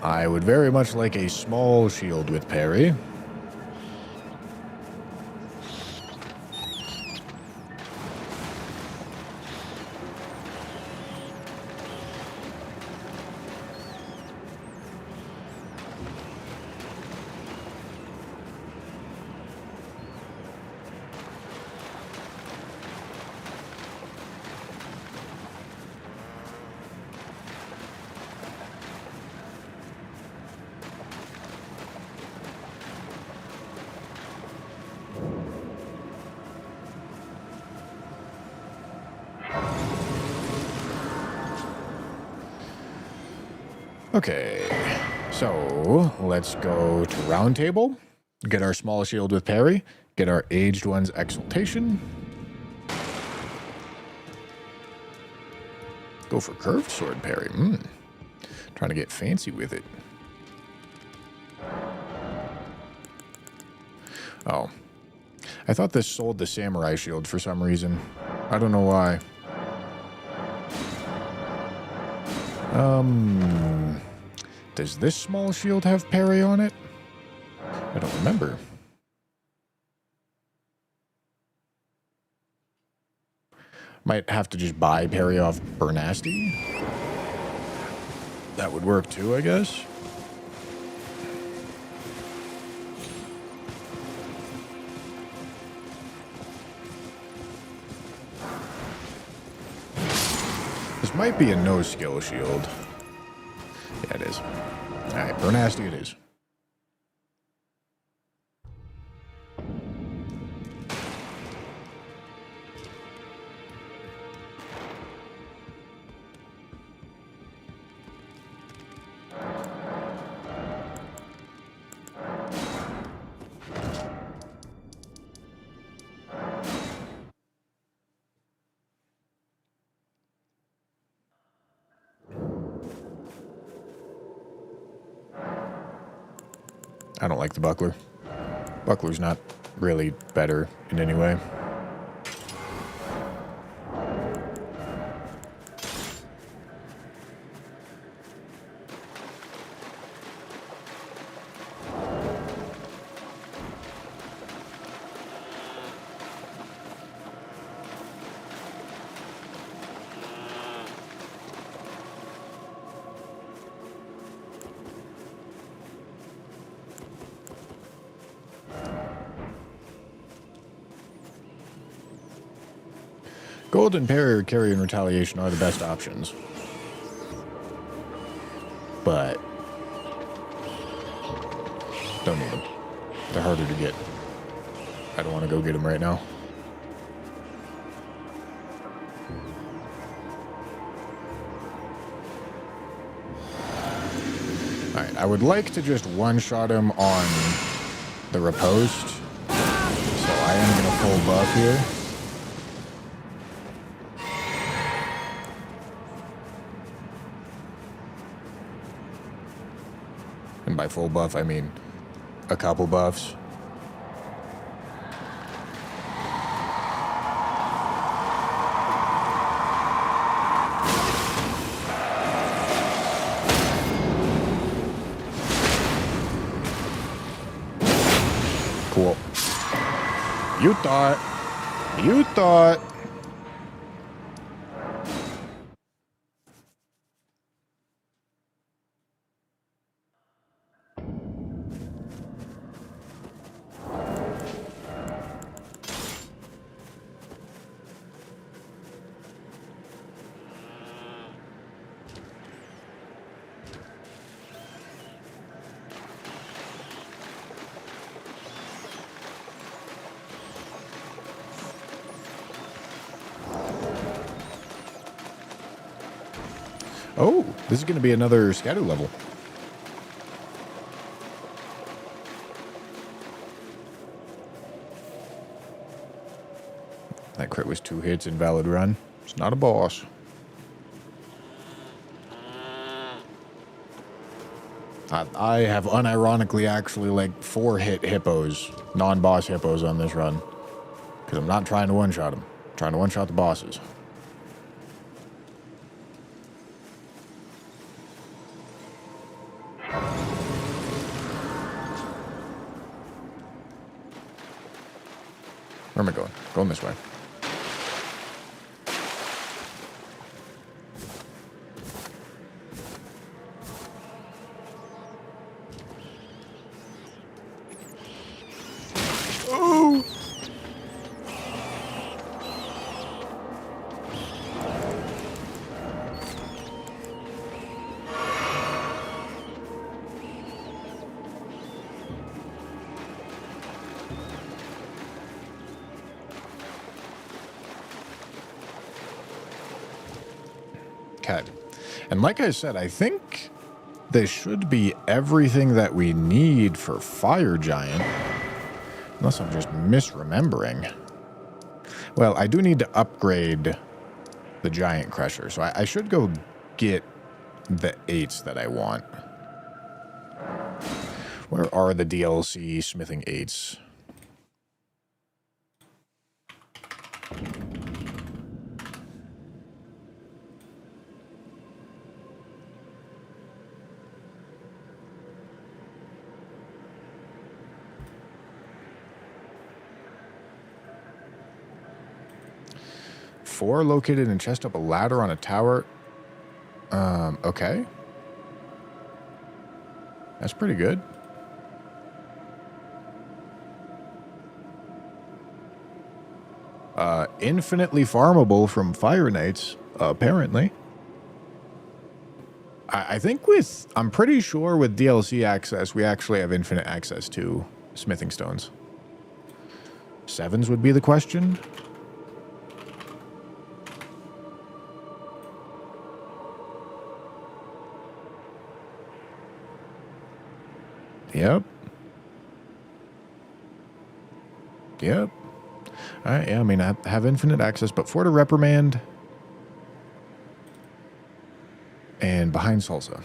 I would very much like a small shield with parry. Okay, so let's go to round table, get our small shield with parry, get our aged one's exaltation. Go for curved sword parry. Trying to get fancy with it. Oh, I thought this sold the samurai shield for some reason. I don't know why. Does this small shield have parry on it? I don't remember. Might have to just buy parry off Bernasty. That would work too, I guess. This might be a no-skill shield. Yeah, it is. Alright, Bernasty it is. I don't like the buckler. Buckler's not really better in any way. Golden Parry or Carry and Retaliation are the best options. But don't need them. They're harder to get. I don't want to go get them right now. Alright, I would like to just one-shot him on the riposte. So I am going to full buff here. And by full buff, I mean a couple buffs. Cool. You thought. Oh, this is going to be another scatter level. That crit was 2 hits, invalid run. It's not a boss. I have unironically actually like 4-hit hippos, non-boss hippos on this run. Because I'm not trying to one-shot them. I'm trying to one-shot the bosses. Where am I going? Going this way. Oh! Okay. And like I said, I think this should be everything that we need for Fire Giant. Unless I'm just misremembering. Well, I do need to upgrade the Giant Crusher, so I should go get the 8s that I want. Where are the DLC smithing 8s? Four located in chest up a ladder on a tower. Okay. That's pretty good. Infinitely farmable from Fire Knights, apparently. I think I'm pretty sure with DLC access, we actually have infinite access to smithing stones. 7s would be the question. Yep. Yep. All right, yeah, I mean, I have infinite access, but for the reprimand and behind salsa.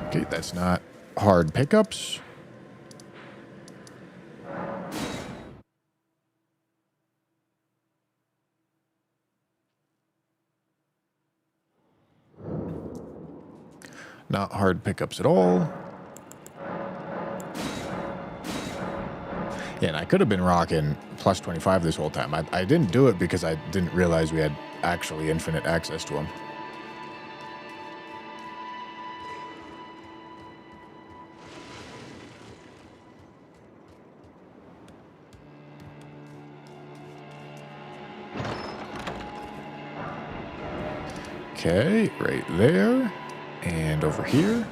Okay, that's not hard pickups. Not hard pickups at all. Yeah, and I could have been rocking plus 25 this whole time. I didn't do it because I didn't realize we had actually infinite access to them. Okay, right there. And over here.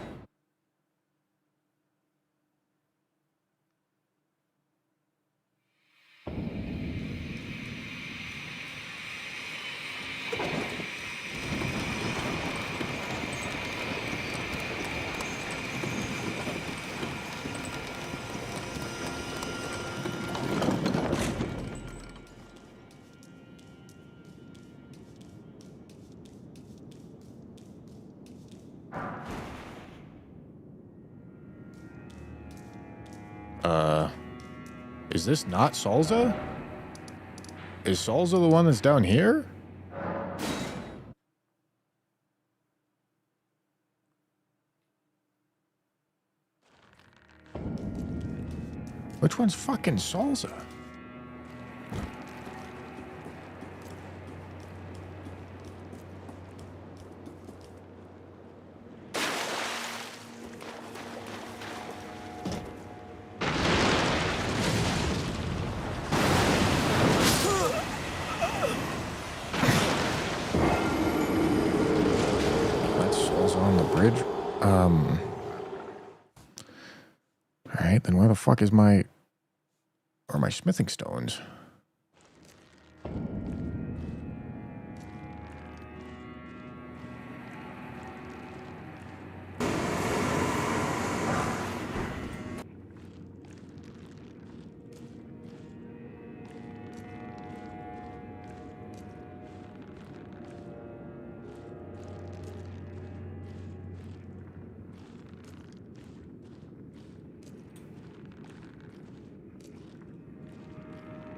Is this not Salza? Is Salza the one that's down here? Which one's fucking Salza? Bridge. Alright, then where the fuck is my smithing stones?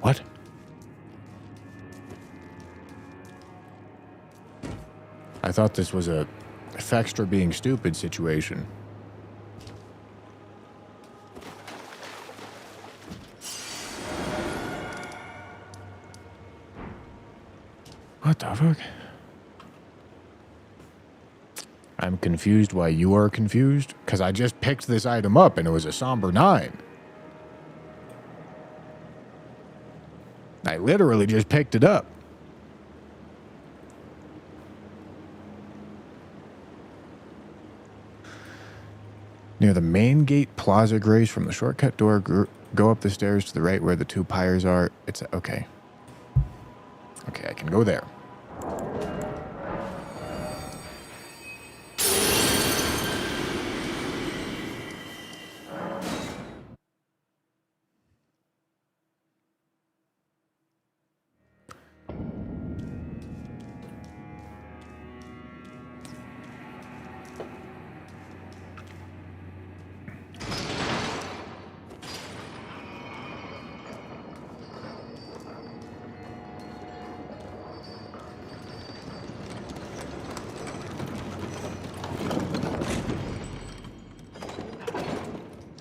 What? I thought this was a Fextra being stupid situation. What the fuck? I'm confused why you are confused, because I just picked this item up and it was a somber 9. I literally just picked it up. Near the main gate plaza grace from the shortcut door, go up the stairs to the right where the 2 pyres are. It's okay. Okay, I can go there.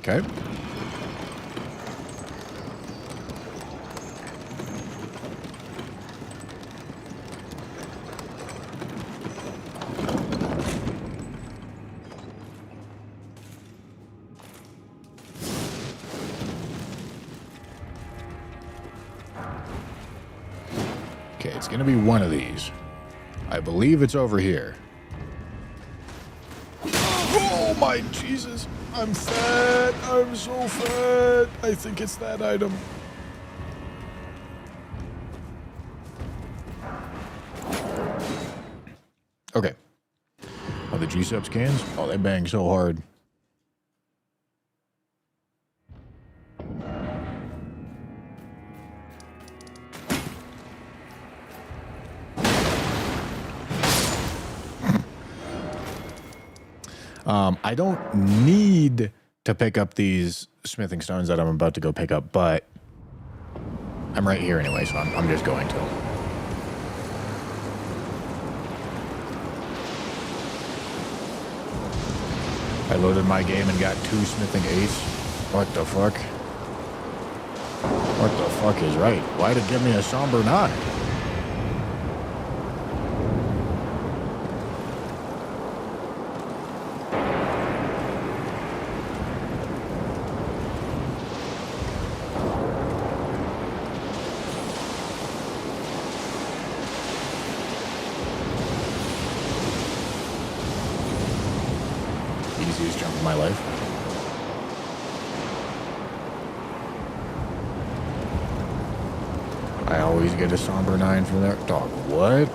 Okay. Okay, it's gonna be one of these. I believe it's over here. Oh my Jesus! I'm fat! I'm so fat! I think it's that item. Okay. Oh, the G-Subs cans? Oh, they bang so hard. I don't need to pick up these smithing stones that I'm about to go pick up, but I'm right here anyway, so I'm just going to. I loaded my game and got 2 smithing 8s. What the fuck? What the fuck is right? Why'd it give me a somber 9? easiest jump of my life. I always get a somber 9 from there. Dog, what?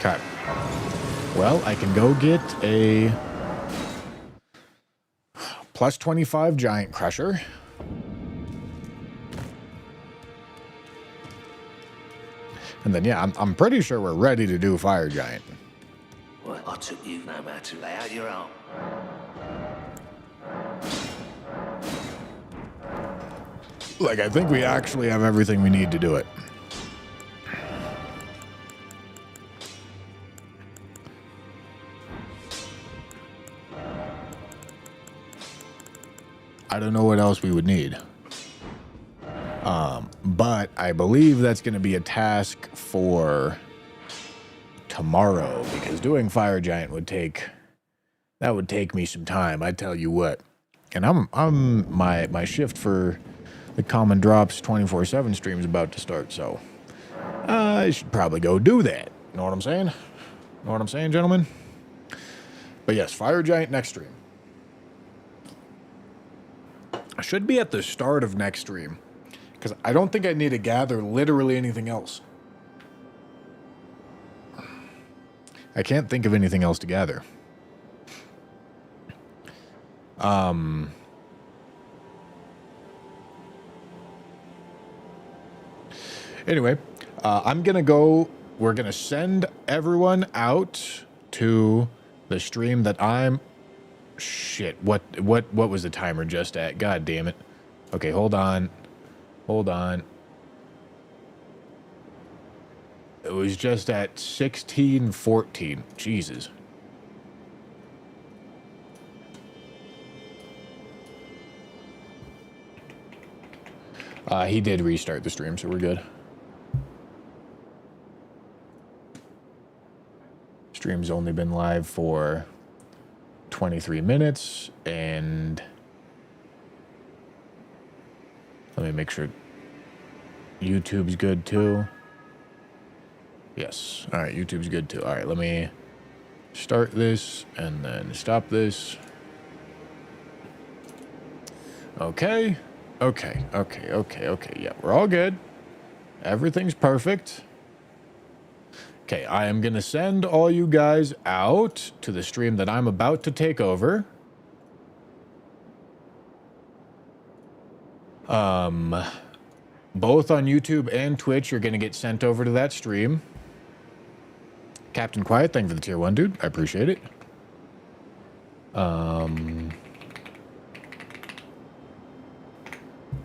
Okay. Well, I can go get a plus 25 giant crusher. And then, yeah, I'm pretty sure we're ready to do fire giant. Well, I took you no matter to lay out your arm. Like, I think we actually have everything we need to do it. I don't know what else we would need. But I believe that's going to be a task for tomorrow, because doing fire giant would take me some time. I tell you what. And my shift for the Common Drops 24/7 stream is about to start, so I should probably go do that. Know what I'm saying? Know what I'm saying, gentlemen? But yes, fire giant next stream. I should be at the start of next stream, because I don't think I need to gather literally anything else. I can't think of anything else to gather. Anyway, I'm going to go. We're going to send everyone out to the stream that I'm... Shit, what was the timer just at? God damn it. Okay, hold on. Hold on. It was just at 16:14. Jesus. He did restart the stream, so we're good. Stream's only been live for 23 minutes, and let me make sure YouTube's good too. Yes. All right, YouTube's good too. All right, let me start this and then stop this. Okay. Okay. Yeah, we're all good. Everything's perfect. Okay, I am going to send all you guys out to the stream that I'm about to take over. Both on YouTube and Twitch, you're going to get sent over to that stream. Captain Quiet, thank you for the tier 1, dude. I appreciate it.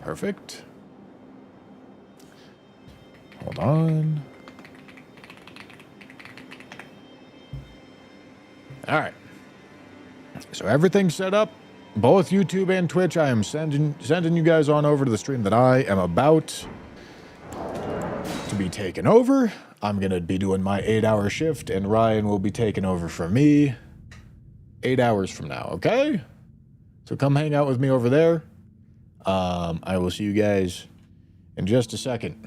Perfect. Hold on. All right. So everything's set up. Both YouTube and Twitch, I am sending you guys on over to the stream that I am about to be taken over. I'm going to be doing my 8-hour shift, and Ryan will be taking over from me 8 hours from now, okay? So come hang out with me over there. I will see you guys in just a second.